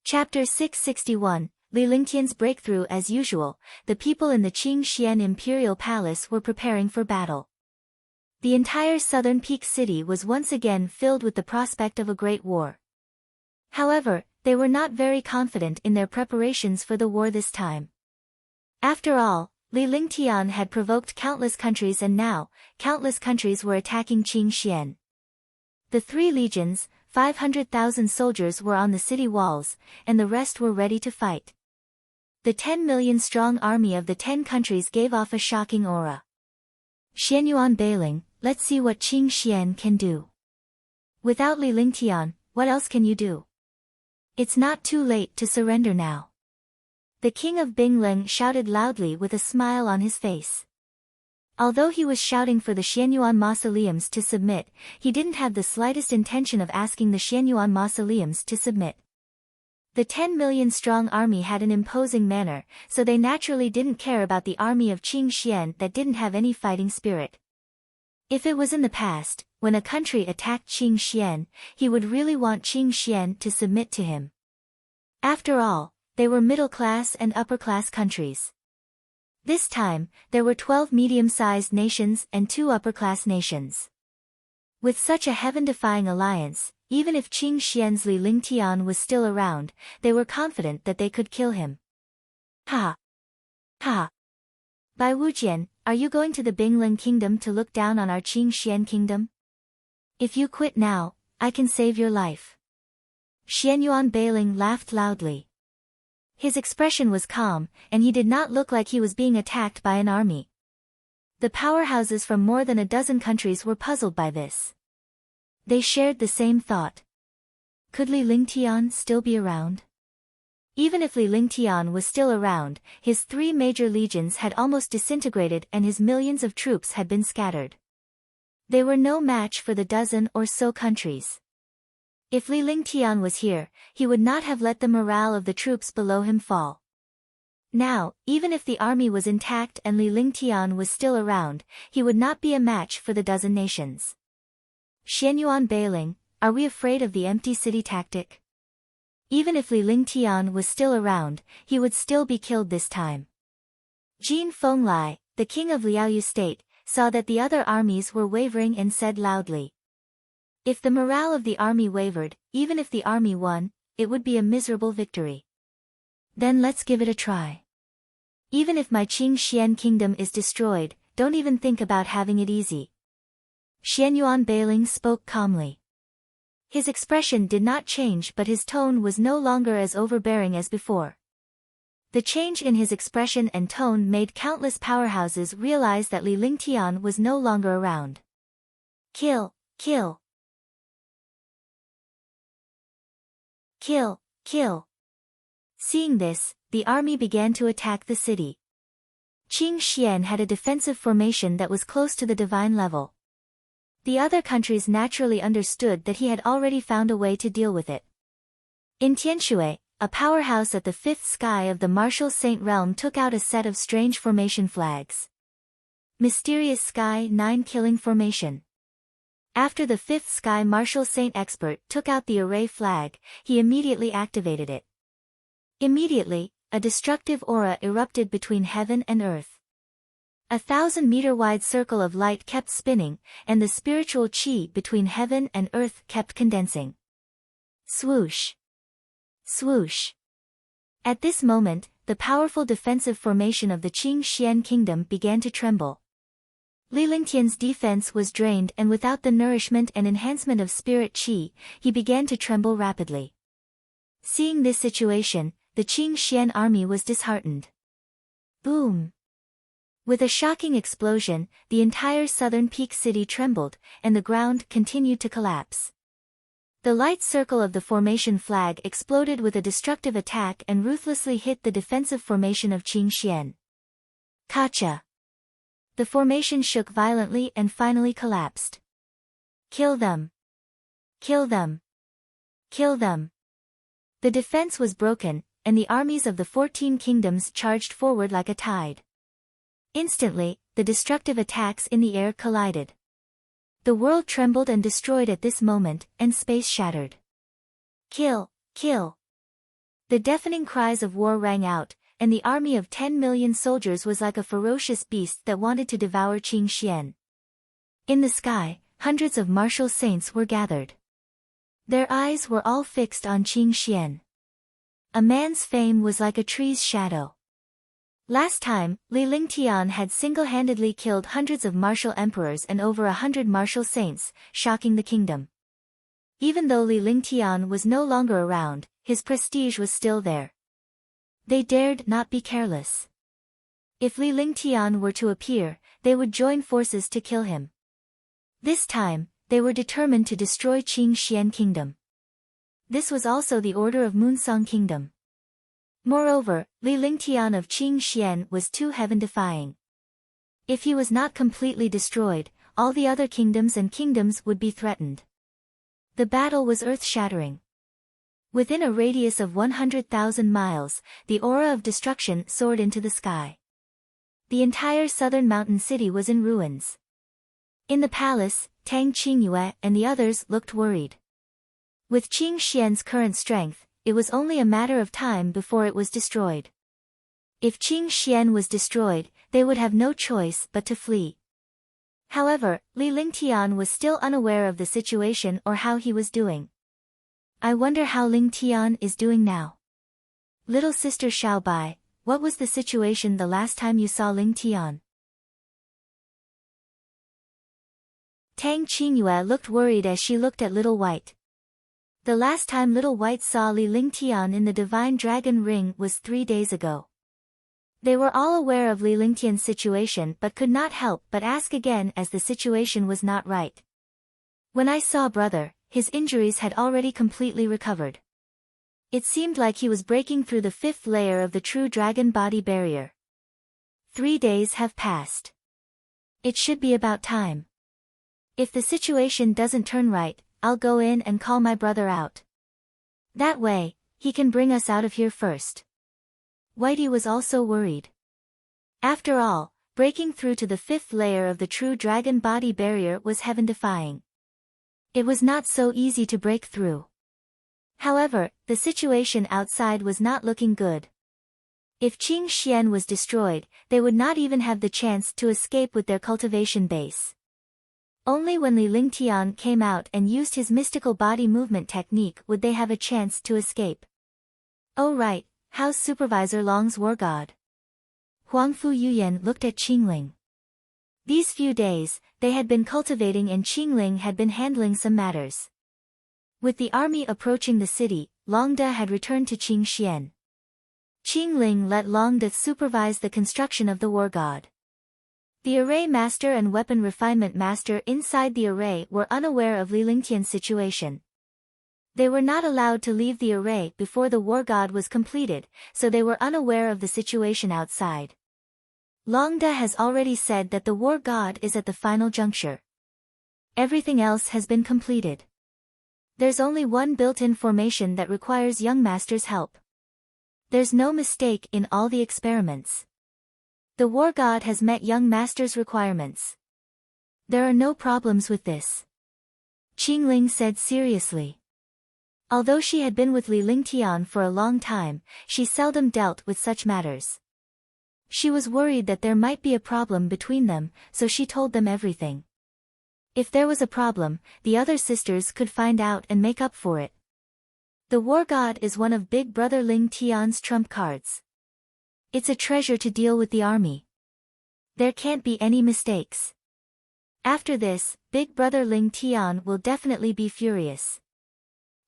A: Chapter 661, Li Lingtian's breakthrough. As usual, the people in the Qing Xian imperial palace were preparing for battle. The entire southern peak city was once again filled with the prospect of a great war. However, they were not very confident in their preparations for the war this time. After all, Li Lingtian had provoked countless countries and now, countless countries were attacking Qing Xian. The 3 legions, 500,000 soldiers were on the city walls, and the rest were ready to fight. The 10 million strong army of the 10 countries gave off a shocking aura. Xianyuan Beiling, let's see what Qing Xian can do. Without Li Lingtian, what else can you do? It's not too late to surrender now. The king of Bingling shouted loudly with a smile on his face. Although he was shouting for the Xianyuan mausoleums to submit, he didn't have the slightest intention of asking the Xianyuan mausoleums to submit. The 10 million strong army had an imposing manner, so they naturally didn't care about the army of Qing Xian that didn't have any fighting spirit. If it was in the past, when a country attacked Qing Xian, he would really want Qing Xian to submit to him. After all, they were middle-class and upper-class countries. This time, there were 12 medium-sized nations and 2 upper-class nations. With such a heaven-defying alliance, even if Qing Xian's Li Lingtian was still around, they were confident that they could kill him. Ha! Ha! Bai Wujian, are you going to the Bingling kingdom to look down on our Qing Xian kingdom? If you quit now, I can save your life. Xianyuan Beiling laughed loudly. His expression was calm, and he did not look like he was being attacked by an army. The powerhouses from more than a dozen countries were puzzled by this. They shared the same thought. Could Li Lingtian still be around? Even if Li Lingtian was still around, his 3 major legions had almost disintegrated and his millions of troops had been scattered. They were no match for the dozen or so countries. If Li Lingtian was here, he would not have let the morale of the troops below him fall. Now, even if the army was intact and Li Lingtian was still around, he would not be a match for the dozen nations. Xianyuan Beiling, are we afraid of the empty city tactic? Even if Li Lingtian was still around, he would still be killed this time. Jin Fenglai, the king of Liaoyu state, saw that the other armies were wavering and said loudly. If the morale of the army wavered, even if the army won, it would be a miserable victory. Then let's give it a try. Even if my Qing Xian kingdom is destroyed, don't even think about having it easy. Xianyuan Beiling spoke calmly. His expression did not change, but his tone was no longer as overbearing as before. The change in his expression and tone made countless powerhouses realize that Li Lingtian was no longer around. Kill, kill. Kill, kill. Seeing this, the army began to attack the city. Qing Xian had a defensive formation that was close to the divine level. The other countries naturally understood that he had already found a way to deal with it. In Tianshui, a powerhouse at the fifth sky of the martial saint realm took out a set of strange formation flags. Mysterious Sky 9 Killing Formation. After the fifth sky martial saint expert took out the array flag, he immediately activated it. Immediately, a destructive aura erupted between heaven and earth. 1,000-meter-wide circle of light kept spinning, and the spiritual qi between heaven and earth kept condensing. Swoosh! Swoosh! At this moment, the powerful defensive formation of the Qing Xian kingdom began to tremble. Li Lingtian's defense was drained, and without the nourishment and enhancement of spirit qi, he began to tremble rapidly. Seeing this situation, the Qing Xian army was disheartened. Boom! With a shocking explosion, the entire southern peak city trembled, and the ground continued to collapse. The light circle of the formation flag exploded with a destructive attack and ruthlessly hit the defensive formation of Qing Xian. Kacha! The formation shook violently and finally collapsed. Kill them! Kill them! Kill them! The defense was broken, and the armies of the 14 kingdoms charged forward like a tide. Instantly, the destructive attacks in the air collided. The world trembled and destroyed at this moment, and space shattered. Kill! Kill! The deafening cries of war rang out, and the army of 10 million soldiers was like a ferocious beast that wanted to devour Qing Xian. In the sky, hundreds of martial saints were gathered. Their eyes were all fixed on Qing Xian. A man's fame was like a tree's shadow. Last time, Li Lingtian had single-handedly killed hundreds of martial emperors and over 100 martial saints, shocking the kingdom. Even though Li Lingtian was no longer around, his prestige was still there. They dared not be careless. If Li Lingtian were to appear, they would join forces to kill him. This time, they were determined to destroy Qing Xian kingdom. This was also the order of Moonsong kingdom. Moreover, Li Lingtian of Qing Xian was too heaven-defying. If he was not completely destroyed, all the other kingdoms and kingdoms would be threatened. The battle was earth-shattering. Within a radius of 100,000 miles, the aura of destruction soared into the sky. The entire southern mountain city was in ruins. In the palace, Tang Qingyue and the others looked worried. With Qing Xian's current strength, it was only a matter of time before it was destroyed. If Qing Xian was destroyed, they would have no choice but to flee. However, Li Lingtian was still unaware of the situation or how he was doing. I wonder how Lingtian is doing now. Little sister Xiaobai, what was the situation the last time you saw Lingtian? Tang Qingyue looked worried as she looked at Little White. The last time Little White saw Li Lingtian in the Divine Dragon Ring was 3 days ago. They were all aware of Li Lingtian's situation but could not help but ask again as the situation was not right. When I saw brother, his injuries had already completely recovered. It seemed like he was breaking through the 5th layer of the true dragon body barrier. 3 days have passed. It should be about time. If the situation doesn't turn right, I'll go in and call my brother out. That way, he can bring us out of here first. Whitey was also worried. After all, breaking through to the 5th layer of the true dragon body barrier was heaven-defying. It was not so easy to break through. However, the situation outside was not looking good. If Qing Xian was destroyed, they would not even have the chance to escape with their cultivation base. Only when Li Lingtian came out and used his mystical body movement technique would they have a chance to escape. Oh right, how's Supervisor Long's war god? Huangfu Yuyan looked at Qingling. These few days, they had been cultivating and Qingling had been handling some matters. With the army approaching the city, Longde had returned to Qing Xian. Qingling let Longde supervise the construction of the war god. The array master and weapon refinement master inside the array were unaware of Li Lingtian's situation. They were not allowed to leave the array before the war god was completed, so they were unaware of the situation outside. Longda has already said that the war god is at the final juncture. Everything else has been completed. There's only one built-in formation that requires young master's help. There's no mistake in all the experiments. The war god has met young master's requirements. There are no problems with this. Qingling said seriously. Although she had been with Li Lingtian for a long time, she seldom dealt with such matters. She was worried that there might be a problem between them, so she told them everything. If there was a problem, the other sisters could find out and make up for it. The war god is one of Big Brother Ling Tian's trump cards. It's a treasure to deal with the army. There can't be any mistakes. After this, Big Brother Ling Tian will definitely be furious.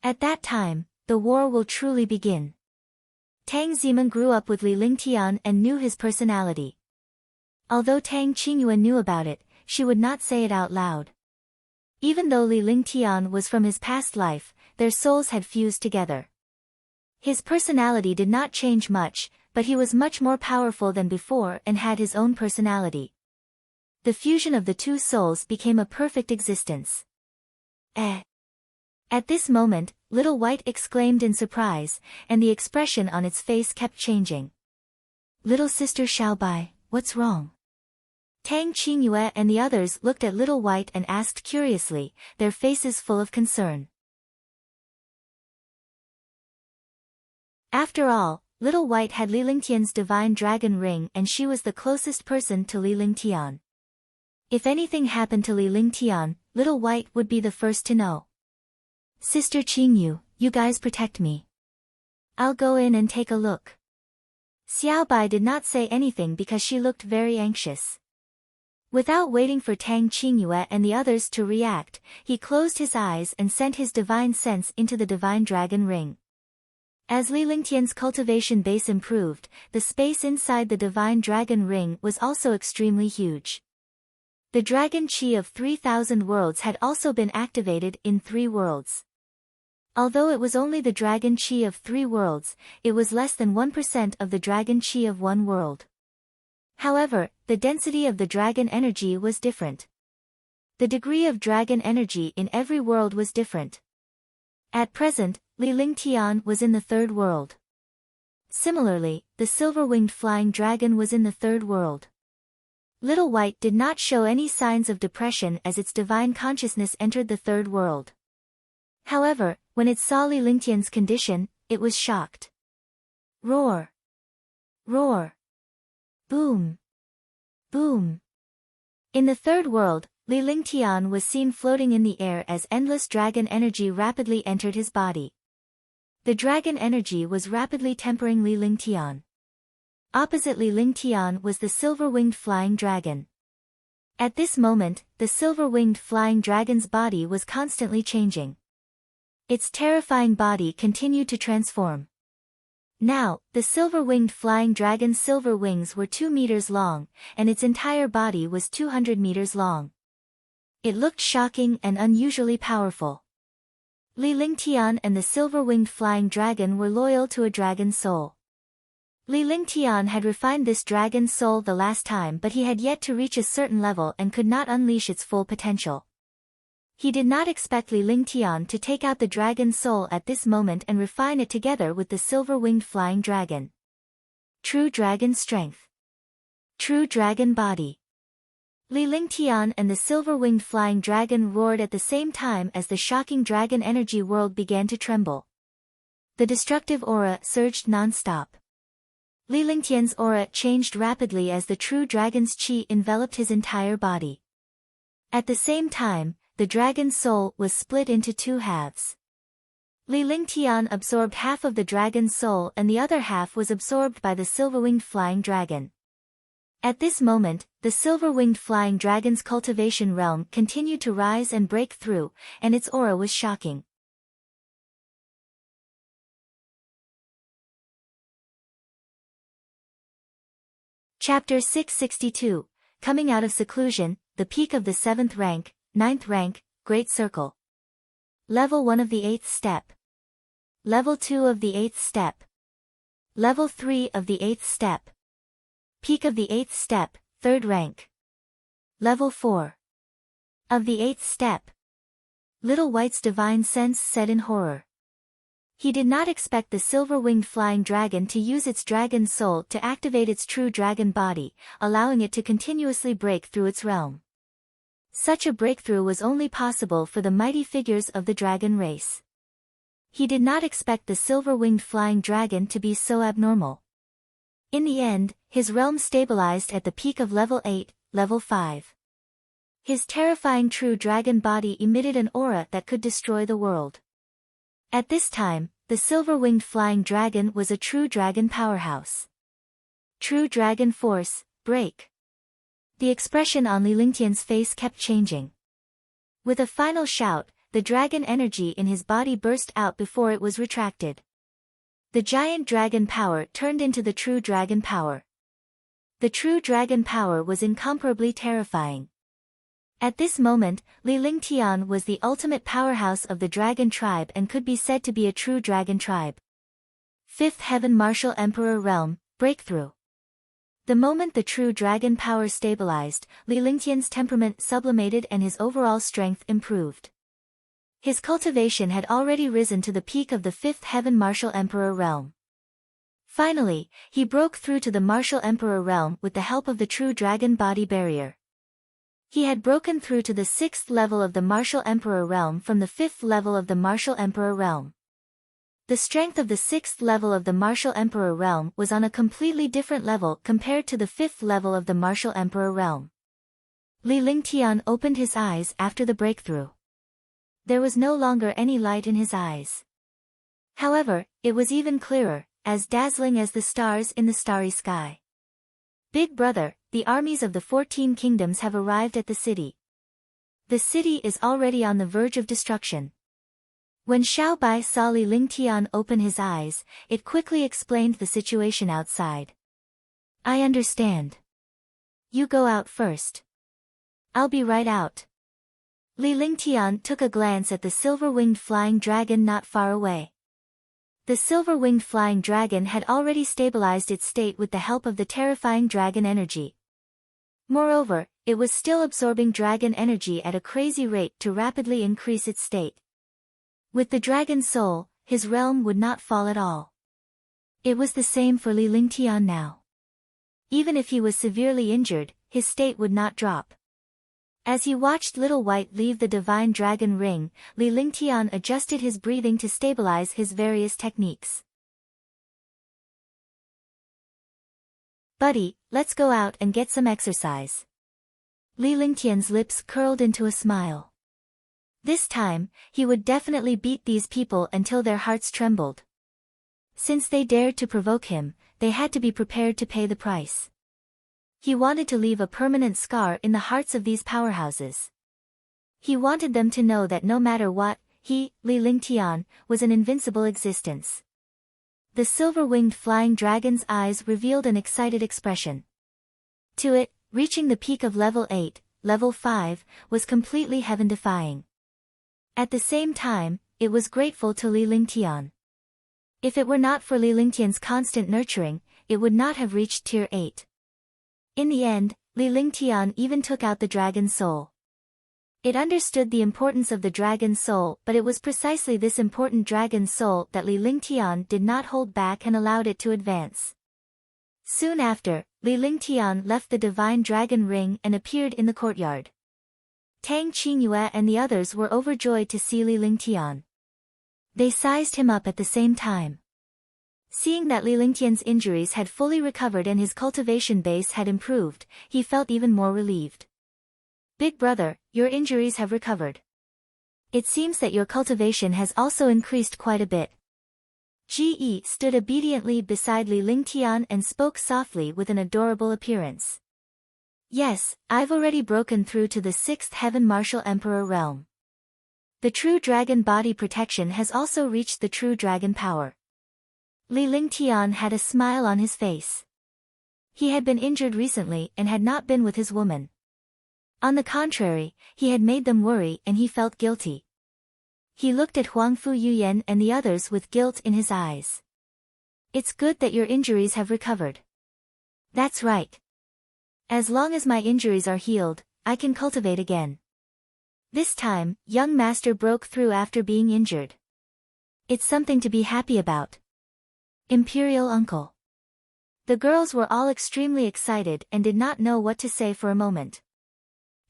A: At that time, the war will truly begin. Tang Zimin grew up with Li Lingtian and knew his personality. Although Tang Qingyue knew about it, she would not say it out loud. Even though Li Lingtian was from his past life, their souls had fused together. His personality did not change much, but he was much more powerful than before and had his own personality. The fusion of the two souls became a perfect existence. At this moment, Little White exclaimed in surprise, and the expression on its face kept changing. Little sister Xiaobai, what's wrong? Tang Qingyue and the others looked at Little White and asked curiously, their faces full of concern. After all, Little White had Li Lingtian's divine dragon ring and she was the closest person to Li Lingtian. If anything happened to Li Lingtian, Little White would be the first to know. Sister Qingyu, you guys protect me. I'll go in and take a look. Xiaobai did not say anything because she looked very anxious. Without waiting for Tang Qingyue and the others to react, he closed his eyes and sent his divine sense into the divine dragon ring. As Li Lingtian's cultivation base improved, the space inside the divine dragon ring was also extremely huge. The dragon chi of 3,000 worlds had also been activated in 3 worlds. Although it was only the dragon chi of 3 worlds, it was less than 1% of the dragon chi of 1 world. However, the density of the dragon energy was different. The degree of dragon energy in every world was different. At present, Li Lingtian was in the 3rd world. Similarly, the silver-winged flying dragon was in the 3rd world. Little White did not show any signs of depression as its divine consciousness entered the 3rd world. However, when it saw Li Lingtian's condition, it was shocked. Roar! Roar! Boom! Boom! In the 3rd world, Li Lingtian was seen floating in the air as endless dragon energy rapidly entered his body. The dragon energy was rapidly tempering Li Lingtian. Opposite Li Lingtian was the silver-winged flying dragon. At this moment, the silver-winged flying dragon's body was constantly changing. Its terrifying body continued to transform. Now, the silver-winged flying dragon's silver wings were 2 meters long, and its entire body was 200 meters long. It looked shocking and unusually powerful. Li Lingtian and the silver-winged flying dragon were loyal to a dragon soul. Li Lingtian had refined this dragon soul the last time, but he had yet to reach a certain level and could not unleash its full potential. He did not expect Li Lingtian to take out the dragon soul at this moment and refine it together with the silver-winged flying dragon. True dragon strength. True dragon body. Li Lingtian and the silver-winged flying dragon roared at the same time as the shocking dragon energy world began to tremble. The destructive aura surged non-stop. Li Lingtian's aura changed rapidly as the true dragon's chi enveloped his entire body. At the same time, the dragon's soul was split into 2 halves. Li Lingtian absorbed half of the dragon's soul and the other half was absorbed by the silver-winged flying dragon. At this moment, the silver-winged flying dragon's cultivation realm continued to rise and break through, and its aura was shocking. Chapter 662, Coming Out of Seclusion, the Peak of the 7th Rank, 9th Rank, Great Circle. Level 1 of the 8th Step. Level 2 of the 8th Step. Level 3 of the 8th Step. Peak of the 8th step, 3rd rank. Level 4. Of the 8th step. Little White's divine sense said in horror. He did not expect the silver-winged flying dragon to use its dragon soul to activate its true dragon body, allowing it to continuously break through its realm. Such a breakthrough was only possible for the mighty figures of the dragon race. He did not expect the silver-winged flying dragon to be so abnormal. In the end, his realm stabilized at the peak of level 8, level 5. His terrifying true dragon body emitted an aura that could destroy the world. At this time, the silver-winged flying dragon was a true dragon powerhouse. True dragon force, break. The expression on Li Lingtian's face kept changing. With a final shout, the dragon energy in his body burst out before it was retracted. The giant dragon power turned into the true dragon power. The true dragon power was incomparably terrifying. At this moment, Li Lingtian was the ultimate powerhouse of the dragon tribe and could be said to be a true dragon tribe. 5th Heaven Martial Emperor Realm, Breakthrough. The moment the true dragon power stabilized, Li Lingtian's temperament sublimated and his overall strength improved. His cultivation had already risen to the peak of the 5th Heaven Martial Emperor Realm. Finally, he broke through to the Martial Emperor Realm with the help of the true dragon body barrier. He had broken through to the 6th level of the Martial Emperor Realm from the 5th level of the Martial Emperor Realm. The strength of the 6th level of the Martial Emperor Realm was on a completely different level compared to the 5th level of the Martial Emperor Realm. Li Lingtian opened his eyes after the breakthrough. There was no longer any light in his eyes. However, it was even clearer, as dazzling as the stars in the starry sky. Big brother, the armies of the 14 kingdoms have arrived at the city. The city is already on the verge of destruction. When Xiao Bai saw Li Lingtian open his eyes, it quickly explained the situation outside. I understand. You go out first. I'll be right out. Li Lingtian took a glance at the silver-winged flying dragon not far away. The silver-winged flying dragon had already stabilized its state with the help of the terrifying dragon energy. Moreover, it was still absorbing dragon energy at a crazy rate to rapidly increase its state. With the dragon soul, his realm would not fall at all. It was the same for Li Lingtian now. Even if he was severely injured, his state would not drop. As he watched Little White leave the divine dragon ring, Li Lingtian adjusted his breathing to stabilize his various techniques. Buddy, let's go out and get some exercise. Li Lingtian's lips curled into a smile. This time, he would definitely beat these people until their hearts trembled. Since they dared to provoke him, they had to be prepared to pay the price. He wanted to leave a permanent scar in the hearts of these powerhouses. He wanted them to know that no matter what, he, Li Lingtian, was an invincible existence. The silver-winged flying dragon's eyes revealed an excited expression. To it, reaching the peak of level 8, level 5, was completely heaven-defying. At the same time, it was grateful to Li Lingtian. If it were not for Li Lingtian's constant nurturing, it would not have reached tier 8. In the end, Li Lingtian even took out the dragon soul. It understood the importance of the dragon soul, but it was precisely this important dragon soul that Li Lingtian did not hold back and allowed it to advance. Soon after, Li Lingtian left the divine dragon ring and appeared in the courtyard. Tang Qingyue and the others were overjoyed to see Li Lingtian. They sized him up at the same time. Seeing that Li Lingtian's injuries had fully recovered and his cultivation base had improved, he felt even more relieved. Big brother, your injuries have recovered. It seems that your cultivation has also increased quite a bit. Ji stood obediently beside Li Lingtian and spoke softly with an adorable appearance. Yes, I've already broken through to the 6th Heaven Martial Emperor realm. The true dragon body protection has also reached the true dragon power. Li Lingtian had a smile on his face. He had been injured recently and had not been with his woman. On the contrary, he had made them worry and he felt guilty. He looked at Huangfu Yuyan and the others with guilt in his eyes. It's good that your injuries have recovered. That's right. As long as my injuries are healed, I can cultivate again. This time, young master broke through after being injured. It's something to be happy about. Imperial uncle. The girls were all extremely excited and did not know what to say for a moment.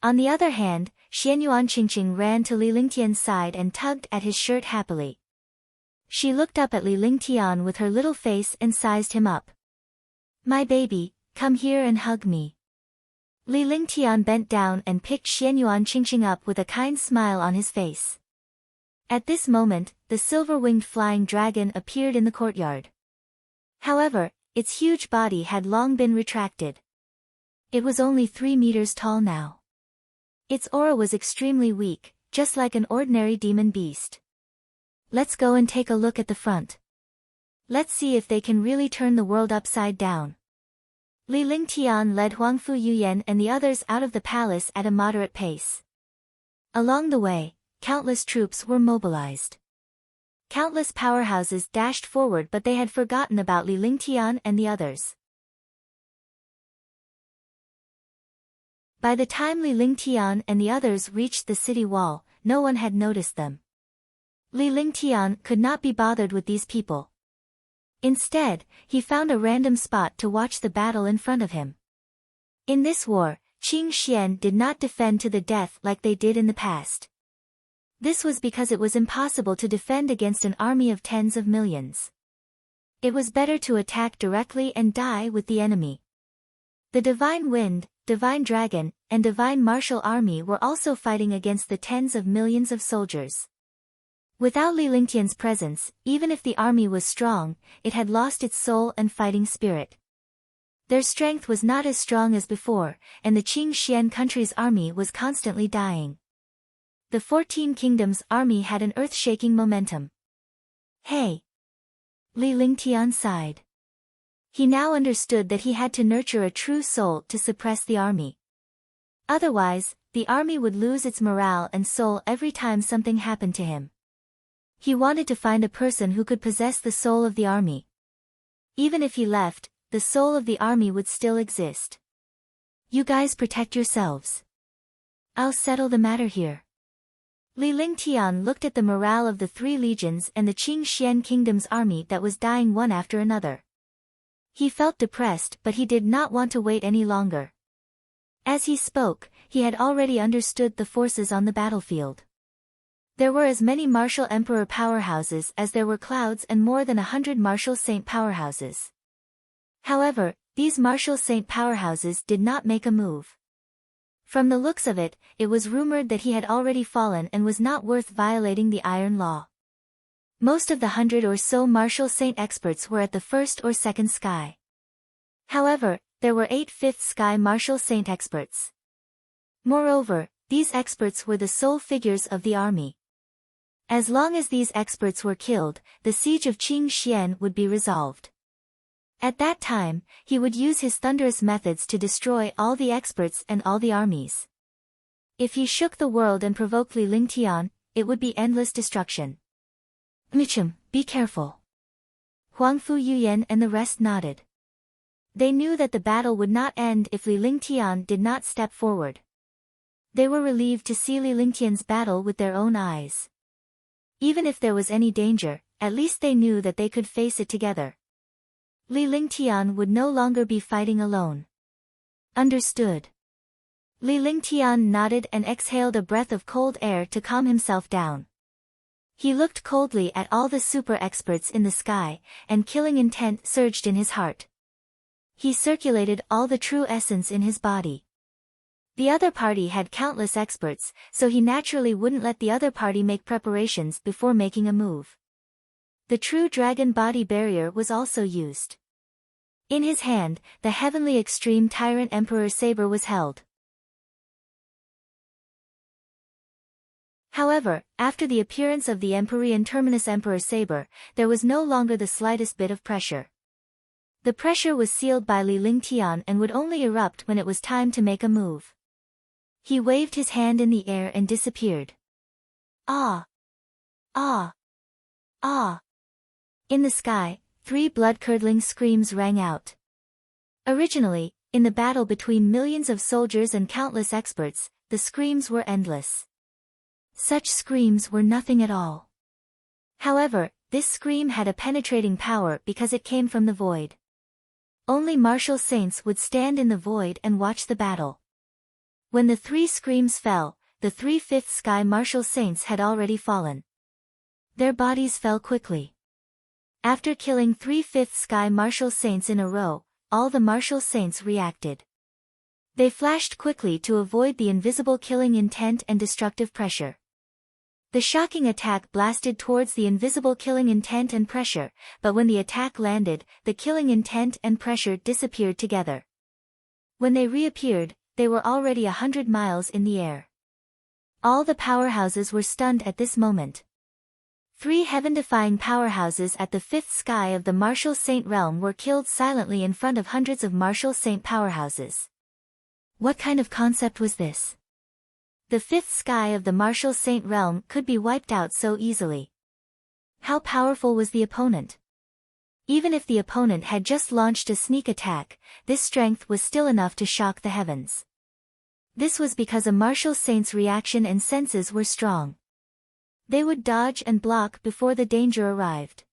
A: On the other hand, Xianyuan Qingqing ran to Li Lingtian's side and tugged at his shirt happily. She looked up at Li Lingtian with her little face and sized him up. My baby, come here and hug me. Li Lingtian bent down and picked Xianyuan Qingqing up with a kind smile on his face. At this moment, the silver-winged flying dragon appeared in the courtyard. However, its huge body had long been retracted. It was only 3 meters tall now. Its aura was extremely weak, just like an ordinary demon beast. Let's go and take a look at the front. Let's see if they can really turn the world upside down. Li Lingtian led Huangfu Yuyan and the others out of the palace at a moderate pace. Along the way, countless troops were mobilized. Countless powerhouses dashed forward, but they had forgotten about Li Lingtian and the others. By the time Li Lingtian and the others reached the city wall, no one had noticed them. Li Lingtian could not be bothered with these people. Instead, he found a random spot to watch the battle in front of him. In this war, Qing Xian did not defend to the death like they did in the past. This was because it was impossible to defend against an army of tens of millions. It was better to attack directly and die with the enemy. The Divine Wind, Divine Dragon, and Divine Martial Army were also fighting against the tens of millions of soldiers. Without Li Lingtian's presence, even if the army was strong, it had lost its soul and fighting spirit. Their strength was not as strong as before, and the Qing Xian country's army was constantly dying. The 14 Kingdoms' army had an earth-shaking momentum. Hey! Li Lingtian sighed. He now understood that he had to nurture a true soul to suppress the army. Otherwise, the army would lose its morale and soul every time something happened to him. He wanted to find a person who could possess the soul of the army. Even if he left, the soul of the army would still exist. You guys protect yourselves. I'll settle the matter here. Li Lingtian looked at the morale of the 3 legions and the Qing Xian Kingdom's army that was dying one after another. He felt depressed, but he did not want to wait any longer. As he spoke, he had already understood the forces on the battlefield. There were as many martial emperor powerhouses as there were clouds and more than 100 martial saint powerhouses. However, these martial saint powerhouses did not make a move. From the looks of it, it was rumored that he had already fallen and was not worth violating the Iron Law. Most of the 100 or so martial saint experts were at the 1st or 2nd sky. However, there were 8 5th sky martial saint experts. Moreover, these experts were the sole figures of the army. As long as these experts were killed, the siege of Qing Xian would be resolved. At that time, he would use his thunderous methods to destroy all the experts and all the armies. If he shook the world and provoked Li Lingtian, it would be endless destruction. Michum, be careful. Huangfu Yuyan and the rest nodded. They knew that the battle would not end if Li Lingtian did not step forward. They were relieved to see Li Lingtian's battle with their own eyes. Even if there was any danger, at least they knew that they could face it together. Li Lingtian would no longer be fighting alone. Understood. Li Lingtian nodded and exhaled a breath of cold air to calm himself down. He looked coldly at all the super experts in the sky, and killing intent surged in his heart. He circulated all the true essence in his body. The other party had countless experts, so he naturally wouldn't let the other party make preparations before making a move. The true dragon body barrier was also used. In his hand, the heavenly extreme tyrant emperor saber was held. However, after the appearance of the Empyrean Terminus Emperor Saber, there was no longer the slightest bit of pressure. The pressure was sealed by Li Lingtian and would only erupt when it was time to make a move. He waved his hand in the air and disappeared. Ah! Ah! Ah! In the sky, 3 blood-curdling screams rang out. Originally, in the battle between millions of soldiers and countless experts, the screams were endless. Such screams were nothing at all. However, this scream had a penetrating power because it came from the void. Only martial saints would stand in the void and watch the battle. When the 3 screams fell, the 3/5 sky martial saints had already fallen. Their bodies fell quickly. After killing 3/5 sky martial saints in a row, all the martial saints reacted. They flashed quickly to avoid the invisible killing intent and destructive pressure. The shocking attack blasted towards the invisible killing intent and pressure, but when the attack landed, the killing intent and pressure disappeared together. When they reappeared, they were already 100 miles in the air. All the powerhouses were stunned at this moment. 3 heaven-defying powerhouses at the 5th sky of the martial saint realm were killed silently in front of hundreds of martial saint powerhouses. What kind of concept was this? The 5th sky of the martial saint realm could be wiped out so easily. How powerful was the opponent? Even if the opponent had just launched a sneak attack, this strength was still enough to shock the heavens. This was because a martial saint's reaction and senses were strong. They would dodge and block before the danger arrived.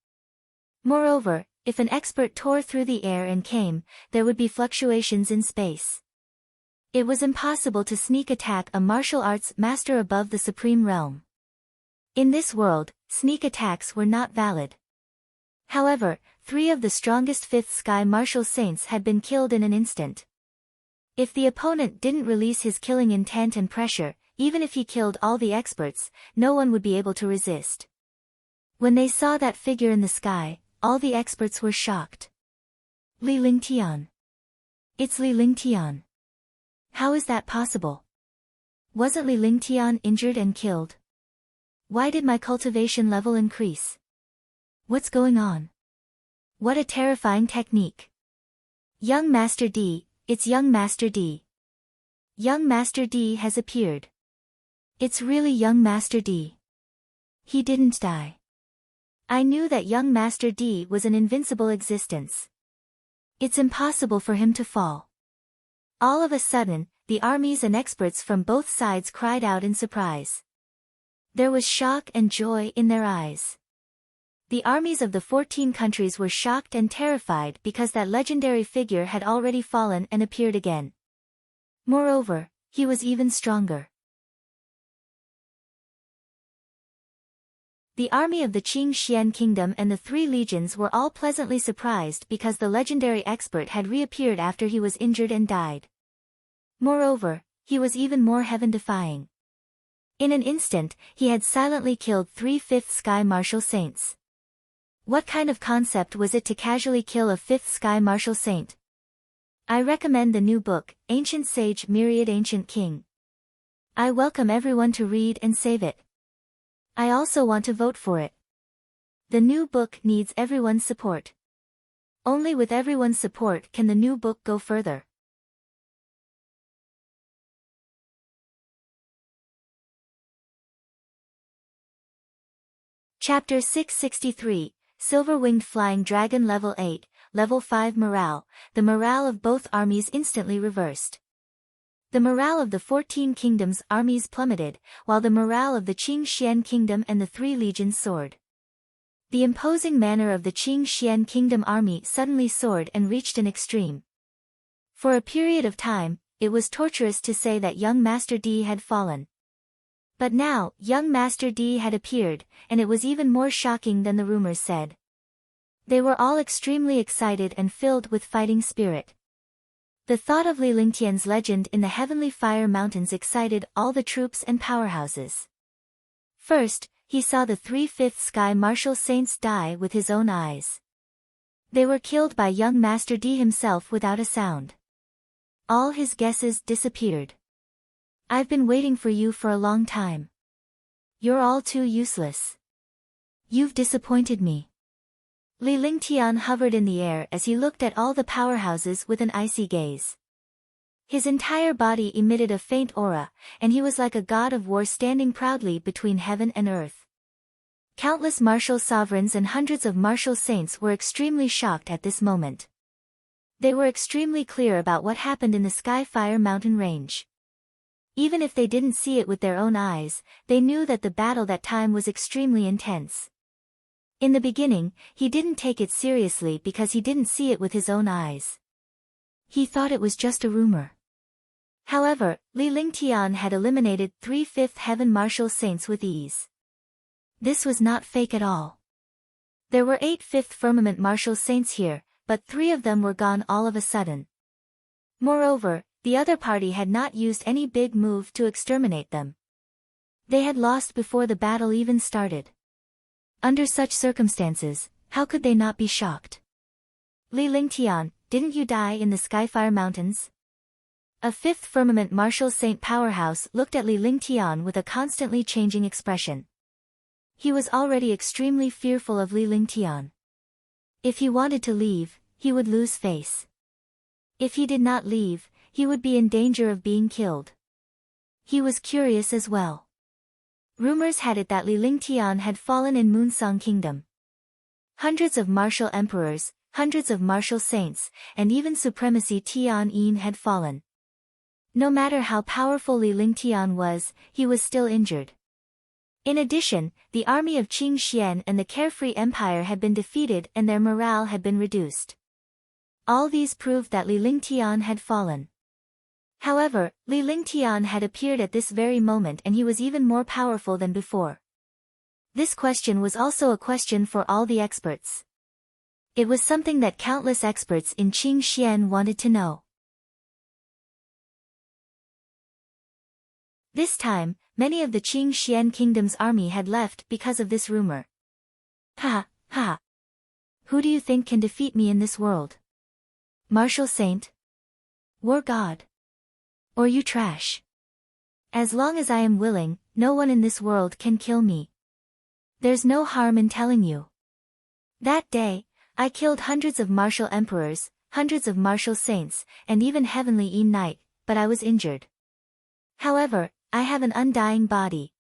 A: Moreover, if an expert tore through the air and came, there would be fluctuations in space. It was impossible to sneak attack a martial arts master above the supreme realm. In this world, sneak attacks were not valid. However, 3 of the strongest 5th sky martial saints had been killed in an instant. If the opponent didn't release his killing intent and pressure, even if he killed all the experts, no one would be able to resist. When they saw that figure in the sky, all the experts were shocked. Li Lingtian. It's Li Lingtian. How is that possible? Wasn't Li Lingtian injured and killed? Why did my cultivation level increase? What's going on? What a terrifying technique. Young Master D, it's Young Master D. Young Master D has appeared. It's really Young Master D. He didn't die. I knew that Young Master D was an invincible existence. It's impossible for him to fall. All of a sudden, the armies and experts from both sides cried out in surprise. There was shock and joy in their eyes. The armies of the 14 countries were shocked and terrified because that legendary figure had already fallen and appeared again. Moreover, he was even stronger. The army of the Qing Xian Kingdom and the 3 legions were all pleasantly surprised because the legendary expert had reappeared after he was injured and died. Moreover, he was even more heaven-defying. In an instant, he had silently killed 3/5 sky martial saints. What kind of concept was it to casually kill a 5th sky martial saint? I recommend the new book, Ancient Sage Myriad Ancient King. I welcome everyone to read and save it. I also want to vote for it. The new book needs everyone's support. Only with everyone's support can the new book go further. Chapter 663, Silver-Winged Flying Dragon Level 8, Level 5 Morale. The morale of both armies instantly reversed. The morale of the 14 kingdoms' armies plummeted, while the morale of the Qing Xian Kingdom and the 3 legions soared. The imposing manner of the Qing Xian Kingdom army suddenly soared and reached an extreme. For a period of time, it was torturous to say that Young Master D had fallen. But now, Young Master D had appeared, and it was even more shocking than the rumors said. They were all extremely excited and filled with fighting spirit. The thought of Li Lingtian's legend in the Heavenly Fire Mountains excited all the troops and powerhouses. First, he saw the 3/5 sky martial saints die with his own eyes. They were killed by Young Master D himself without a sound. All his guesses disappeared. I've been waiting for you for a long time. You're all too useless. You've disappointed me. Li Lingtian hovered in the air as he looked at all the powerhouses with an icy gaze. His entire body emitted a faint aura, and he was like a god of war standing proudly between heaven and earth. Countless martial sovereigns and hundreds of martial saints were extremely shocked at this moment. They were extremely clear about what happened in the Skyfire mountain range. Even if they didn't see it with their own eyes, they knew that the battle that time was extremely intense. In the beginning, he didn't take it seriously because he didn't see it with his own eyes. He thought it was just a rumor. However, Li Lingtian had eliminated 3 fifth heaven martial saints with ease. This was not fake at all. There were 8 fifth firmament martial saints here, but 3 of them were gone all of a sudden. Moreover, the other party had not used any big move to exterminate them. They had lost before the battle even started. Under such circumstances, how could they not be shocked? Li Lingtian, didn't you die in the Skyfire Mountains? A 5th firmament martial saint powerhouse looked at Li Lingtian with a constantly changing expression. He was already extremely fearful of Li Lingtian. If he wanted to leave, he would lose face. If he did not leave, he would be in danger of being killed. He was curious as well. Rumors had it that Li Lingtian had fallen in Moonsong Kingdom. Hundreds of martial emperors, hundreds of martial saints, and even supremacy Tian Yin had fallen. No matter how powerful Li Lingtian was, he was still injured. In addition, the army of Qing Xian and the Carefree Empire had been defeated and their morale had been reduced. All these proved that Li Lingtian had fallen. However, Li Lingtian had appeared at this very moment and he was even more powerful than before. This question was also a question for all the experts. It was something that countless experts in Qing Xian wanted to know. This time, many of the Qing Xian kingdom's army had left because of this rumor. Ha, ha. Who do you think can defeat me in this world? Martial saint? War god? Or you trash? As long as I am willing, no one in this world can kill me. There's no harm in telling you. That day, I killed hundreds of martial emperors, hundreds of martial saints, and even Heavenly Yin Knight, but I was injured. However, I have an undying body.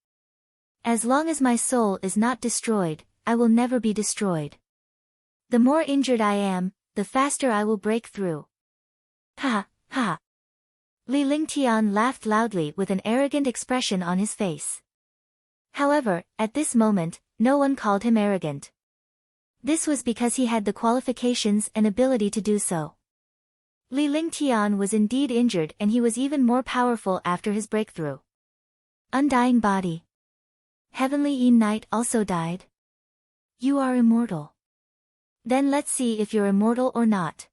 A: As long as my soul is not destroyed, I will never be destroyed. The more injured I am, the faster I will break through. Ha, ha. Li Lingtian laughed loudly with an arrogant expression on his face. However, at this moment, no one called him arrogant. This was because he had the qualifications and ability to do so. Li Lingtian was indeed injured and he was even more powerful after his breakthrough. Undying body. Heavenly Yin Knight also died. You are immortal. Then let's see if you're immortal or not.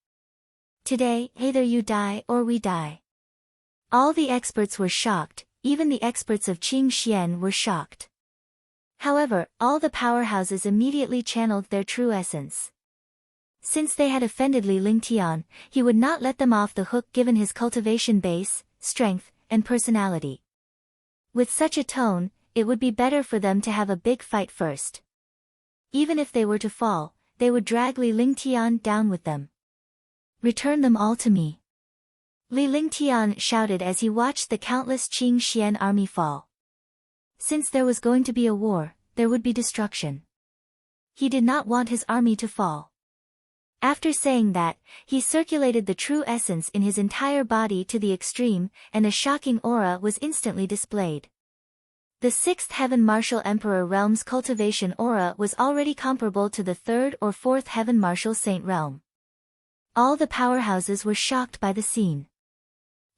A: Today, either you die or we die. All the experts were shocked, even the experts of Qing Xian were shocked. However, all the powerhouses immediately channeled their true essence. Since they had offended Li Lingtian, he would not let them off the hook given his cultivation base, strength, and personality. With such a tone, it would be better for them to have a big fight first. Even if they were to fall, they would drag Li Lingtian down with them. Return them all to me. Li Lingtian shouted as he watched the countless Qing Xian army fall. Since there was going to be a war, there would be destruction. He did not want his army to fall. After saying that, he circulated the true essence in his entire body to the extreme, and a shocking aura was instantly displayed. The 6th Heaven Martial Emperor Realm's cultivation aura was already comparable to the 3rd or 4th Heaven Martial Saint Realm. All the powerhouses were shocked by the scene.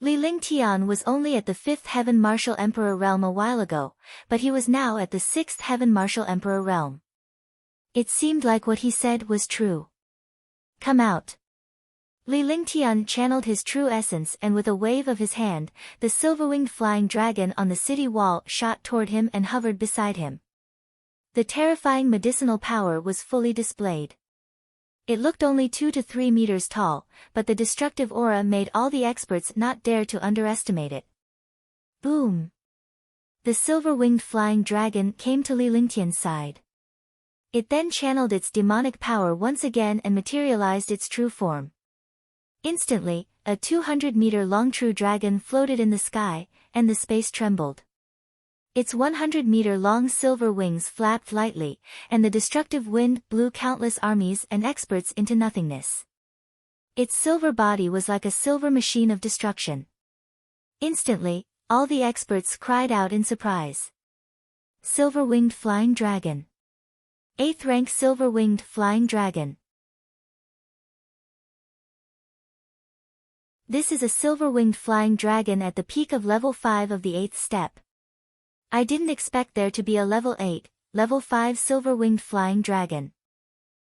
A: Li Lingtian was only at the 5th Heaven Martial Emperor Realm a while ago, but he was now at the 6th Heaven Martial Emperor Realm. It seemed like what he said was true. Come out. Li Lingtian channeled his true essence and with a wave of his hand, the silver-winged flying dragon on the city wall shot toward him and hovered beside him. The terrifying medicinal power was fully displayed. It looked only 2 to 3 meters tall, but the destructive aura made all the experts not dare to underestimate it. Boom! The silver-winged flying dragon came to Li Lingtian's side. It then channeled its demonic power once again and materialized its true form. Instantly, a 200-meter-long true dragon floated in the sky, and the space trembled. Its 100-meter-long silver wings flapped lightly, and the destructive wind blew countless armies and experts into nothingness. Its silver body was like a silver machine of destruction. Instantly, all the experts cried out in surprise. Silver-winged flying dragon. 8th rank silver-winged flying dragon. This is a silver-winged flying dragon at the peak of level 5 of the 8th step. I didn't expect there to be a level 8, level 5 silver-winged flying dragon.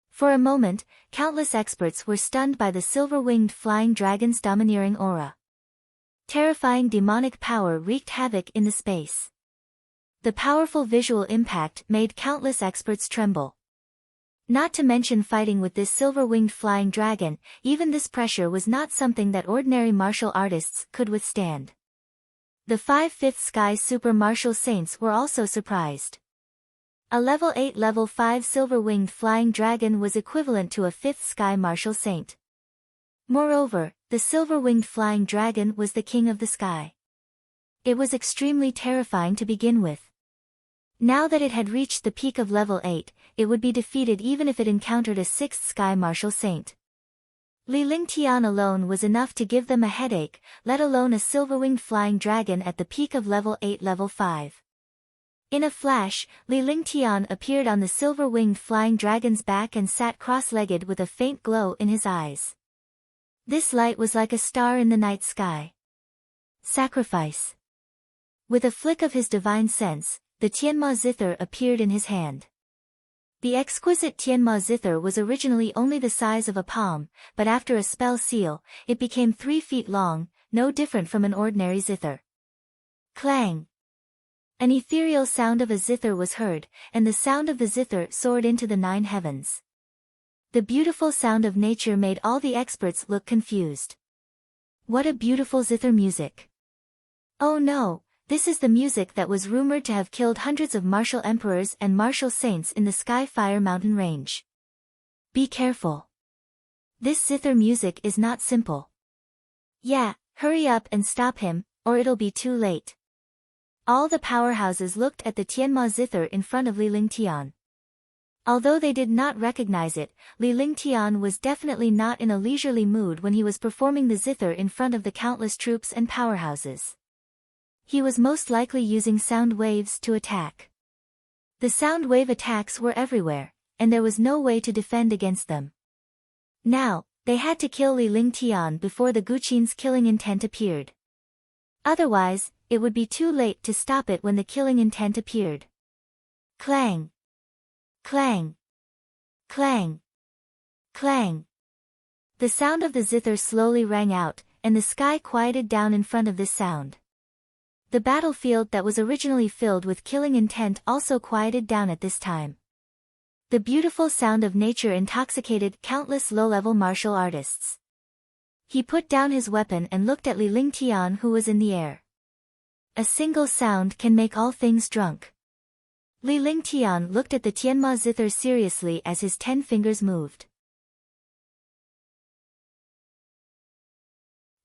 A: For a moment, countless experts were stunned by the silver-winged flying dragon's domineering aura. Terrifying demonic power wreaked havoc in the space. The powerful visual impact made countless experts tremble. Not to mention fighting with this silver-winged flying dragon, even this pressure was not something that ordinary martial artists could withstand. The 5th Sky Super Martial Saints were also surprised. A level 8 level 5 silver-winged flying dragon was equivalent to a 5th Sky Martial Saint. Moreover, the silver-winged flying dragon was the king of the sky. It was extremely terrifying to begin with. Now that it had reached the peak of level 8, it would be defeated even if it encountered a 6th Sky Martial Saint. Li Lingtian alone was enough to give them a headache, let alone a silver-winged flying dragon at the peak of level 8 level 5. In a flash, Li Lingtian appeared on the silver-winged flying dragon's back and sat cross-legged with a faint glow in his eyes. This light was like a star in the night sky. Sacrifice. With a flick of his divine sense, the Tianma zither appeared in his hand. The exquisite Tianma zither was originally only the size of a palm, but after a spell seal, it became 3 feet long, no different from an ordinary zither. Clang! An ethereal sound of a zither was heard, and the sound of the zither soared into the 9 heavens. The beautiful sound of nature made all the experts look confused. What a beautiful zither music! Oh no, this is the music that was rumored to have killed hundreds of martial emperors and martial saints in the Skyfire mountain range. Be careful. This zither music is not simple. Yeah, hurry up and stop him, or it'll be too late. All the powerhouses looked at the Tianma zither in front of Li Lingtian. Although they did not recognize it, Li Lingtian was definitely not in a leisurely mood when he was performing the zither in front of the countless troops and powerhouses. He was most likely using sound waves to attack. The sound wave attacks were everywhere, and there was no way to defend against them. Now, they had to kill Li Lingtian before the Guqin's killing intent appeared. Otherwise, it would be too late to stop it when the killing intent appeared. Clang! Clang! Clang! Clang! The sound of the zither slowly rang out, and the sky quieted down in front of this sound. The battlefield that was originally filled with killing intent also quieted down at this time. The beautiful sound of nature intoxicated countless low-level martial artists. He put down his weapon and looked at Li Lingtian, who was in the air. A single sound can make all things drunk. Li Lingtian looked at the Tianma zither seriously as his 10 fingers moved.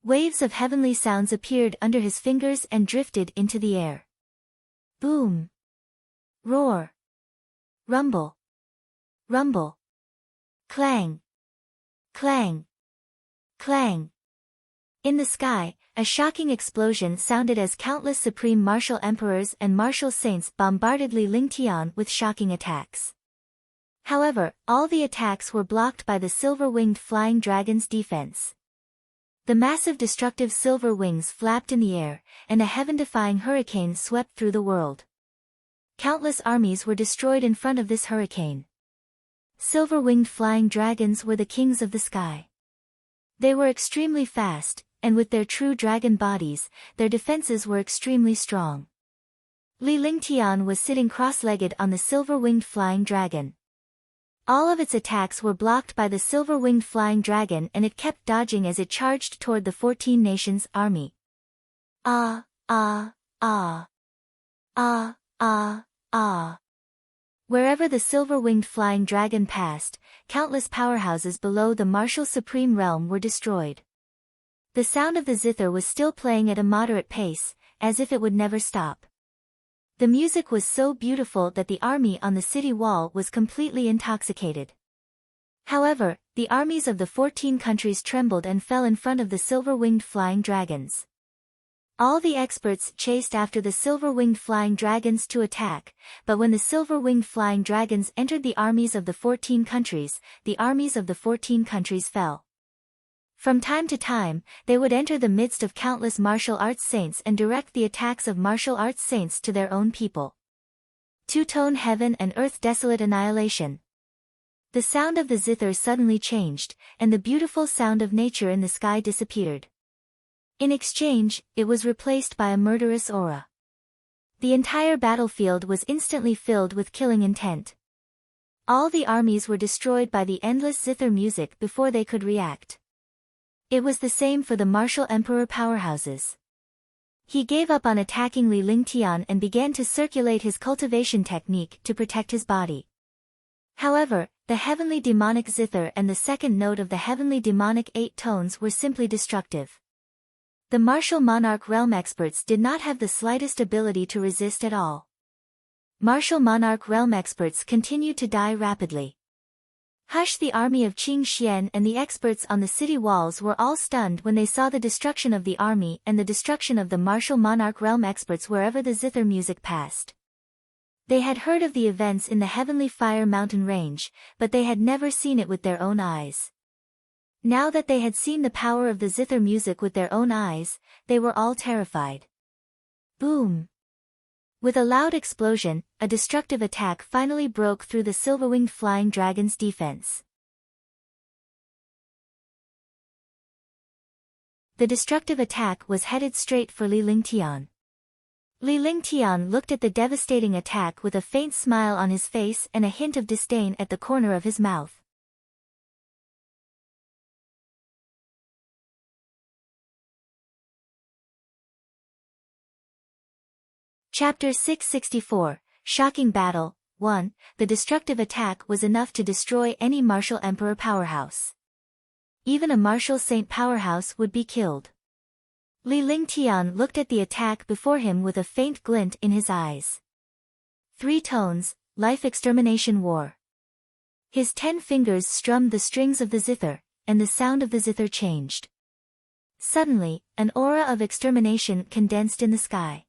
A: Waves of heavenly sounds appeared under his fingers and drifted into the air. Boom! Roar! Rumble! Rumble! Clang! Clang! Clang! In the sky, a shocking explosion sounded as countless supreme martial emperors and martial saints bombarded Li Lingtian with shocking attacks. However, all the attacks were blocked by the silver-winged flying dragon's defense. The massive destructive silver wings flapped in the air, and a heaven-defying hurricane swept through the world. Countless armies were destroyed in front of this hurricane. Silver-winged flying dragons were the kings of the sky. They were extremely fast, and with their true dragon bodies, their defenses were extremely strong. Li Lingtian was sitting cross-legged on the silver-winged flying dragon. All of its attacks were blocked by the silver-winged flying dragon, and it kept dodging as it charged toward the 14 nations' army. Ah, ah, ah. Ah, ah, ah. Wherever the silver-winged flying dragon passed, countless powerhouses below the martial supreme realm were destroyed. The sound of the zither was still playing at a moderate pace, as if it would never stop. The music was so beautiful that the army on the city wall was completely intoxicated. However, the armies of the 14 countries trembled and fell in front of the silver-winged flying dragons. All the experts chased after the silver-winged flying dragons to attack, but when the silver-winged flying dragons entered the armies of the 14 countries, the armies of the 14 countries fell. From time to time, they would enter the midst of countless martial arts saints and direct the attacks of martial arts saints to their own people. Two-tone heaven and earth desolate annihilation. The sound of the zither suddenly changed, and the beautiful sound of nature in the sky disappeared. In exchange, it was replaced by a murderous aura. The entire battlefield was instantly filled with killing intent. All the armies were destroyed by the endless zither music before they could react. It was the same for the martial emperor powerhouses. He gave up on attacking Li Lingtian and began to circulate his cultivation technique to protect his body. However, the heavenly demonic zither and the second note of the heavenly demonic 8 tones were simply destructive. The martial monarch realm experts did not have the slightest ability to resist at all. Martial monarch realm experts continued to die rapidly. Hush! The army of Qing Xian and the experts on the city walls were all stunned when they saw the destruction of the army and the destruction of the martial monarch realm experts wherever the zither music passed. They had heard of the events in the heavenly fire mountain range, but they had never seen it with their own eyes. Now that they had seen the power of the zither music with their own eyes, they were all terrified. Boom! With a loud explosion, a destructive attack finally broke through the silver-winged flying dragon's defense. The destructive attack was headed straight for Li Lingtian. Li Lingtian looked at the devastating attack with a faint smile on his face and a hint of disdain at the corner of his mouth. Chapter 664, Shocking Battle. 1. The destructive attack was enough to destroy any martial emperor powerhouse. Even a martial saint powerhouse would be killed. Li Lingtian looked at the attack before him with a faint glint in his eyes. 3 tones, life extermination war. His 10 fingers strummed the strings of the zither, and the sound of the zither changed. Suddenly, an aura of extermination condensed in the sky.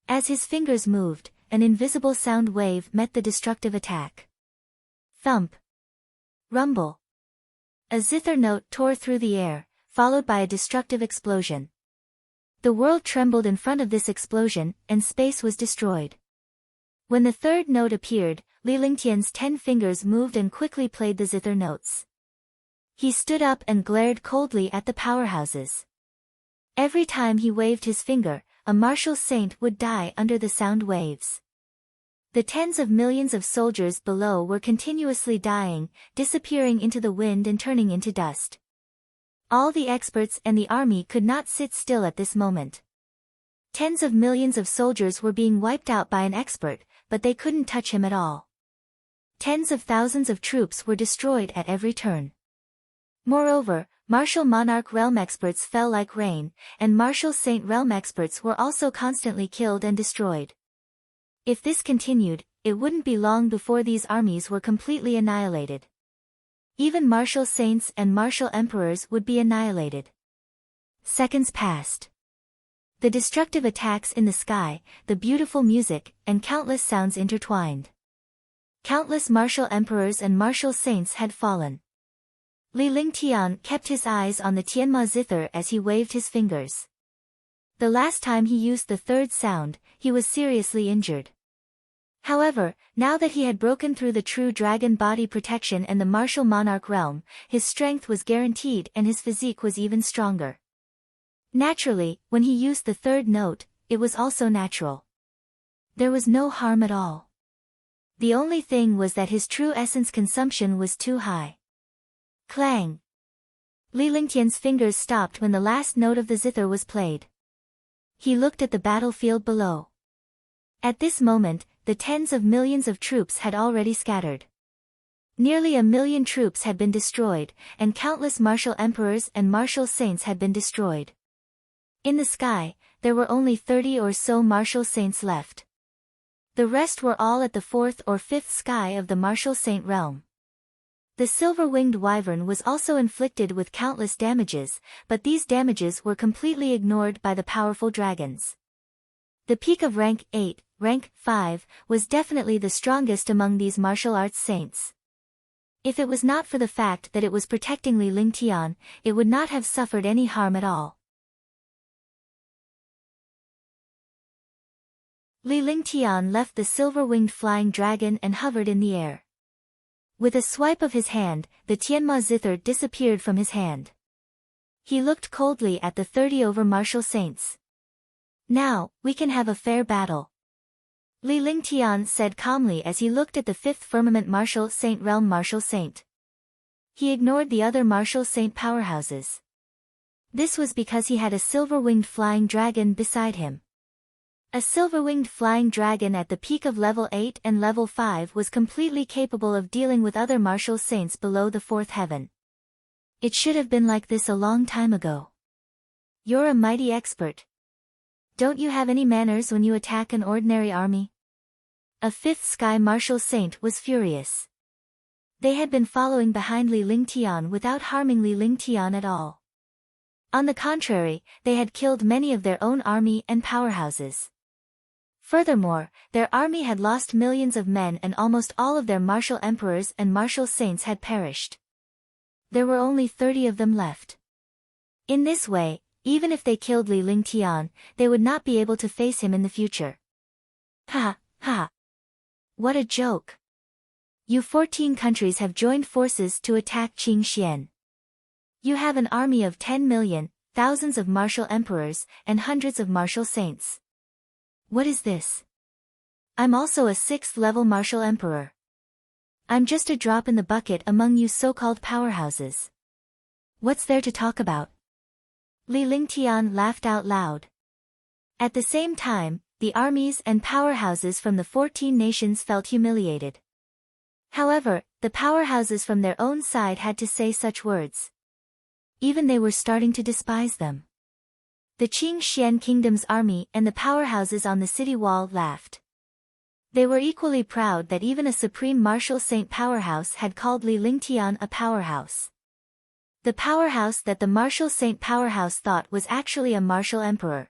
A: As his fingers moved, an invisible sound wave met the destructive attack. Thump. Rumble. A zither note tore through the air, followed by a destructive explosion. The world trembled in front of this explosion, and space was destroyed. When the third note appeared, Li Lingtian's 10 fingers moved and quickly played the zither notes. He stood up and glared coldly at the powerhouses. Every time he waved his finger, a martial saint would die under the sound waves. The tens of millions of soldiers below were continuously dying, disappearing into the wind and turning into dust. All the experts and the army could not sit still at this moment. Tens of millions of soldiers were being wiped out by an expert, but they couldn't touch him at all. Tens of thousands of troops were destroyed at every turn. Moreover, martial monarch realm experts fell like rain, and martial saint realm experts were also constantly killed and destroyed. If this continued, it wouldn't be long before these armies were completely annihilated. Even martial saints and martial emperors would be annihilated. Seconds passed. The destructive attacks in the sky, the beautiful music, and countless sounds intertwined. Countless martial emperors and martial saints had fallen. Li Lingtian kept his eyes on the Tianma zither as he waved his fingers. The last time he used the third sound, he was seriously injured. However, now that he had broken through the true dragon body protection and the martial monarch realm, his strength was guaranteed and his physique was even stronger. Naturally, when he used the third note, it was also natural. There was no harm at all. The only thing was that his true essence consumption was too high. Clang! Li Lingtian's fingers stopped when the last note of the zither was played. He looked at the battlefield below. At this moment, the tens of millions of troops had already scattered. Nearly 1 million troops had been destroyed, and countless martial emperors and martial saints had been destroyed. In the sky, there were only 30 or so martial saints left. The rest were all at the 4th or 5th sky of the martial saint realm. The silver-winged wyvern was also inflicted with countless damages, but these damages were completely ignored by the powerful dragons. The peak of rank 8, rank 5, was definitely the strongest among these martial arts saints. If it was not for the fact that it was protecting Li Lingtian, it would not have suffered any harm at all. Li Lingtian left the silver-winged flying dragon and hovered in the air. With a swipe of his hand, the Tianma zither disappeared from his hand. He looked coldly at the 30 over martial saints. Now, we can have a fair battle. Li Lingtian said calmly as he looked at the 5th firmament martial saint realm martial saint. He ignored the other martial saint powerhouses. This was because he had a silver-winged flying dragon beside him. A silver-winged flying dragon at the peak of level 8 and level 5 was completely capable of dealing with other martial saints below the 4th heaven. It should have been like this a long time ago. You're a mighty expert. Don't you have any manners when you attack an ordinary army? A 5th sky martial saint was furious. They had been following behind Li Lingtian without harming Li Lingtian at all. On the contrary, they had killed many of their own army and powerhouses. Furthermore, their army had lost millions of men and almost all of their martial emperors and martial saints had perished. There were only 30 of them left. In this way, even if they killed Li Lingtian, they would not be able to face him in the future. Ha, ha. What a joke. You 14 countries have joined forces to attack Qing Xian. You have an army of 10 million, thousands of martial emperors, and hundreds of martial saints. What is this? I'm also a 6th level martial emperor. I'm just a drop in the bucket among you so-called powerhouses. What's there to talk about? Li Lingtian laughed out loud. At the same time, the armies and powerhouses from the 14 nations felt humiliated. However, the powerhouses from their own side had to say such words. Even they were starting to despise them. The Qing Xian Kingdom's army and the powerhouses on the city wall laughed. They were equally proud that even a supreme martial saint powerhouse had called Li Lingtian a powerhouse. The powerhouse that the martial saint powerhouse thought was actually a martial emperor.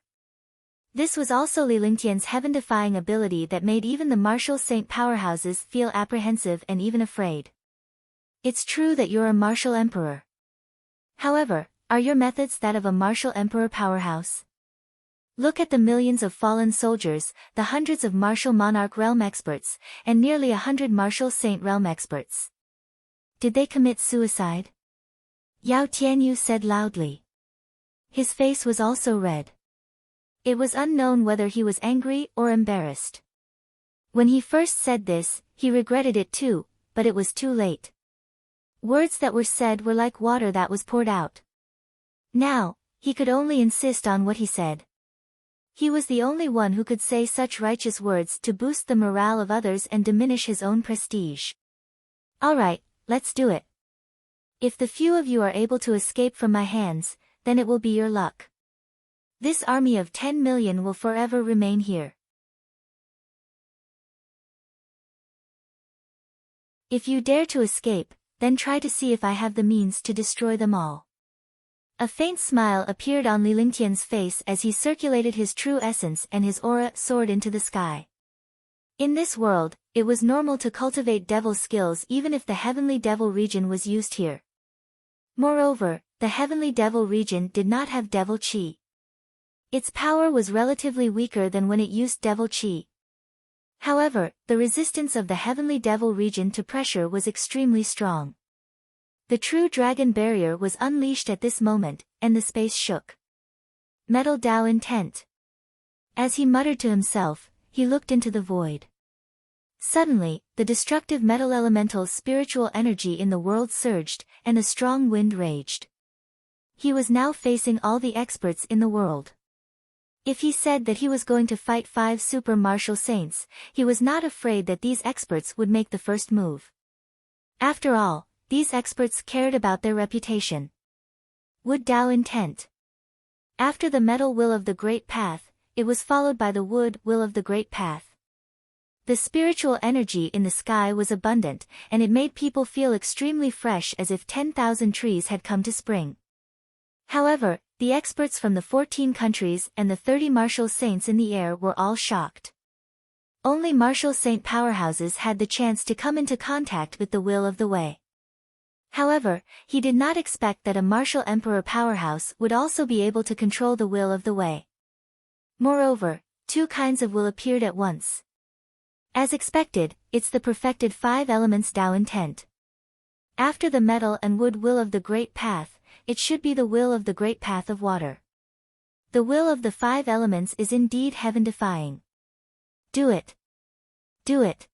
A: This was also Li Lingtian's heaven-defying ability that made even the martial saint powerhouses feel apprehensive and even afraid. It's true that you're a martial emperor. However, are your methods that of a martial emperor powerhouse? Look at the millions of fallen soldiers, the hundreds of martial monarch realm experts, and nearly 100 martial saint realm experts. Did they commit suicide? Yao Tianyu said loudly. His face was also red. It was unknown whether he was angry or embarrassed. When he first said this, he regretted it too, but it was too late. Words that were said were like water that was poured out. Now, he could only insist on what he said. He was the only one who could say such righteous words to boost the morale of others and diminish his own prestige. Alright, let's do it. If the few of you are able to escape from my hands, then it will be your luck. This army of 10 million will forever remain here. If you dare to escape, then try to see if I have the means to destroy them all. A faint smile appeared on Li Lingtian's face as he circulated his true essence and his aura soared into the sky. In this world, it was normal to cultivate devil skills even if the heavenly devil region was used here. Moreover, the heavenly devil region did not have devil chi. Its power was relatively weaker than when it used devil chi. However, the resistance of the heavenly devil region to pressure was extremely strong. The true dragon barrier was unleashed at this moment, and the space shook. Metal Dao intent. As he muttered to himself, he looked into the void. Suddenly, the destructive metal elemental's spiritual energy in the world surged, and a strong wind raged. He was now facing all the experts in the world. If he said that he was going to fight 5 super martial saints, he was not afraid that these experts would make the first move. After all, these experts cared about their reputation. Wood Dao intent. After the metal will of the Great Path, it was followed by the wood will of the Great Path. The spiritual energy in the sky was abundant, and it made people feel extremely fresh as if 10,000 trees had come to spring. However, the experts from the 14 countries and the 30 martial saints in the air were all shocked. Only martial saint powerhouses had the chance to come into contact with the will of the way. However, he did not expect that a martial emperor powerhouse would also be able to control the will of the way. Moreover, two kinds of will appeared at once. As expected, it's the perfected 5 elements Tao intent. After the metal and wood will of the Great Path, it should be the will of the Great Path of water. The will of the 5 elements is indeed heaven-defying. Do it. Do it.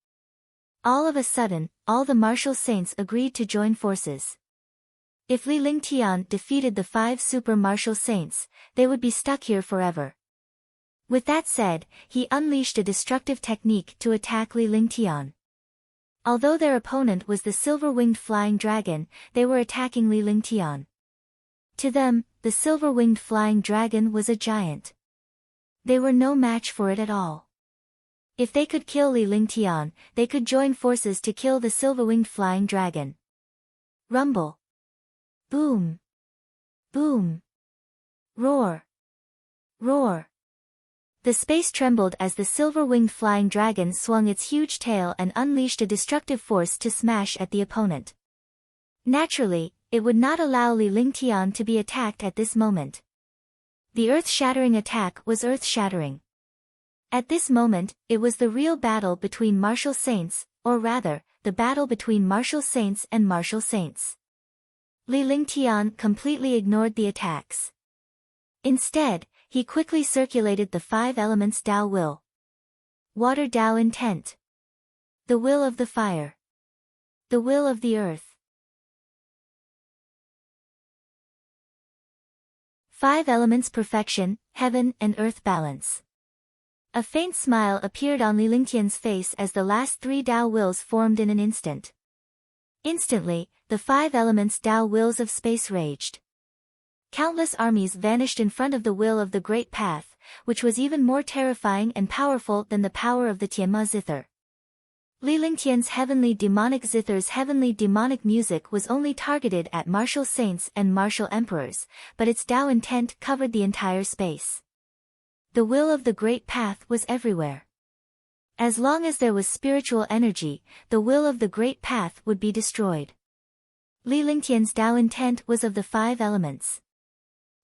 A: All of a sudden, all the martial saints agreed to join forces. If Li Lingtian defeated the 5 super martial saints, they would be stuck here forever. With that said, he unleashed a destructive technique to attack Li Lingtian. Although their opponent was the silver-winged flying dragon, they were attacking Li Lingtian. To them, the silver-winged flying dragon was a giant. They were no match for it at all. If they could kill Li Lingtian, they could join forces to kill the silver-winged flying dragon. Rumble. Boom. Boom. Roar. Roar. The space trembled as the silver-winged flying dragon swung its huge tail and unleashed a destructive force to smash at the opponent. Naturally, it would not allow Li Lingtian to be attacked at this moment. The earth-shattering attack was earth-shattering. At this moment, it was the real battle between martial saints, or rather, the battle between martial saints and martial saints. Li Lingtian completely ignored the attacks. Instead, he quickly circulated the 5 elements Tao will. Water Tao intent. The will of the fire. The will of the earth. 5 elements perfection, heaven and earth balance. A faint smile appeared on Li Lingtian's face as the last 3 Tao wills formed in an instant. Instantly, the 5 elements Tao wills of space raged. Countless armies vanished in front of the will of the Great Path, which was even more terrifying and powerful than the power of the Tianma zither. Li Lingtian's heavenly demonic zither's heavenly demonic music was only targeted at martial saints and martial emperors, but its Tao intent covered the entire space. The will of the Great Path was everywhere. As long as there was spiritual energy, the will of the Great Path would be destroyed. Li Lingtian's Tao intent was of the 5 elements.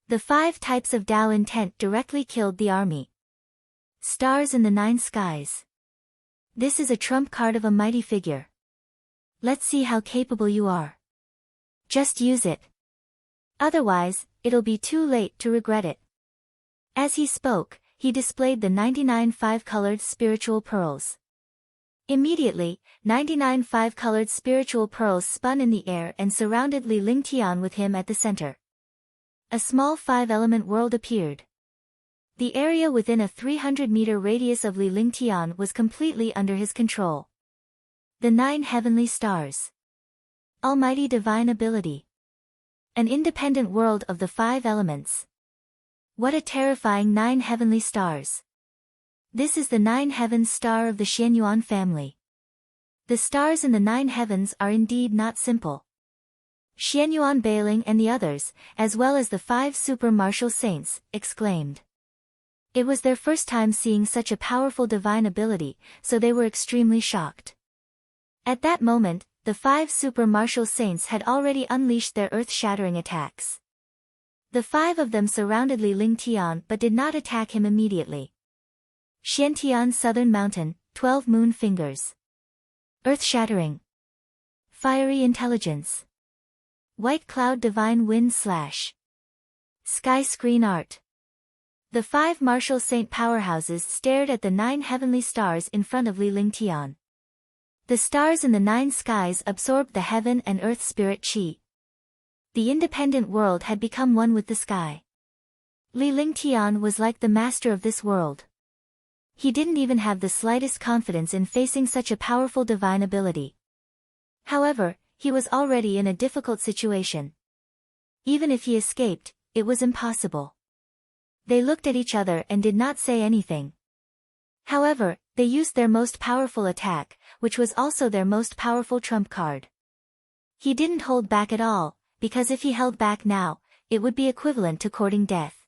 A: The 5 types of Tao intent directly killed the army. Stars in the 9 skies. This is a trump card of a mighty figure. Let's see how capable you are. Just use it. Otherwise, it'll be too late to regret it. As he spoke, he displayed the 99 5-colored spiritual pearls. Immediately, 99 5-colored spiritual pearls spun in the air and surrounded Li Lingtian with him at the center. A small 5-element world appeared. The area within a 300-meter radius of Li Lingtian was completely under his control. The 9 heavenly stars. Almighty divine ability. An independent world of the 5 elements. What a terrifying 9 heavenly stars. This is the 9 heavens star of the Xianyuan family. The stars in the 9 heavens are indeed not simple. Xianyuan Bailing and the others, as well as the 5 super martial saints, exclaimed. It was their first time seeing such a powerful divine ability, so they were extremely shocked. At that moment, the 5 super martial saints had already unleashed their earth-shattering attacks. The 5 of them surrounded Li Lingtian but did not attack him immediately. Xiantian Southern Mountain, 12 moon fingers. Earth-shattering. Fiery intelligence. White cloud divine wind slash. Sky screen art. The 5 martial saint powerhouses stared at the 9 heavenly stars in front of Li Lingtian. The stars in the 9 skies absorbed the heaven and earth spirit chi. The independent world had become one with the sky. Li Lingtian was like the master of this world. He didn't even have the slightest confidence in facing such a powerful divine ability. However, he was already in a difficult situation. Even if he escaped, it was impossible. They looked at each other and did not say anything. However, they used their most powerful attack, which was also their most powerful trump card. He didn't hold back at all, because if he held back now, it would be equivalent to courting death.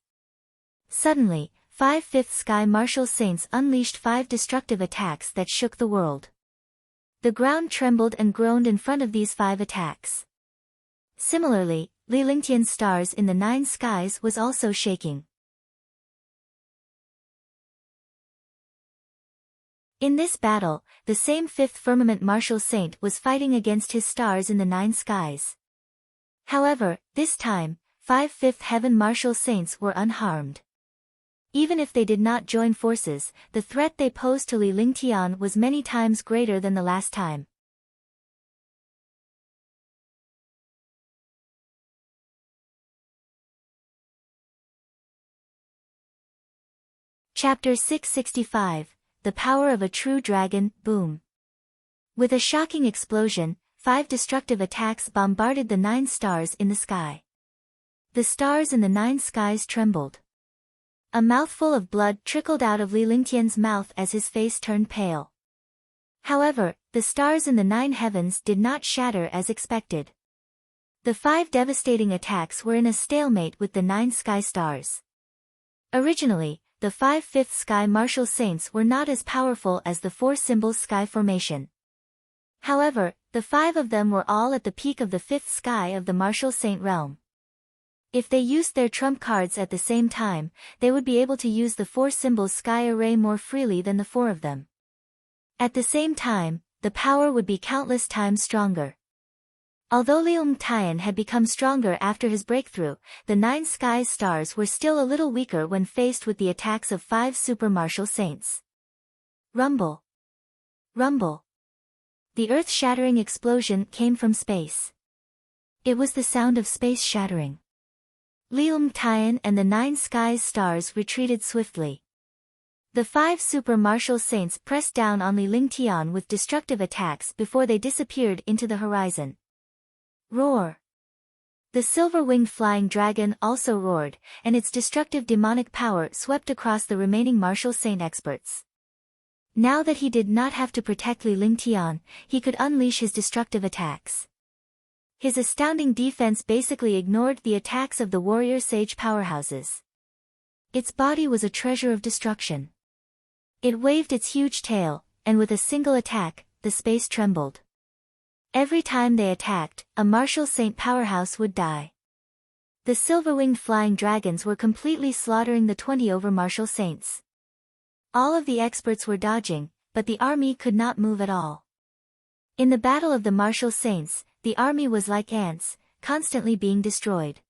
A: Suddenly, 5/5 Sky Martial Saints unleashed 5 destructive attacks that shook the world. The ground trembled and groaned in front of these 5 attacks. Similarly, Li Lingtian's stars in the 9 skies was also shaking. In this battle, the same 5th Firmament Martial Saint was fighting against his stars in the 9 skies. However, this time, 5/5 Heaven Martial Saints were unharmed. Even if they did not join forces, the threat they posed to Li Lingtian was many times greater than the last time. Chapter 665, The Power of a True Dragon, Boom. With a shocking explosion, 5 destructive attacks bombarded the 9 stars in the sky. The stars in the 9 skies trembled. A mouthful of blood trickled out of Li Lingtian's mouth as his face turned pale. However, the stars in the 9 heavens did not shatter as expected. The 5 devastating attacks were in a stalemate with the 9 sky stars. Originally, the 5/5 Sky Martial Saints were not as powerful as the 4 symbols sky formation. However, the 5 of them were all at the peak of the 5th sky of the Martial Saint realm. If they used their trump cards at the same time, they would be able to use the 4 symbols sky array more freely than the 4 of them. At the same time, the power would be countless times stronger. Although Li Lingtian had become stronger after his breakthrough, the 9 sky stars were still a little weaker when faced with the attacks of 5 super martial saints. Rumble. Rumble. The earth-shattering explosion came from space. It was the sound of space shattering. Li Lingtian and the 9 skies stars retreated swiftly. The 5 super martial saints pressed down on Li Lingtian with destructive attacks before they disappeared into the horizon. Roar. The silver-winged flying dragon also roared, and its destructive demonic power swept across the remaining martial saint experts. Now that he did not have to protect Li Lingtian, he could unleash his destructive attacks. His astounding defense basically ignored the attacks of the warrior sage powerhouses. Its body was a treasure of destruction. It waved its huge tail, and with a single attack, the space trembled. Every time they attacked, a martial saint powerhouse would die. The silver-winged flying dragons were completely slaughtering the 20 over martial saints. All of the experts were dodging, but the army could not move at all. In the battle of the martial saints, the army was like ants, constantly being destroyed.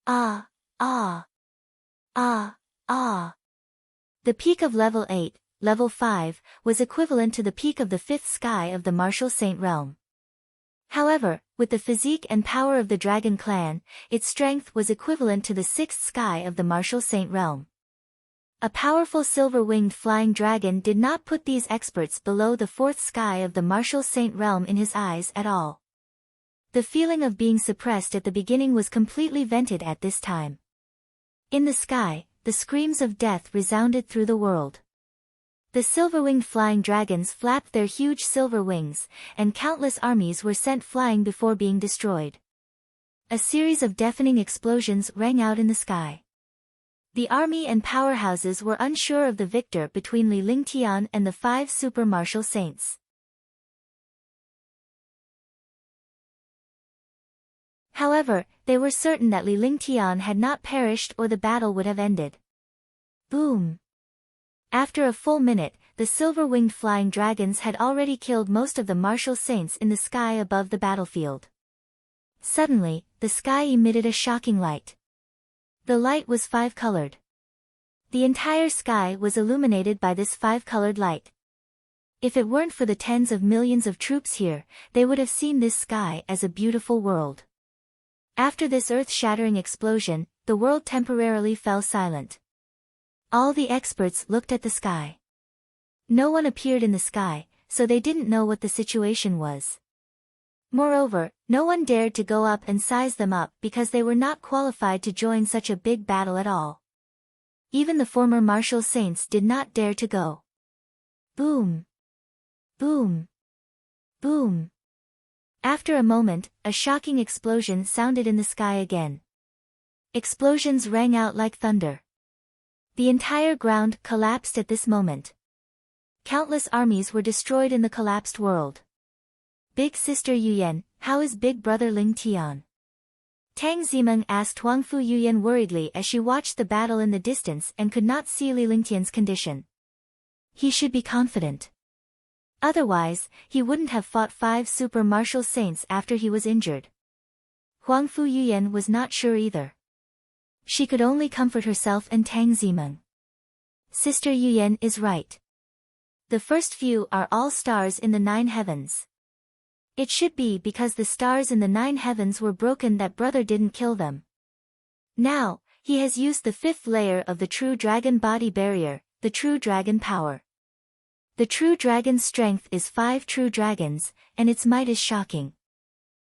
A: Ah, ah, ah, ah. The peak of level 8, level 5, was equivalent to the peak of the 5th sky of the martial saint realm. However, with the physique and power of the Dragon Clan, its strength was equivalent to the 6th sky of the martial saint realm. A powerful silver-winged flying dragon did not put these experts below the 4th sky of the martial saint realm in his eyes at all. The feeling of being suppressed at the beginning was completely vented at this time. In the sky, the screams of death resounded through the world. The silver-winged flying dragons flapped their huge silver wings, and countless armies were sent flying before being destroyed. A series of deafening explosions rang out in the sky. The army and powerhouses were unsure of the victor between Li Lingtian and the 5 super martial saints. However, they were certain that Li Lingtian had not perished or the battle would have ended. Boom! After a full minute, the silver-winged flying dragons had already killed most of the martial saints in the sky above the battlefield. Suddenly, the sky emitted a shocking light. The light was 5-colored. The entire sky was illuminated by this 5-colored light. If it weren't for the tens of millions of troops here, they would have seen this sky as a beautiful world. After this earth-shattering explosion, the world temporarily fell silent. All the experts looked at the sky. No one appeared in the sky, so they didn't know what the situation was. Moreover, no one dared to go up and size them up because they were not qualified to join such a big battle at all. Even the former martial saints did not dare to go. Boom. Boom. Boom. After a moment, a shocking explosion sounded in the sky again. Explosions rang out like thunder. The entire ground collapsed at this moment. Countless armies were destroyed in the collapsed world. Big Sister Yuyan, how is Big Brother Ling Tian? Tang Zimeng asked Huangfu Yuyan worriedly as she watched the battle in the distance and could not see Li Lingtian's condition. He should be confident. Otherwise, he wouldn't have fought 5 super martial saints after he was injured. Huangfu Yuyan was not sure either. She could only comfort herself and Tang Zimeng. Sister Yuyan is right. The first few are all stars in the 9 heavens. It should be because the stars in the 9 heavens were broken that brother didn't kill them. Now, he has used the 5th layer of the true dragon body barrier, the true dragon power. The true dragon's strength is 5 true dragons, and its might is shocking.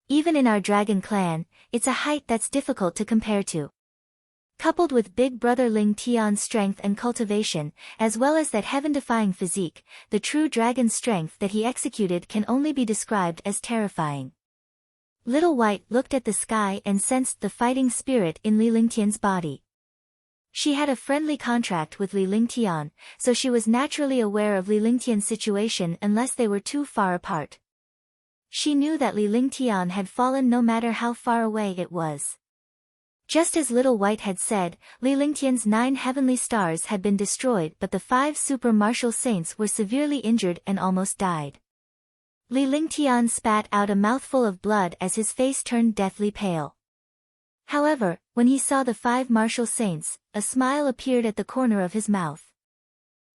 A: Even in our dragon clan, it's a height that's difficult to compare to. Coupled with Big Brother Ling Tian's strength and cultivation, as well as that heaven-defying physique, the true dragon's strength that he executed can only be described as terrifying. Little White looked at the sky and sensed the fighting spirit in Li Lingtian's body. She had a friendly contract with Li Lingtian, so she was naturally aware of Li Lingtian's situation unless they were too far apart. She knew that Li Lingtian had fallen no matter how far away it was. Just as Little White had said, Li Lingtian's 9 heavenly stars had been destroyed, but the 5 super martial saints were severely injured and almost died. Li Lingtian spat out a mouthful of blood as his face turned deathly pale. However, when he saw the 5 martial saints, a smile appeared at the corner of his mouth.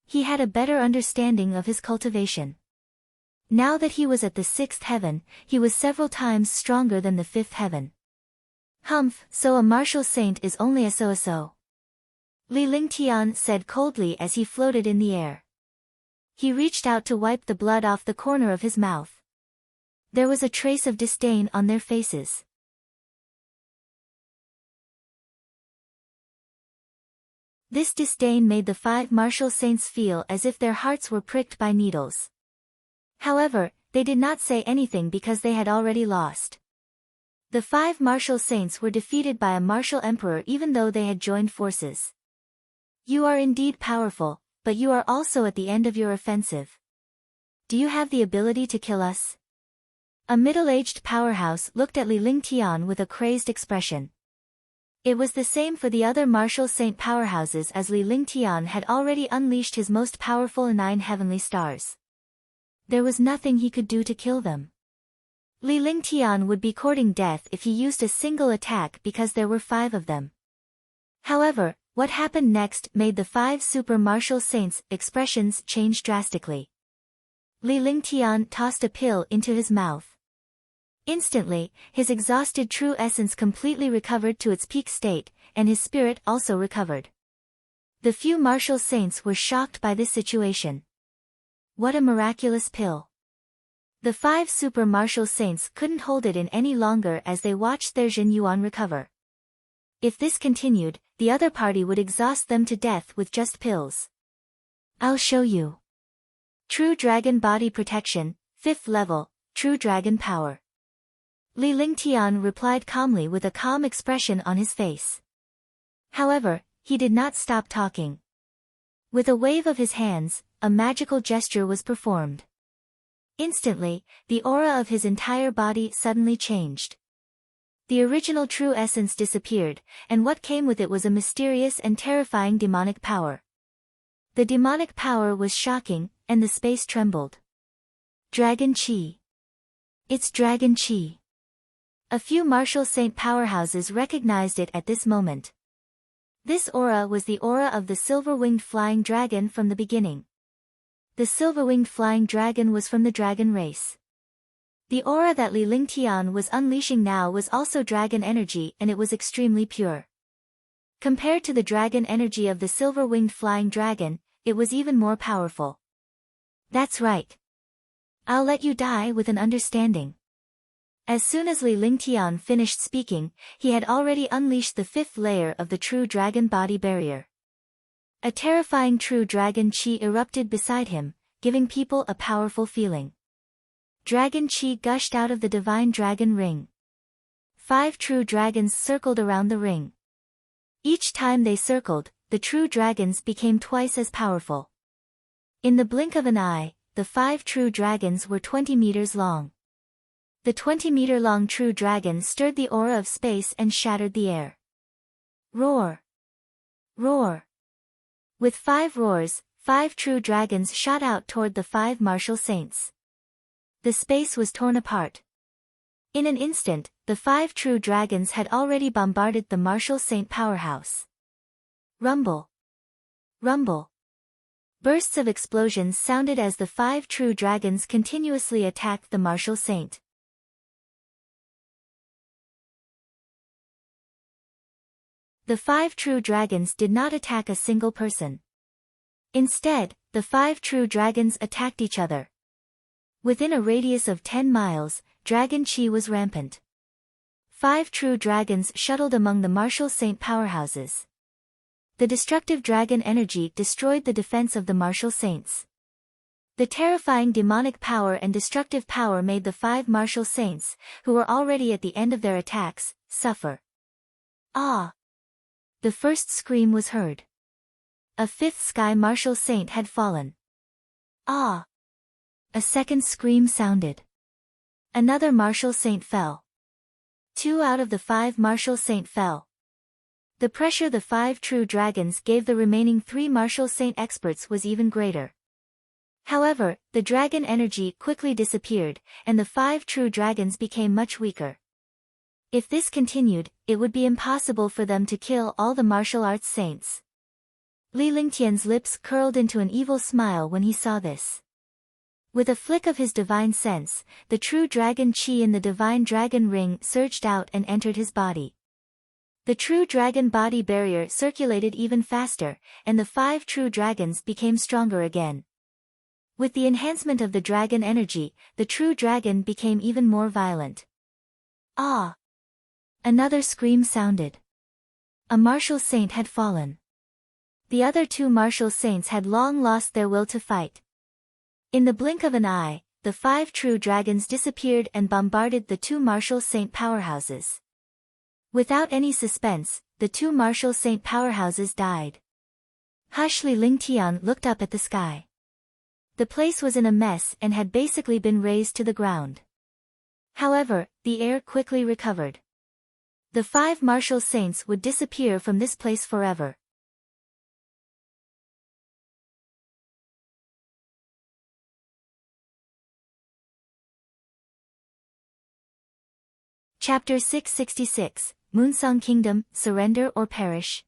A: He had a better understanding of his cultivation. Now that he was at the 6th heaven, he was several times stronger than the 5th heaven. Humph, so a martial saint is only a so-so. Li Lingtian said coldly as he floated in the air. He reached out to wipe the blood off the corner of his mouth. There was a trace of disdain on their faces. This disdain made the 5 martial saints feel as if their hearts were pricked by needles. However, they did not say anything because they had already lost. The 5 martial saints were defeated by a martial emperor even though they had joined forces. You are indeed powerful, but you are also at the end of your offensive. Do you have the ability to kill us? A middle-aged powerhouse looked at Li Lingtian with a crazed expression. It was the same for the other martial saint powerhouses as Li Lingtian had already unleashed his most powerful 9 heavenly stars. There was nothing he could do to kill them. Li Lingtian would be courting death if he used a single attack because there were 5 of them. However, what happened next made the 5 super martial saints' expressions change drastically. Li Lingtian tossed a pill into his mouth. Instantly, his exhausted true essence completely recovered to its peak state, and his spirit also recovered. The few martial saints were shocked by this situation. What a miraculous pill! The 5 super martial saints couldn't hold it in any longer as they watched their Jin Yuan recover. If this continued, the other party would exhaust them to death with just pills. I'll show you. True Dragon Body Protection, 5th level, True Dragon Power. Li Lingtian replied calmly with a calm expression on his face. However, he did not stop talking. With a wave of his hands, a magical gesture was performed. Instantly, the aura of his entire body suddenly changed. The original true essence disappeared, and what came with it was a mysterious and terrifying demonic power. The demonic power was shocking, and the space trembled. Dragon Chi. It's Dragon Chi. A few martial saint powerhouses recognized it at this moment. This aura was the aura of the silver-winged flying dragon from the beginning. The silver-winged flying dragon was from the dragon race. The aura that Li Lingtian was unleashing now was also dragon energy, and it was extremely pure. Compared to the dragon energy of the silver-winged flying dragon, it was even more powerful. That's right. I'll let you die with an understanding. As soon as Li Lingtian finished speaking, he had already unleashed the 5th layer of the true dragon body barrier. A terrifying true dragon chi erupted beside him, giving people a powerful feeling. Dragon chi gushed out of the divine dragon ring. 5 true dragons circled around the ring. Each time they circled, the true dragons became twice as powerful. In the blink of an eye, the 5 true dragons were 20 meters long. The 20-meter-long true dragon stirred the aura of space and shattered the air. Roar! Roar! With 5 roars, 5 true dragons shot out toward the 5 martial saints. The space was torn apart. In an instant, the 5 true dragons had already bombarded the martial saint powerhouse. Rumble! Rumble! Bursts of explosions sounded as the 5 true dragons continuously attacked the martial saint. The 5 true dragons did not attack a single person. Instead, the 5 true dragons attacked each other. Within a radius of 10 miles, dragon chi was rampant. 5 true dragons shuttled among the martial saint powerhouses. The destructive dragon energy destroyed the defense of the martial saints. The terrifying demonic power and destructive power made the 5 martial saints, who were already at the end of their attacks, suffer. Ah! The first scream was heard. A 5th sky martial saint had fallen. Ah! A second scream sounded. Another martial saint fell. 2 out of the 5 martial saint fell. The pressure the 5 true dragons gave the remaining 3 martial saint experts was even greater. However, the dragon energy quickly disappeared, and the 5 true dragons became much weaker. If this continued, it would be impossible for them to kill all the martial arts saints. Li Lingtian's lips curled into an evil smile when he saw this. With a flick of his divine sense, the true dragon chi in the divine dragon ring surged out and entered his body. The true dragon body barrier circulated even faster, and the 5 true dragons became stronger again. With the enhancement of the dragon energy, the true dragon became even more violent. Ah! Another scream sounded. A martial saint had fallen. The other 2 martial saints had long lost their will to fight. In the blink of an eye, the 5 true dragons disappeared and bombarded the 2 martial saint powerhouses. Without any suspense, the 2 martial saint powerhouses died. Hush! Li Lingtian looked up at the sky. The place was in a mess and had basically been razed to the ground. However, the air quickly recovered. The 5 martial saints would disappear from this place forever. Chapter 666, Moonsong Kingdom, Surrender or Perish.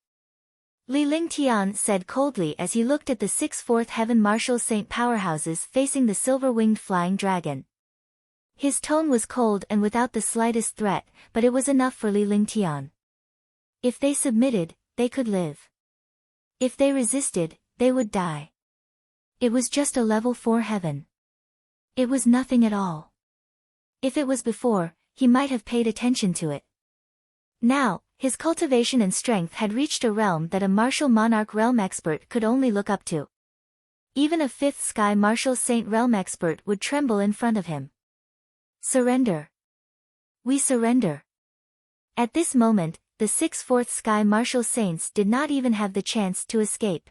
A: Li Lingtian said coldly as he looked at the 6 fourth heaven martial saint powerhouses facing the silver-winged flying dragon. His tone was cold and without the slightest threat, but it was enough for Li Lingtian. If they submitted, they could live. If they resisted, they would die. It was just a level 4 heaven. It was nothing at all. If it was before, he might have paid attention to it. Now, his cultivation and strength had reached a realm that a martial monarch realm expert could only look up to. Even a 5th sky martial saint realm expert would tremble in front of him. Surrender. We surrender. At this moment, the 6 fourth sky martial saints did not even have the chance to escape.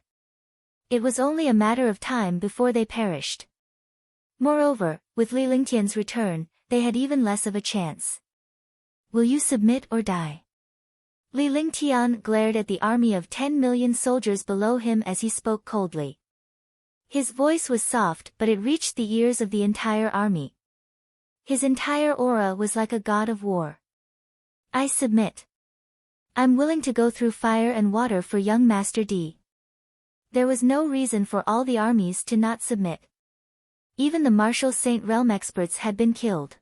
A: It was only a matter of time before they perished. Moreover, with Li Lingtian's return, they had even less of a chance. Will you submit or die? Li Lingtian glared at the army of 10 million soldiers below him as he spoke coldly. His voice was soft, but it reached the ears of the entire army. His entire aura was like a god of war. I submit. I'm willing to go through fire and water for young Master D. There was no reason for all the armies to not submit. Even the martial saint realm experts had been killed.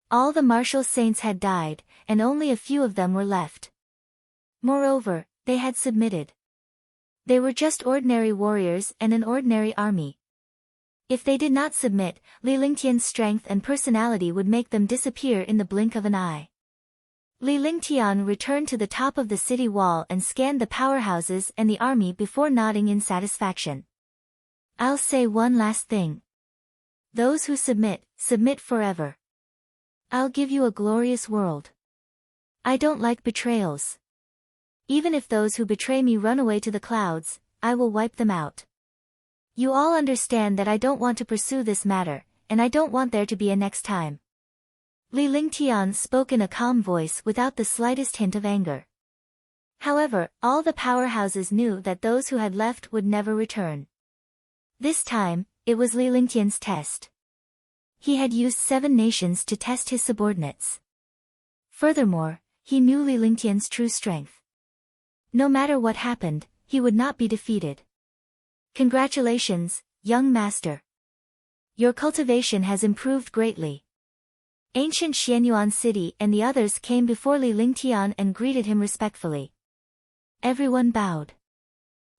A: All the martial saints had died, and only a few of them were left. Moreover, they had submitted. They were just ordinary warriors and an ordinary army. If they did not submit, Li Lingtian's strength and personality would make them disappear in the blink of an eye. Li Lingtian returned to the top of the city wall and scanned the powerhouses and the army before nodding in satisfaction. I'll say one last thing. Those who submit, submit forever. I'll give you a glorious world. I don't like betrayals. Even if those who betray me run away to the clouds, I will wipe them out. You all understand that I don't want to pursue this matter, and I don't want there to be a next time. Li Lingtian spoke in a calm voice without the slightest hint of anger. However, all the powerhouses knew that those who had left would never return. This time, it was Li Lingtian's test. He had used 7 nations to test his subordinates. Furthermore, he knew Li Lingtian's true strength. No matter what happened, he would not be defeated. Congratulations, young master. Your cultivation has improved greatly. Ancient Xianyuan City and the others came before Li Lingtian and greeted him respectfully. Everyone bowed.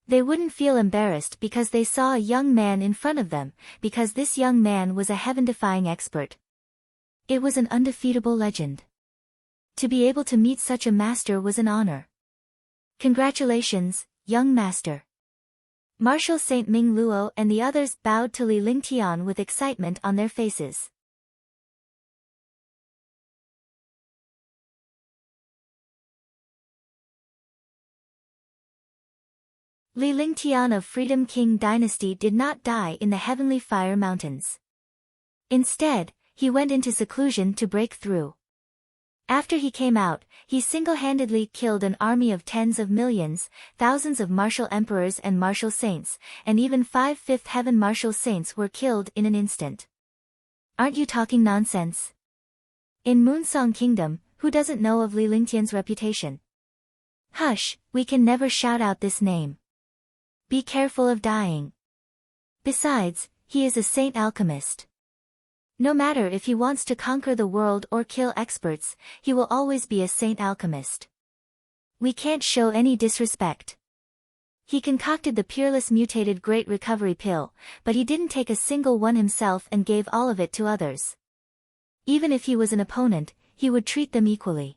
A: They wouldn't feel embarrassed because they saw a young man in front of them, because this young man was a heaven-defying expert. It was an undefeatable legend. To be able to meet such a master was an honor. Congratulations, young master. Marshal Saint Ming Luo and the others bowed to Li Lingtian with excitement on their faces. Li Lingtian of Freedom King Dynasty did not die in the Heavenly Fire Mountains. Instead, he went into seclusion to break through. After he came out, he single-handedly killed an army of tens of millions, thousands of martial emperors and martial saints, and even 5 fifth heaven martial saints were killed in an instant. Aren't you talking nonsense? In Moonsong Kingdom, who doesn't know of Li Lingtian's reputation? Hush, we can never shout out this name. Be careful of dying. Besides, he is a saint alchemist. No matter if he wants to conquer the world or kill experts, he will always be a saint alchemist. We can't show any disrespect. He concocted the peerless mutated Great Recovery Pill, but he didn't take a single one himself and gave all of it to others. Even if he was an opponent, he would treat them equally.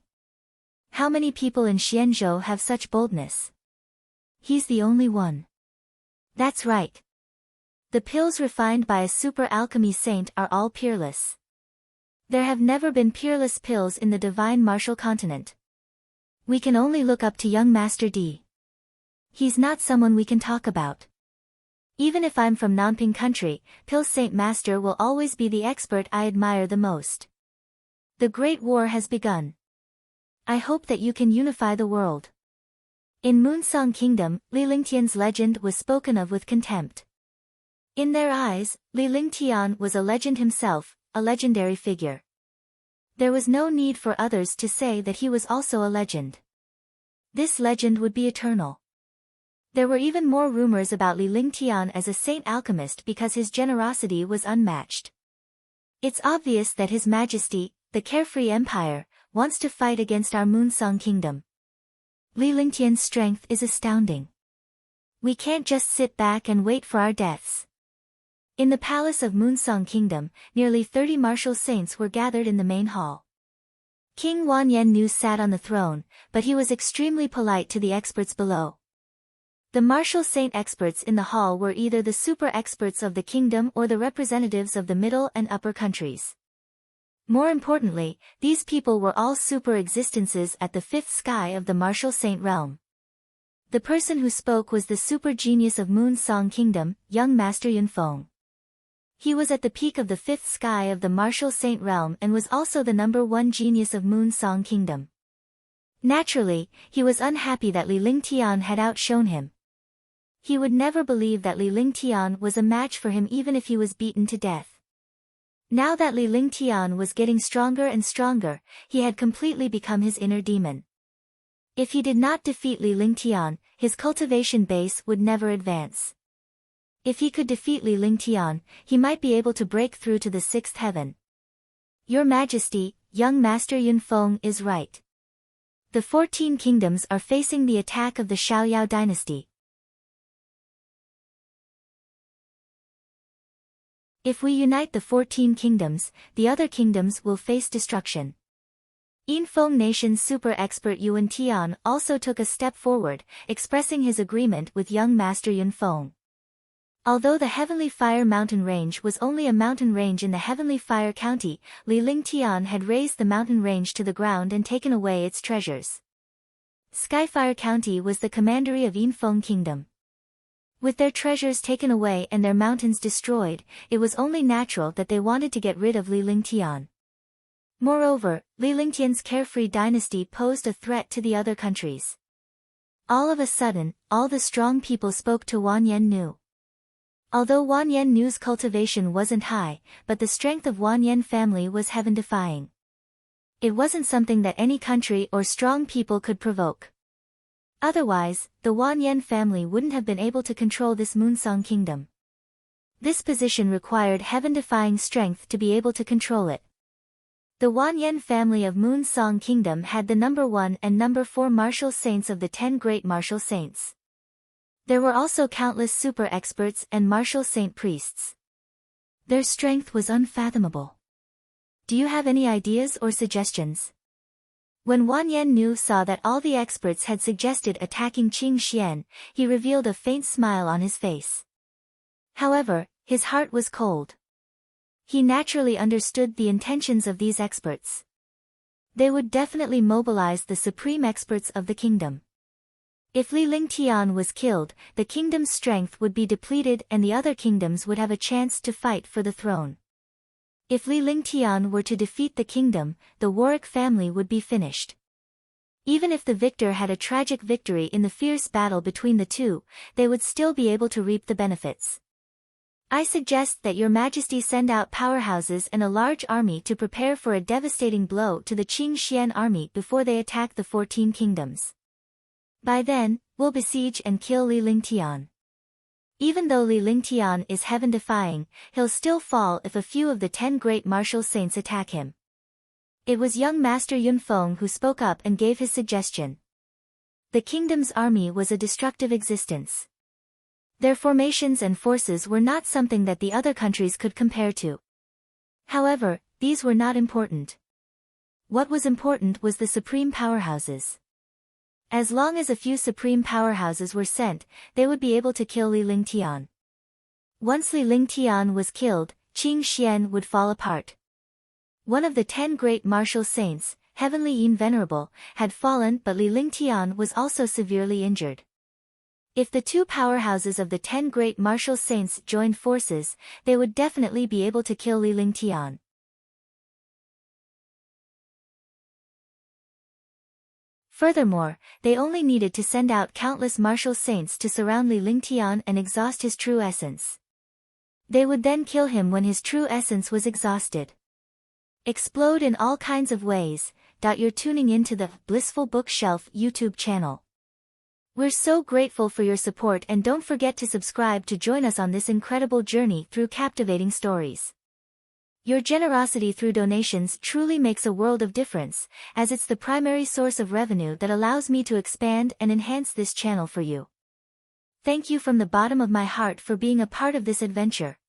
A: How many people in Xianzhou have such boldness? He's the only one. That's right. The pills refined by a super alchemy saint are all peerless. There have never been peerless pills in the divine martial continent. We can only look up to young Master D. He's not someone we can talk about. Even if I'm from Nanping country, Pill Saint Master will always be the expert I admire the most. The Great War has begun. I hope that you can unify the world. In Moonsong Kingdom, Li Lingtian's legend was spoken of with contempt. In their eyes, Li Lingtian was a legend himself, a legendary figure. There was no need for others to say that he was also a legend. This legend would be eternal. There were even more rumors about Li Lingtian as a saint alchemist because his generosity was unmatched. It's obvious that His Majesty, the Carefree Empire, wants to fight against our Moonsong Kingdom. Li Lingtian's strength is astounding. We can't just sit back and wait for our deaths. In the palace of Moonsong Kingdom, nearly 30 martial saints were gathered in the main hall. King Wanyan sat on the throne, but he was extremely polite to the experts below. The martial saint experts in the hall were either the super experts of the kingdom or the representatives of the middle and upper countries. More importantly, these people were all super existences at the 5th sky of the martial saint realm. The person who spoke was the super genius of Moonsong Kingdom, young Master Yunfeng. He was at the peak of the 5th sky of the martial saint realm and was also the #1 genius of Moonsong Kingdom. Naturally, he was unhappy that Li Lingtian had outshone him. He would never believe that Li Lingtian was a match for him even if he was beaten to death. Now that Li Lingtian was getting stronger and stronger, he had completely become his inner demon. If he did not defeat Li Lingtian, his cultivation base would never advance. If he could defeat Li Lingtian, he might be able to break through to the 6th heaven. Your Majesty, young Master Yunfeng is right. The 14 kingdoms are facing the attack of the Xiaoyao dynasty. If we unite the 14 kingdoms, the other kingdoms will face destruction. Yinfeng Nation's super expert Yuan Tian also took a step forward, expressing his agreement with young Master Yunfeng. Although the Heavenly Fire mountain range was only a mountain range in the Heavenly Fire County, Li Lingtian had razed the mountain range to the ground and taken away its treasures. Skyfire County was the commandery of Yinfeng Kingdom. With their treasures taken away and their mountains destroyed, it was only natural that they wanted to get rid of Li Lingtian. Moreover, Li Lingtian's carefree dynasty posed a threat to the other countries. All of a sudden, all the strong people spoke to Wan Yennu. Although Wan Yennu's cultivation wasn't high, but the strength of Wan Yen family was heaven-defying. It wasn't something that any country or strong people could provoke. Otherwise, the Wan Yen family wouldn't have been able to control this Moonsong kingdom. This position required heaven-defying strength to be able to control it. The Wan Yen family of Moonsong Kingdom had the number 1 and number 4 martial saints of the 10 great martial saints. There were also countless super experts and martial saint priests. Their strength was unfathomable. Do you have any ideas or suggestions? When Wan Yennu saw that all the experts had suggested attacking Qing Xian, he revealed a faint smile on his face. However, his heart was cold. He naturally understood the intentions of these experts. They would definitely mobilize the supreme experts of the kingdom. If Li Lingtian was killed, the kingdom's strength would be depleted and the other kingdoms would have a chance to fight for the throne. If Li Lingtian were to defeat the kingdom, the Warwick family would be finished. Even if the victor had a tragic victory in the fierce battle between the two, they would still be able to reap the benefits. I suggest that Your Majesty send out powerhouses and a large army to prepare for a devastating blow to the Qing Xian army before they attack the 14 kingdoms. By then, we'll besiege and kill Li Lingtian. Even though Li Lingtian is heaven-defying, he'll still fall if a few of the 10 great martial saints attack him. It was young Master Yunfeng who spoke up and gave his suggestion. The kingdom's army was a destructive existence. Their formations and forces were not something that the other countries could compare to. However, these were not important. What was important was the supreme powerhouses. As long as a few supreme powerhouses were sent, they would be able to kill Li Lingtian. Once Li Lingtian was killed, Qing Xian would fall apart. One of the 10 great martial saints, Heavenly Yin Venerable, had fallen, but Li Lingtian was also severely injured. If the two powerhouses of the 10 great martial saints joined forces, they would definitely be able to kill Li Lingtian. Furthermore, they only needed to send out countless martial saints to surround Li Lingtian and exhaust his true essence. They would then kill him when his true essence was exhausted. Explode in all kinds of ways. You're tuning into the Blissful Bookshelf YouTube channel. We're so grateful for your support and don't forget to subscribe to join us on this incredible journey through captivating stories. Your generosity through donations truly makes a world of difference, as it's the primary source of revenue that allows me to expand and enhance this channel for you. Thank you from the bottom of my heart for being a part of this adventure.